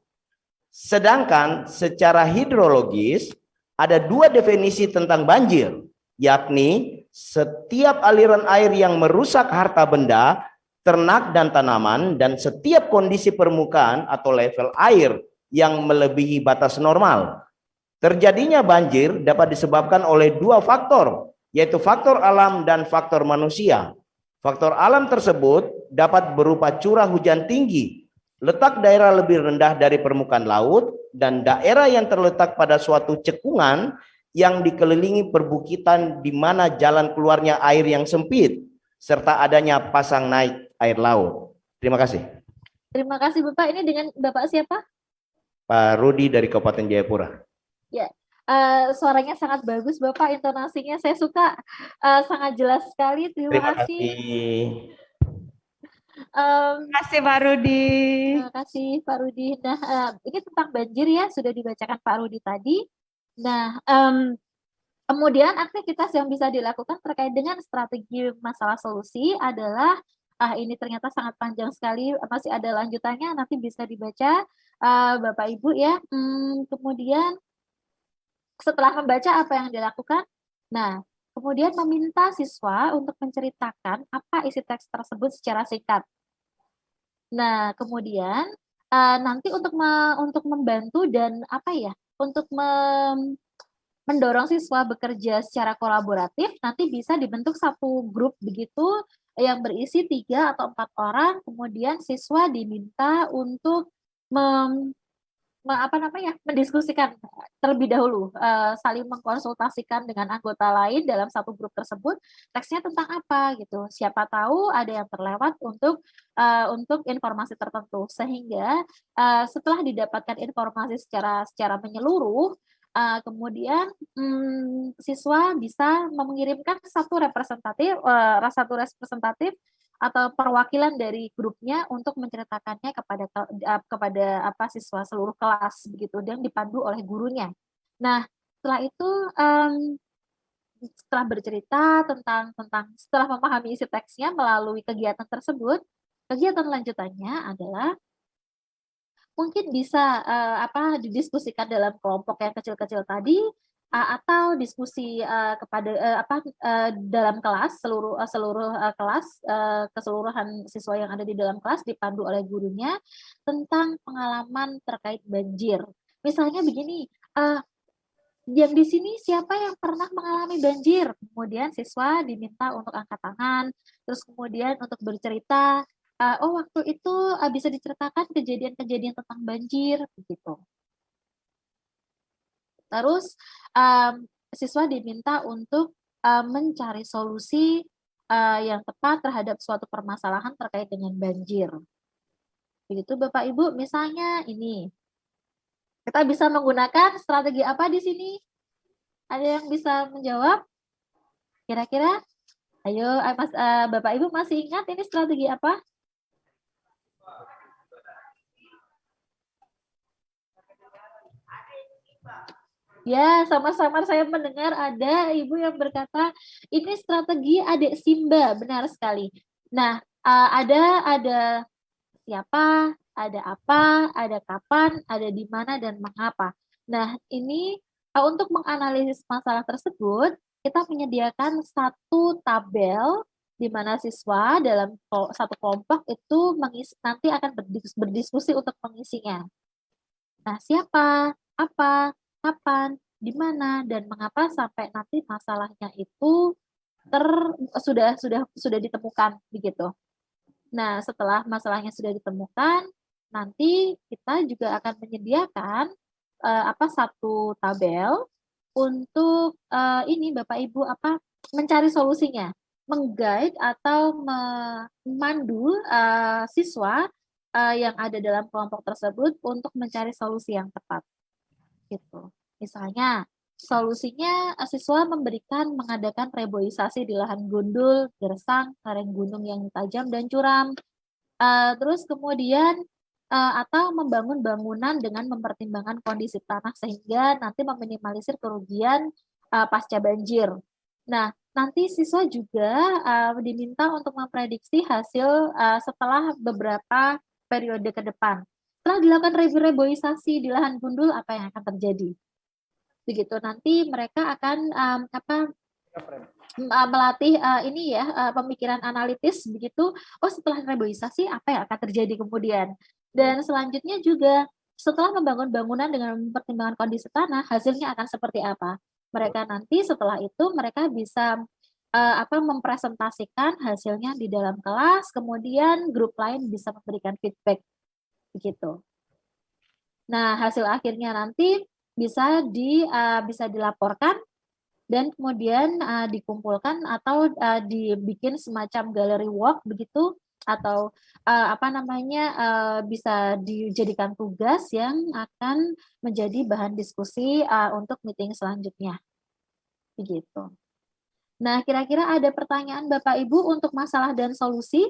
Sedangkan secara hidrologis ada dua definisi tentang banjir, yakni setiap aliran air yang merusak harta benda, ternak dan tanaman, dan setiap kondisi permukaan atau level air yang melebihi batas normal. Terjadinya banjir dapat disebabkan oleh dua faktor, yaitu faktor alam dan faktor manusia. Faktor alam tersebut dapat berupa curah hujan tinggi, letak daerah lebih rendah dari permukaan laut, dan daerah yang terletak pada suatu cekungan yang dikelilingi perbukitan di mana jalan keluarnya air yang sempit, serta adanya pasang naik air laut. Terima kasih. Terima kasih Bapak. Ini dengan Bapak siapa? Pak Rudi dari Kabupaten Jayapura. Ya, suaranya sangat bagus Bapak, intonasinya saya suka, sangat jelas sekali. Terima kasih. Terima kasih Pak Rudi. Terima kasih Pak Rudi. Nah, ini tentang banjir ya, sudah dibacakan Pak Rudi tadi. Nah, kemudian aktivitas yang bisa dilakukan terkait dengan strategi masalah solusi adalah, ini ternyata sangat panjang sekali, masih ada lanjutannya, nanti bisa dibaca Bapak Ibu ya. Kemudian setelah membaca apa yang dilakukan, nah kemudian meminta siswa untuk menceritakan apa isi teks tersebut secara singkat. Nah kemudian nanti untuk membantu dan untuk mendorong siswa bekerja secara kolaboratif, nanti bisa dibentuk satu grup begitu yang berisi 3 atau 4 orang, kemudian siswa diminta untuk mendiskusikan terlebih dahulu, saling mengkonsultasikan dengan anggota lain dalam satu grup tersebut, teksnya tentang apa gitu. Siapa tahu ada yang terlewat untuk informasi tertentu, sehingga setelah didapatkan informasi secara menyeluruh, kemudian siswa bisa mengirimkan satu representatif atau perwakilan dari grupnya untuk menceritakannya kepada siswa seluruh kelas begitu, dan dipandu oleh gurunya. Nah, setelah itu setelah bercerita setelah memahami isi teksnya melalui kegiatan tersebut, kegiatan lanjutannya adalah mungkin bisa didiskusikan dalam kelompok yang kecil-kecil tadi, atau diskusi dalam kelas, keseluruhan siswa yang ada di dalam kelas dipandu oleh gurunya tentang pengalaman terkait banjir. Misalnya begini, yang di sini siapa yang pernah mengalami banjir? Kemudian siswa diminta untuk angkat tangan, terus kemudian untuk bercerita, waktu itu bisa diceritakan kejadian-kejadian tentang banjir begitu. Terus siswa diminta untuk mencari solusi yang tepat terhadap suatu permasalahan terkait dengan banjir. Begitu Bapak Ibu, misalnya ini. Kita bisa menggunakan strategi apa di sini? Ada yang bisa menjawab? Kira-kira? Ayo Bapak Ibu masih ingat ini strategi apa? Ya, sama-sama saya mendengar ada ibu yang berkata ini strategi adik Simba, benar sekali. Nah, ada siapa, ada apa, ada kapan, ada di mana dan mengapa. Nah, ini untuk menganalisis masalah tersebut, kita menyediakan satu tabel di mana siswa dalam satu kelompok itu nanti akan berdiskusi untuk mengisinya. Nah, siapa, apa, kapan, di mana, dan mengapa sampai nanti masalahnya itu sudah ditemukan begitu. Nah, setelah masalahnya sudah ditemukan, nanti kita juga akan menyediakan satu tabel untuk ini Bapak Ibu mencari solusinya, mengguide atau memandu siswa yang ada dalam kelompok tersebut untuk mencari solusi yang tepat. Gitu. Misalnya, solusinya siswa mengadakan reboisasi di lahan gundul, gersang, lereng gunung yang tajam dan curam. Terus kemudian atau membangun bangunan dengan mempertimbangkan kondisi tanah sehingga nanti meminimalisir kerugian pasca banjir. Nah, nanti siswa juga diminta untuk memprediksi hasil setelah beberapa periode ke depan. Setelah dilakukan reboisasi di lahan gundul, apa yang akan terjadi? Begitu, nanti mereka akan melatih pemikiran analitis begitu. Oh, setelah reboisasi apa yang akan terjadi kemudian? Dan selanjutnya juga setelah membangun bangunan dengan mempertimbangkan kondisi tanah, hasilnya akan seperti apa? Mereka nanti setelah itu mereka bisa mempresentasikan hasilnya di dalam kelas, kemudian grup lain bisa memberikan feedback begitu. Nah, hasil akhirnya nanti bisa dilaporkan dan kemudian dikumpulkan atau dibikin semacam gallery walk begitu, atau bisa dijadikan tugas yang akan menjadi bahan diskusi untuk meeting selanjutnya begitu. Nah, kira-kira ada pertanyaan Bapak Ibu untuk masalah dan solusi?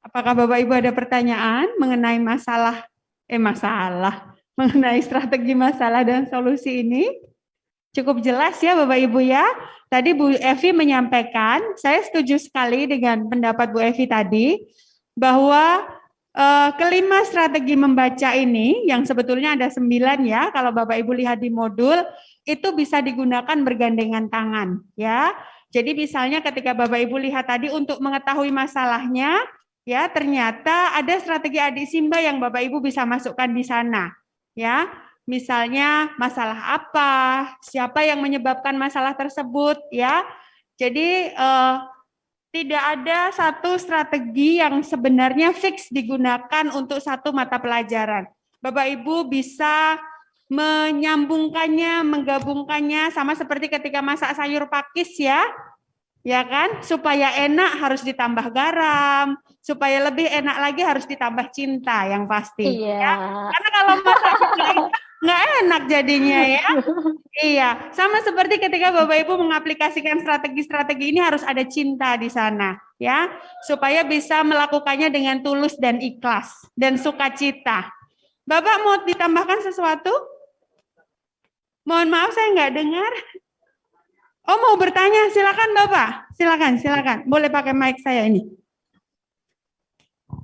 Apakah Bapak Ibu ada pertanyaan mengenai mengenai strategi masalah dan solusi ini? Cukup jelas ya Bapak Ibu ya. Tadi Bu Evi menyampaikan, saya setuju sekali dengan pendapat Bu Evi tadi, bahwa kelima strategi membaca ini, yang sebetulnya ada 9 ya, kalau Bapak Ibu lihat di modul, itu bisa digunakan bergandengan tangan ya. Jadi misalnya ketika Bapak Ibu lihat tadi untuk mengetahui masalahnya, ya ternyata ada strategi adik Simba yang Bapak Ibu bisa masukkan di sana ya. Misalnya masalah apa, siapa yang menyebabkan masalah tersebut ya. Jadi tidak ada satu strategi yang sebenarnya fix digunakan untuk satu mata pelajaran. Bapak Ibu bisa menyambungkannya, menggabungkannya, sama seperti ketika masak sayur pakis ya kan? Supaya enak harus ditambah garam, supaya lebih enak lagi harus ditambah cinta yang pasti. Iya. Ya? Karena kalau masak nggak enak jadinya ya. Iya, sama seperti ketika Bapak Ibu mengaplikasikan strategi-strategi ini harus ada cinta di sana ya, supaya bisa melakukannya dengan tulus dan ikhlas dan sukacita. Bapak mau ditambahkan sesuatu? Mohon maaf saya nggak dengar. Oh, mau bertanya, silakan Bapak. Silakan. Boleh pakai mic saya ini.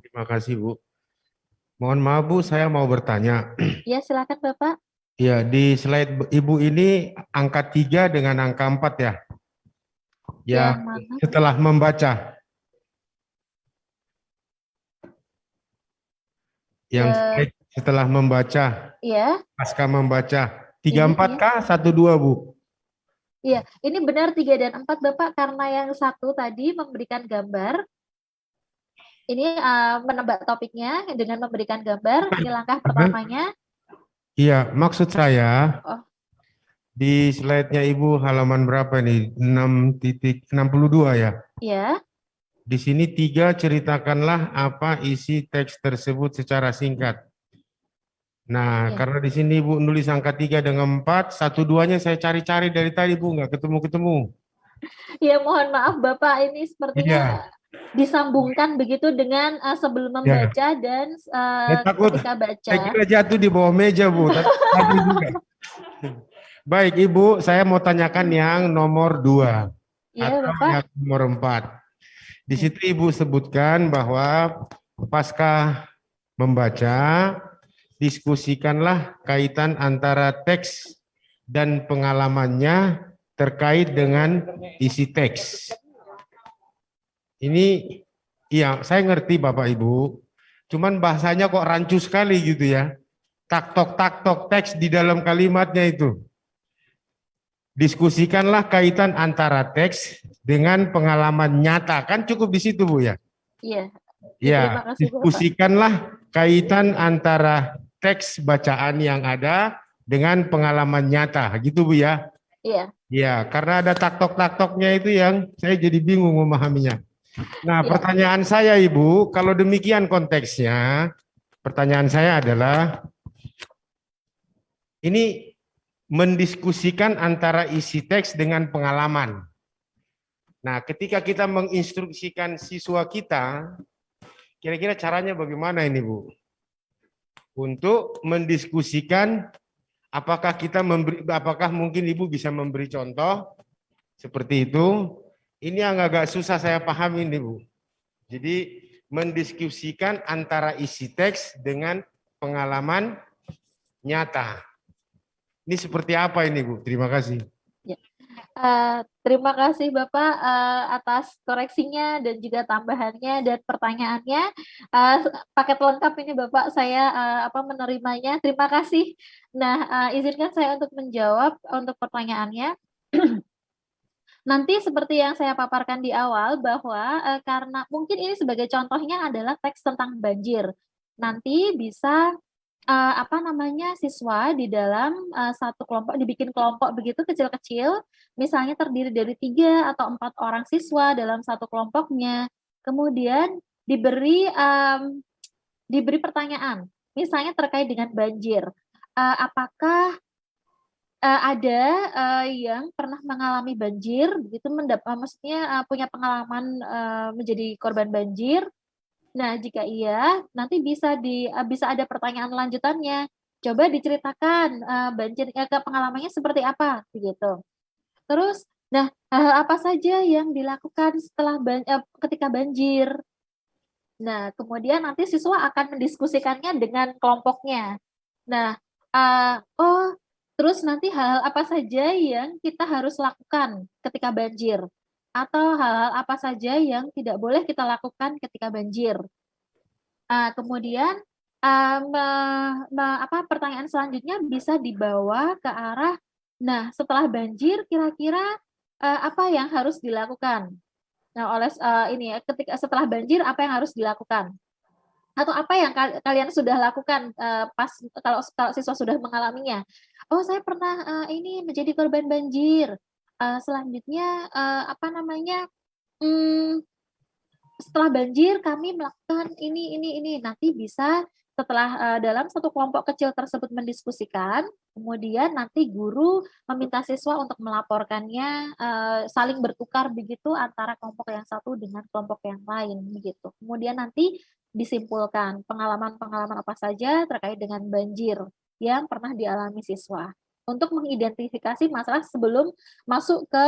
Terima kasih Bu. Mohon maaf Bu, saya mau bertanya. Ya, silakan Bapak. Ya, di slide Ibu ini angka 3 dengan angka 4 ya. Ya, setelah membaca. Yang slide setelah membaca. Iya. Pasca membaca. 34 kah? 12 Bu? Iya, ini benar 3 dan 4 Bapak, karena yang satu tadi memberikan gambar. Ini menebak topiknya dengan memberikan gambar. Ini langkah pertamanya. Iya, maksud saya di slide-nya Ibu halaman berapa nih? 6.62 ya? Iya. Di sini 3 ceritakanlah apa isi teks tersebut secara singkat. Nah, karena di sini Ibu nulis angka 3 dengan 4, 1-2-nya saya cari-cari dari tadi Bu, nggak ketemu-ketemu. Ya, mohon maaf Bapak, ini sepertinya disambungkan begitu dengan sebelum Ya. membaca dan Saya takut, ketika baca. saya kira jatuh di bawah meja, Bu. Tadi juga. Baik, Ibu, saya mau tanyakan yang nomor 2 Iya, atau Bapak. yang nomor 4. Di situ Ibu sebutkan bahwa pasca membaca, diskusikanlah kaitan antara teks dan pengalamannya terkait dengan isi teks. Ini, iya, saya ngerti Bapak Ibu, cuman bahasanya kok rancu sekali gitu ya. Tak-tok teks di dalam kalimatnya itu. Diskusikanlah kaitan antara teks dengan pengalaman nyata. Kan cukup di situ, Bu ya? Iya. Ya, Terima kasih, Bapak. diskusikanlah kaitan antara teks bacaan yang ada dengan pengalaman nyata. Gitu, Bu ya? Iya. Ya, karena ada tak-tok-toknya itu yang saya jadi bingung memahaminya. Nah, pertanyaan saya, Ibu, kalau demikian konteksnya, pertanyaan saya adalah, ini mendiskusikan antara isi teks dengan pengalaman. Nah, ketika kita menginstruksikan siswa kita, kira-kira caranya bagaimana ini, Bu? Untuk mendiskusikan apakah apakah mungkin Ibu bisa memberi contoh seperti itu? Ini yang agak susah saya pahami nih, Bu. Jadi mendiskusikan antara isi teks dengan pengalaman nyata. Ini seperti apa ini, Bu? Terima kasih. Ya. Terima kasih Bapak atas koreksinya dan juga tambahannya dan pertanyaannya. Paket lengkap ini Bapak, saya menerimanya. Terima kasih. Nah, izinkan saya untuk menjawab untuk pertanyaannya. Nanti seperti yang saya paparkan di awal bahwa karena mungkin ini sebagai contohnya adalah teks tentang banjir. Nanti bisa siswa di dalam satu kelompok dibikin kelompok begitu kecil-kecil, misalnya terdiri dari 3 atau 4 orang siswa dalam satu kelompoknya. Kemudian diberi pertanyaan, misalnya terkait dengan banjir. Apakah ada yang pernah mengalami banjir, begitu maksudnya punya pengalaman menjadi korban banjir. Nah, jika iya, nanti bisa ada pertanyaan lanjutannya. Coba diceritakan banjir pengalamannya seperti apa, begitu. Terus, nah hal apa saja yang dilakukan setelah ketika banjir? Nah, kemudian nanti siswa akan mendiskusikannya dengan kelompoknya. Nah, terus nanti hal-hal apa saja yang kita harus lakukan ketika banjir? Atau hal-hal apa saja yang tidak boleh kita lakukan ketika banjir? Kemudian pertanyaan selanjutnya bisa dibawa ke arah, nah setelah banjir kira-kira apa yang harus dilakukan? Nah, ketika setelah banjir apa yang harus dilakukan? Atau apa yang kalian sudah lakukan kalau siswa sudah mengalaminya? Oh, saya pernah ini menjadi korban banjir. Selanjutnya setelah banjir kami melakukan ini. Nanti bisa setelah dalam satu kelompok kecil tersebut mendiskusikan, kemudian nanti guru meminta siswa untuk melaporkannya, saling bertukar begitu antara kelompok yang satu dengan kelompok yang lain begitu. Kemudian nanti disimpulkan pengalaman-pengalaman apa saja terkait dengan banjir yang pernah dialami siswa untuk mengidentifikasi masalah sebelum masuk ke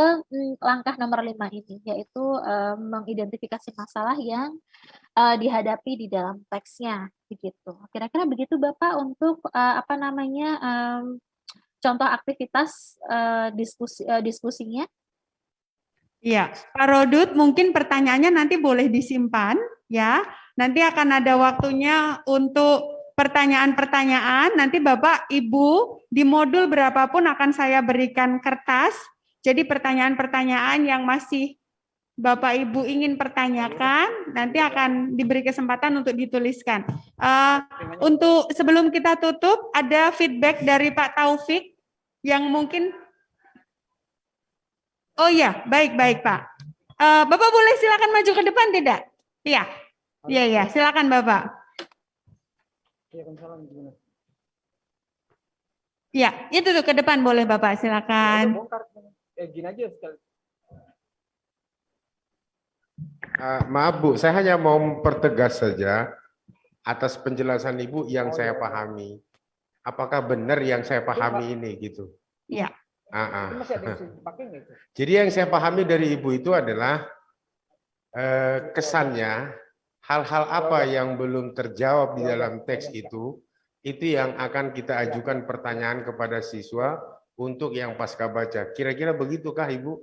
langkah nomor 5 ini, yaitu mengidentifikasi masalah yang dihadapi di dalam teksnya, begitu. Kira-kira begitu Bapak untuk contoh aktivitas diskusinya. Iya, Pak Rodut, mungkin pertanyaannya nanti boleh disimpan, ya. Nanti akan ada waktunya untuk pertanyaan-pertanyaan. Nanti Bapak, Ibu, di modul berapapun akan saya berikan kertas. Jadi pertanyaan-pertanyaan yang masih Bapak Ibu ingin pertanyakan, nanti akan diberi kesempatan untuk dituliskan. Untuk sebelum kita tutup, ada feedback dari Pak Taufik yang mungkin. Oh iya, baik Pak. Bapak boleh silakan maju ke depan tidak? Iya, silakan Bapak. Ya, itu tuh ke depan boleh Bapak, silakan. Gini aja sekali. Maaf Bu, saya hanya mau mempertegas saja atas penjelasan Ibu yang saya pahami. Apakah benar yang saya pahami ini gitu? Ya. Jadi yang saya pahami dari Ibu itu adalah kesannya hal-hal apa yang belum terjawab di dalam teks itu yang akan kita ajukan pertanyaan kepada siswa untuk yang pasca baca. Kira-kira begitukah Ibu?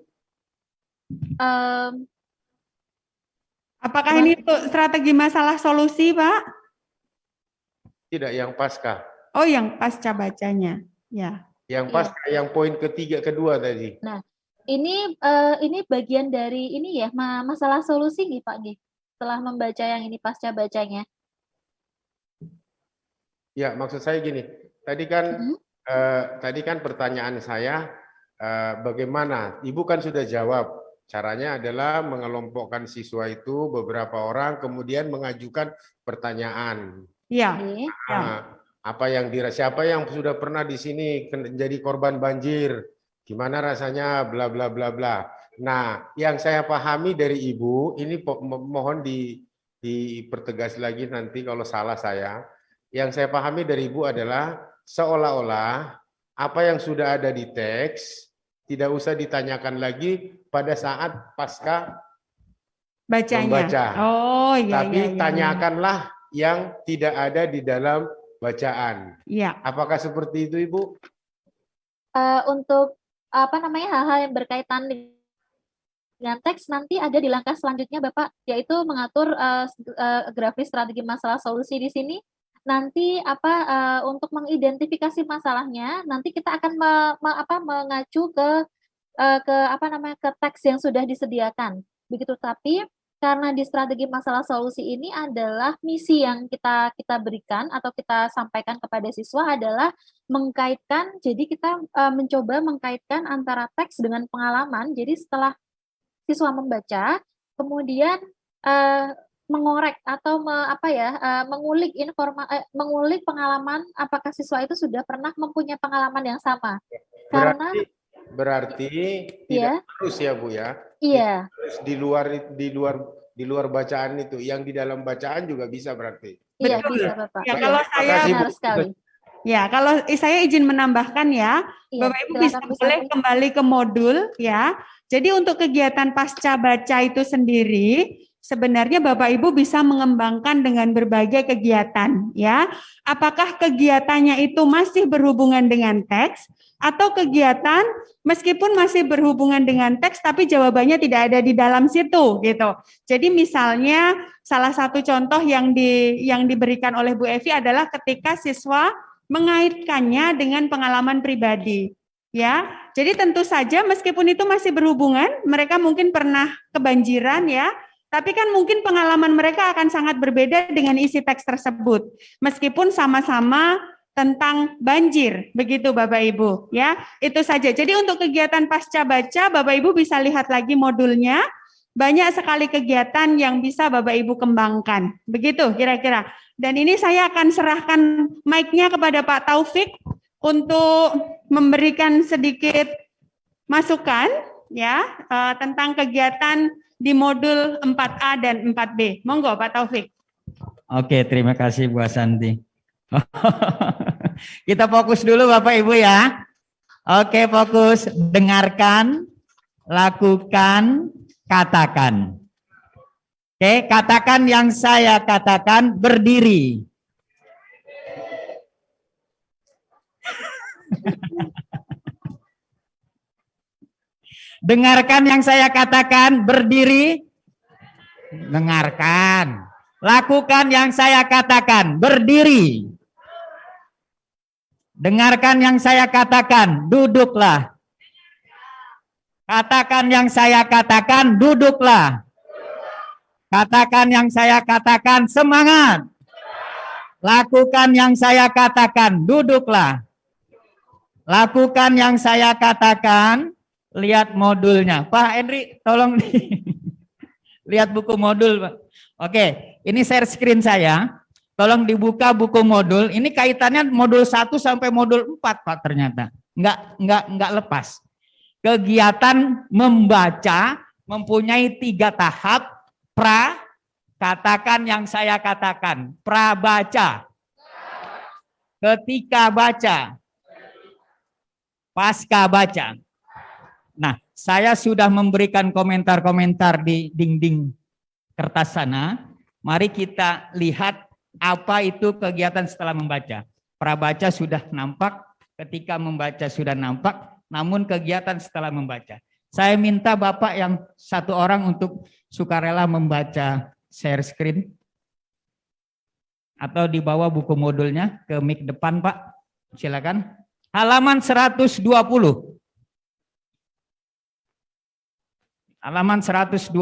Apakah ini untuk strategi masalah solusi, Pak? Tidak, yang pasca. Oh, yang pasca bacanya. Ya. Yang pasca, yang poin kedua tadi. Nah, ini bagian dari ini ya, masalah solusi nih Pak nih. Setelah membaca yang ini pasca bacanya. Ya, maksud saya gini. Tadi kan pertanyaan saya bagaimana? Ibu kan sudah jawab. Caranya adalah mengelompokkan siswa itu beberapa orang kemudian mengajukan pertanyaan. Iya. Siapa yang sudah pernah di sini jadi korban banjir? Gimana rasanya bla bla bla bla. Nah, yang saya pahami dari Ibu ini mohon dipertegas lagi nanti kalau salah saya. Yang saya pahami dari Ibu adalah seolah-olah apa yang sudah ada di teks tidak usah ditanyakan lagi pada saat pasca bacanya. membaca. Oh, iya. Tapi iya. tanyakanlah yang tidak ada di dalam bacaan. Iya. Apakah seperti itu, Ibu? Untuk hal-hal yang berkaitan dengan teks nanti ada di langkah selanjutnya Bapak, yaitu mengatur grafis strategi masalah solusi di sini. Nanti untuk mengidentifikasi masalahnya, nanti kita akan mengacu ke teks yang sudah disediakan. Begitu, tapi karena di strategi masalah solusi ini adalah misi yang kita berikan atau kita sampaikan kepada siswa adalah mengkaitkan, jadi kita mencoba mengkaitkan antara teks dengan pengalaman. Jadi setelah siswa membaca, kemudian mengorek atau mengulik pengalaman apakah siswa itu sudah pernah mempunyai pengalaman yang sama. Berarti tidak harus ya Bu ya. Iya. Harus di luar bacaan itu, yang di dalam bacaan juga bisa berarti. Iya, bisa Bapak. Ya, kalau saya benar sekali. Ya, kalau saya izin menambahkan ya, Bapak Ibu bisa boleh kembali ke modul ya. Jadi untuk kegiatan pasca baca itu sendiri, sebenarnya Bapak Ibu bisa mengembangkan dengan berbagai kegiatan ya. Apakah kegiatannya itu masih berhubungan dengan teks atau kegiatan meskipun masih berhubungan dengan teks tapi jawabannya tidak ada di dalam situ gitu. Jadi misalnya salah satu contoh yang diberikan oleh Bu Evi adalah ketika siswa mengaitkannya dengan pengalaman pribadi. Ya, jadi tentu saja meskipun itu masih berhubungan, mereka mungkin pernah kebanjiran ya, tapi kan mungkin pengalaman mereka akan sangat berbeda dengan isi teks tersebut. Meskipun sama-sama tentang banjir, begitu Bapak Ibu ya. Itu saja. Jadi untuk kegiatan pasca baca, Bapak Ibu bisa lihat lagi modulnya. Banyak sekali kegiatan yang bisa Bapak Ibu kembangkan. Begitu kira-kira. Dan ini saya akan serahkan mic-nya kepada Pak Taufik untuk memberikan sedikit masukan ya tentang kegiatan di modul 4A dan 4B. Monggo Pak Taufik. Oke, terima kasih Bu Asanti. Kita fokus dulu Bapak Ibu ya. Oke, fokus. Dengarkan, lakukan, katakan. Oke, katakan yang saya katakan, berdiri. Dengarkan yang saya katakan, berdiri. Dengarkan. Lakukan yang saya katakan, berdiri. Dengarkan yang saya katakan, duduklah. Katakan yang saya katakan, duduklah. Katakan yang saya katakan, semangat. Lakukan yang saya katakan, duduklah. Lakukan yang saya katakan, lihat modulnya. Pak Henry, tolong lihat buku modul, Pak. Oke, ini share screen saya. Tolong dibuka buku modul. Ini kaitannya modul 1 sampai modul 4, Pak, ternyata. Enggak lepas. Kegiatan membaca mempunyai 3 tahap. Pra, katakan yang saya katakan. Pra baca. Ketika baca. Pasca baca. Nah, saya sudah memberikan komentar-komentar di dinding kertas sana. Mari kita lihat apa itu kegiatan setelah membaca. Prabaca sudah nampak, ketika membaca sudah nampak, namun kegiatan setelah membaca. Saya minta Bapak yang satu orang untuk sukarela membaca share screen. Atau dibawa buku modulnya ke mic depan, Pak. Silakan. Halaman 120. Halaman 120.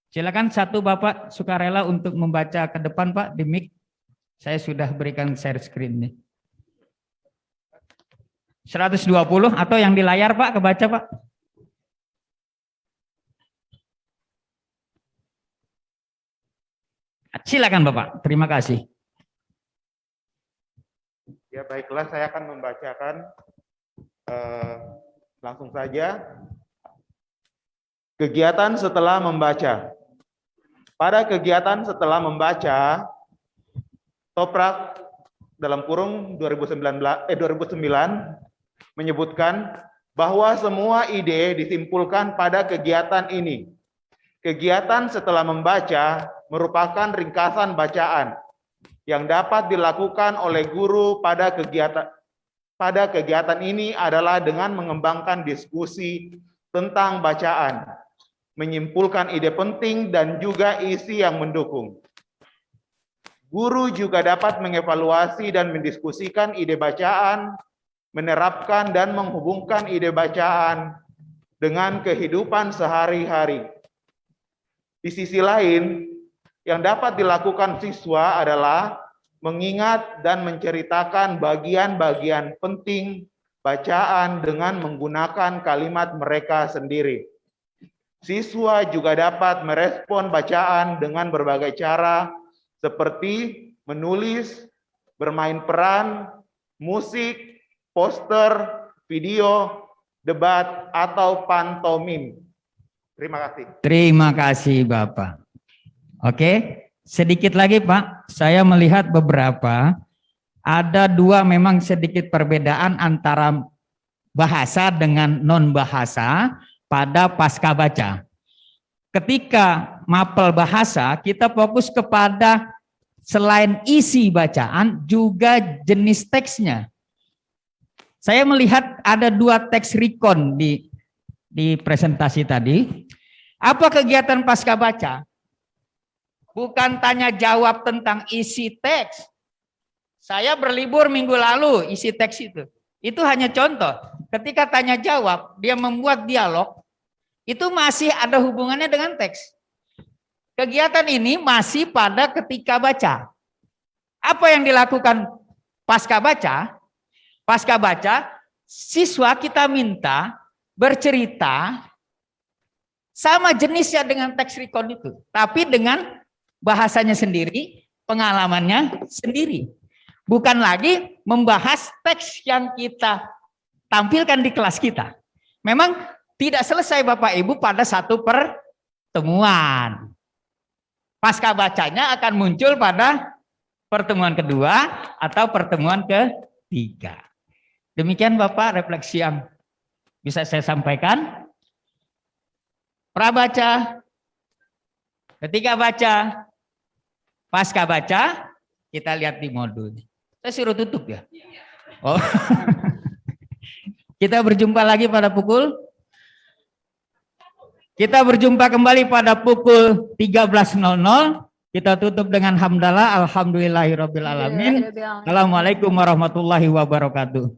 Silakan satu Bapak sukarela untuk membaca ke depan, Pak, di mic. Saya sudah berikan share screen nih. 120 atau yang di layar, Pak, kebaca, Pak. Silakan Bapak, terima kasih. Ya baiklah, saya akan membacakan langsung saja. Kegiatan setelah membaca. Pada kegiatan setelah membaca, Toprak dalam kurung 2009 menyebutkan bahwa semua ide disimpulkan pada kegiatan ini. Kegiatan setelah membaca merupakan ringkasan bacaan yang dapat dilakukan oleh guru pada kegiatan ini adalah dengan mengembangkan diskusi tentang bacaan, menyimpulkan ide penting dan juga isi yang mendukung. Guru juga dapat mengevaluasi dan mendiskusikan ide bacaan, menerapkan dan menghubungkan ide bacaan dengan kehidupan sehari-hari. Di sisi lain, yang dapat dilakukan siswa adalah mengingat dan menceritakan bagian-bagian penting bacaan dengan menggunakan kalimat mereka sendiri. Siswa juga dapat merespon bacaan dengan berbagai cara seperti menulis, bermain peran, musik, poster, video, debat, atau pantomim. Terima kasih. Terima kasih Bapak. Oke, sedikit lagi Pak, saya melihat beberapa, ada dua memang sedikit perbedaan antara bahasa dengan non-bahasa pada pasca baca. Ketika mapel bahasa, kita fokus kepada selain isi bacaan, juga jenis teksnya. Saya melihat ada dua teks recon di presentasi tadi. Apa kegiatan pasca baca? Bukan tanya jawab tentang isi teks. Saya berlibur minggu lalu isi teks itu. Itu hanya contoh. Ketika tanya jawab, dia membuat dialog, itu masih ada hubungannya dengan teks. Kegiatan ini masih pada ketika baca. Apa yang dilakukan pasca baca? Pasca baca, siswa kita minta bercerita sama jenisnya dengan teks recon itu, tapi dengan bahasanya sendiri, pengalamannya sendiri. Bukan lagi membahas teks yang kita tampilkan di kelas kita. Memang tidak selesai Bapak Ibu pada satu pertemuan. Pasca bacanya akan muncul pada pertemuan kedua atau pertemuan ketiga. Demikian Bapak refleksi yang bisa saya sampaikan. Prabaca, ketika baca, pasca baca, kita lihat di modul. Saya suruh tutup ya. Oh. Kita berjumpa lagi pada pukul. Kita berjumpa kembali pada pukul 13.00. Kita tutup dengan hamdalah, alhamdulillahirabbil alamin. Assalamualaikum warahmatullahi wabarakatuh.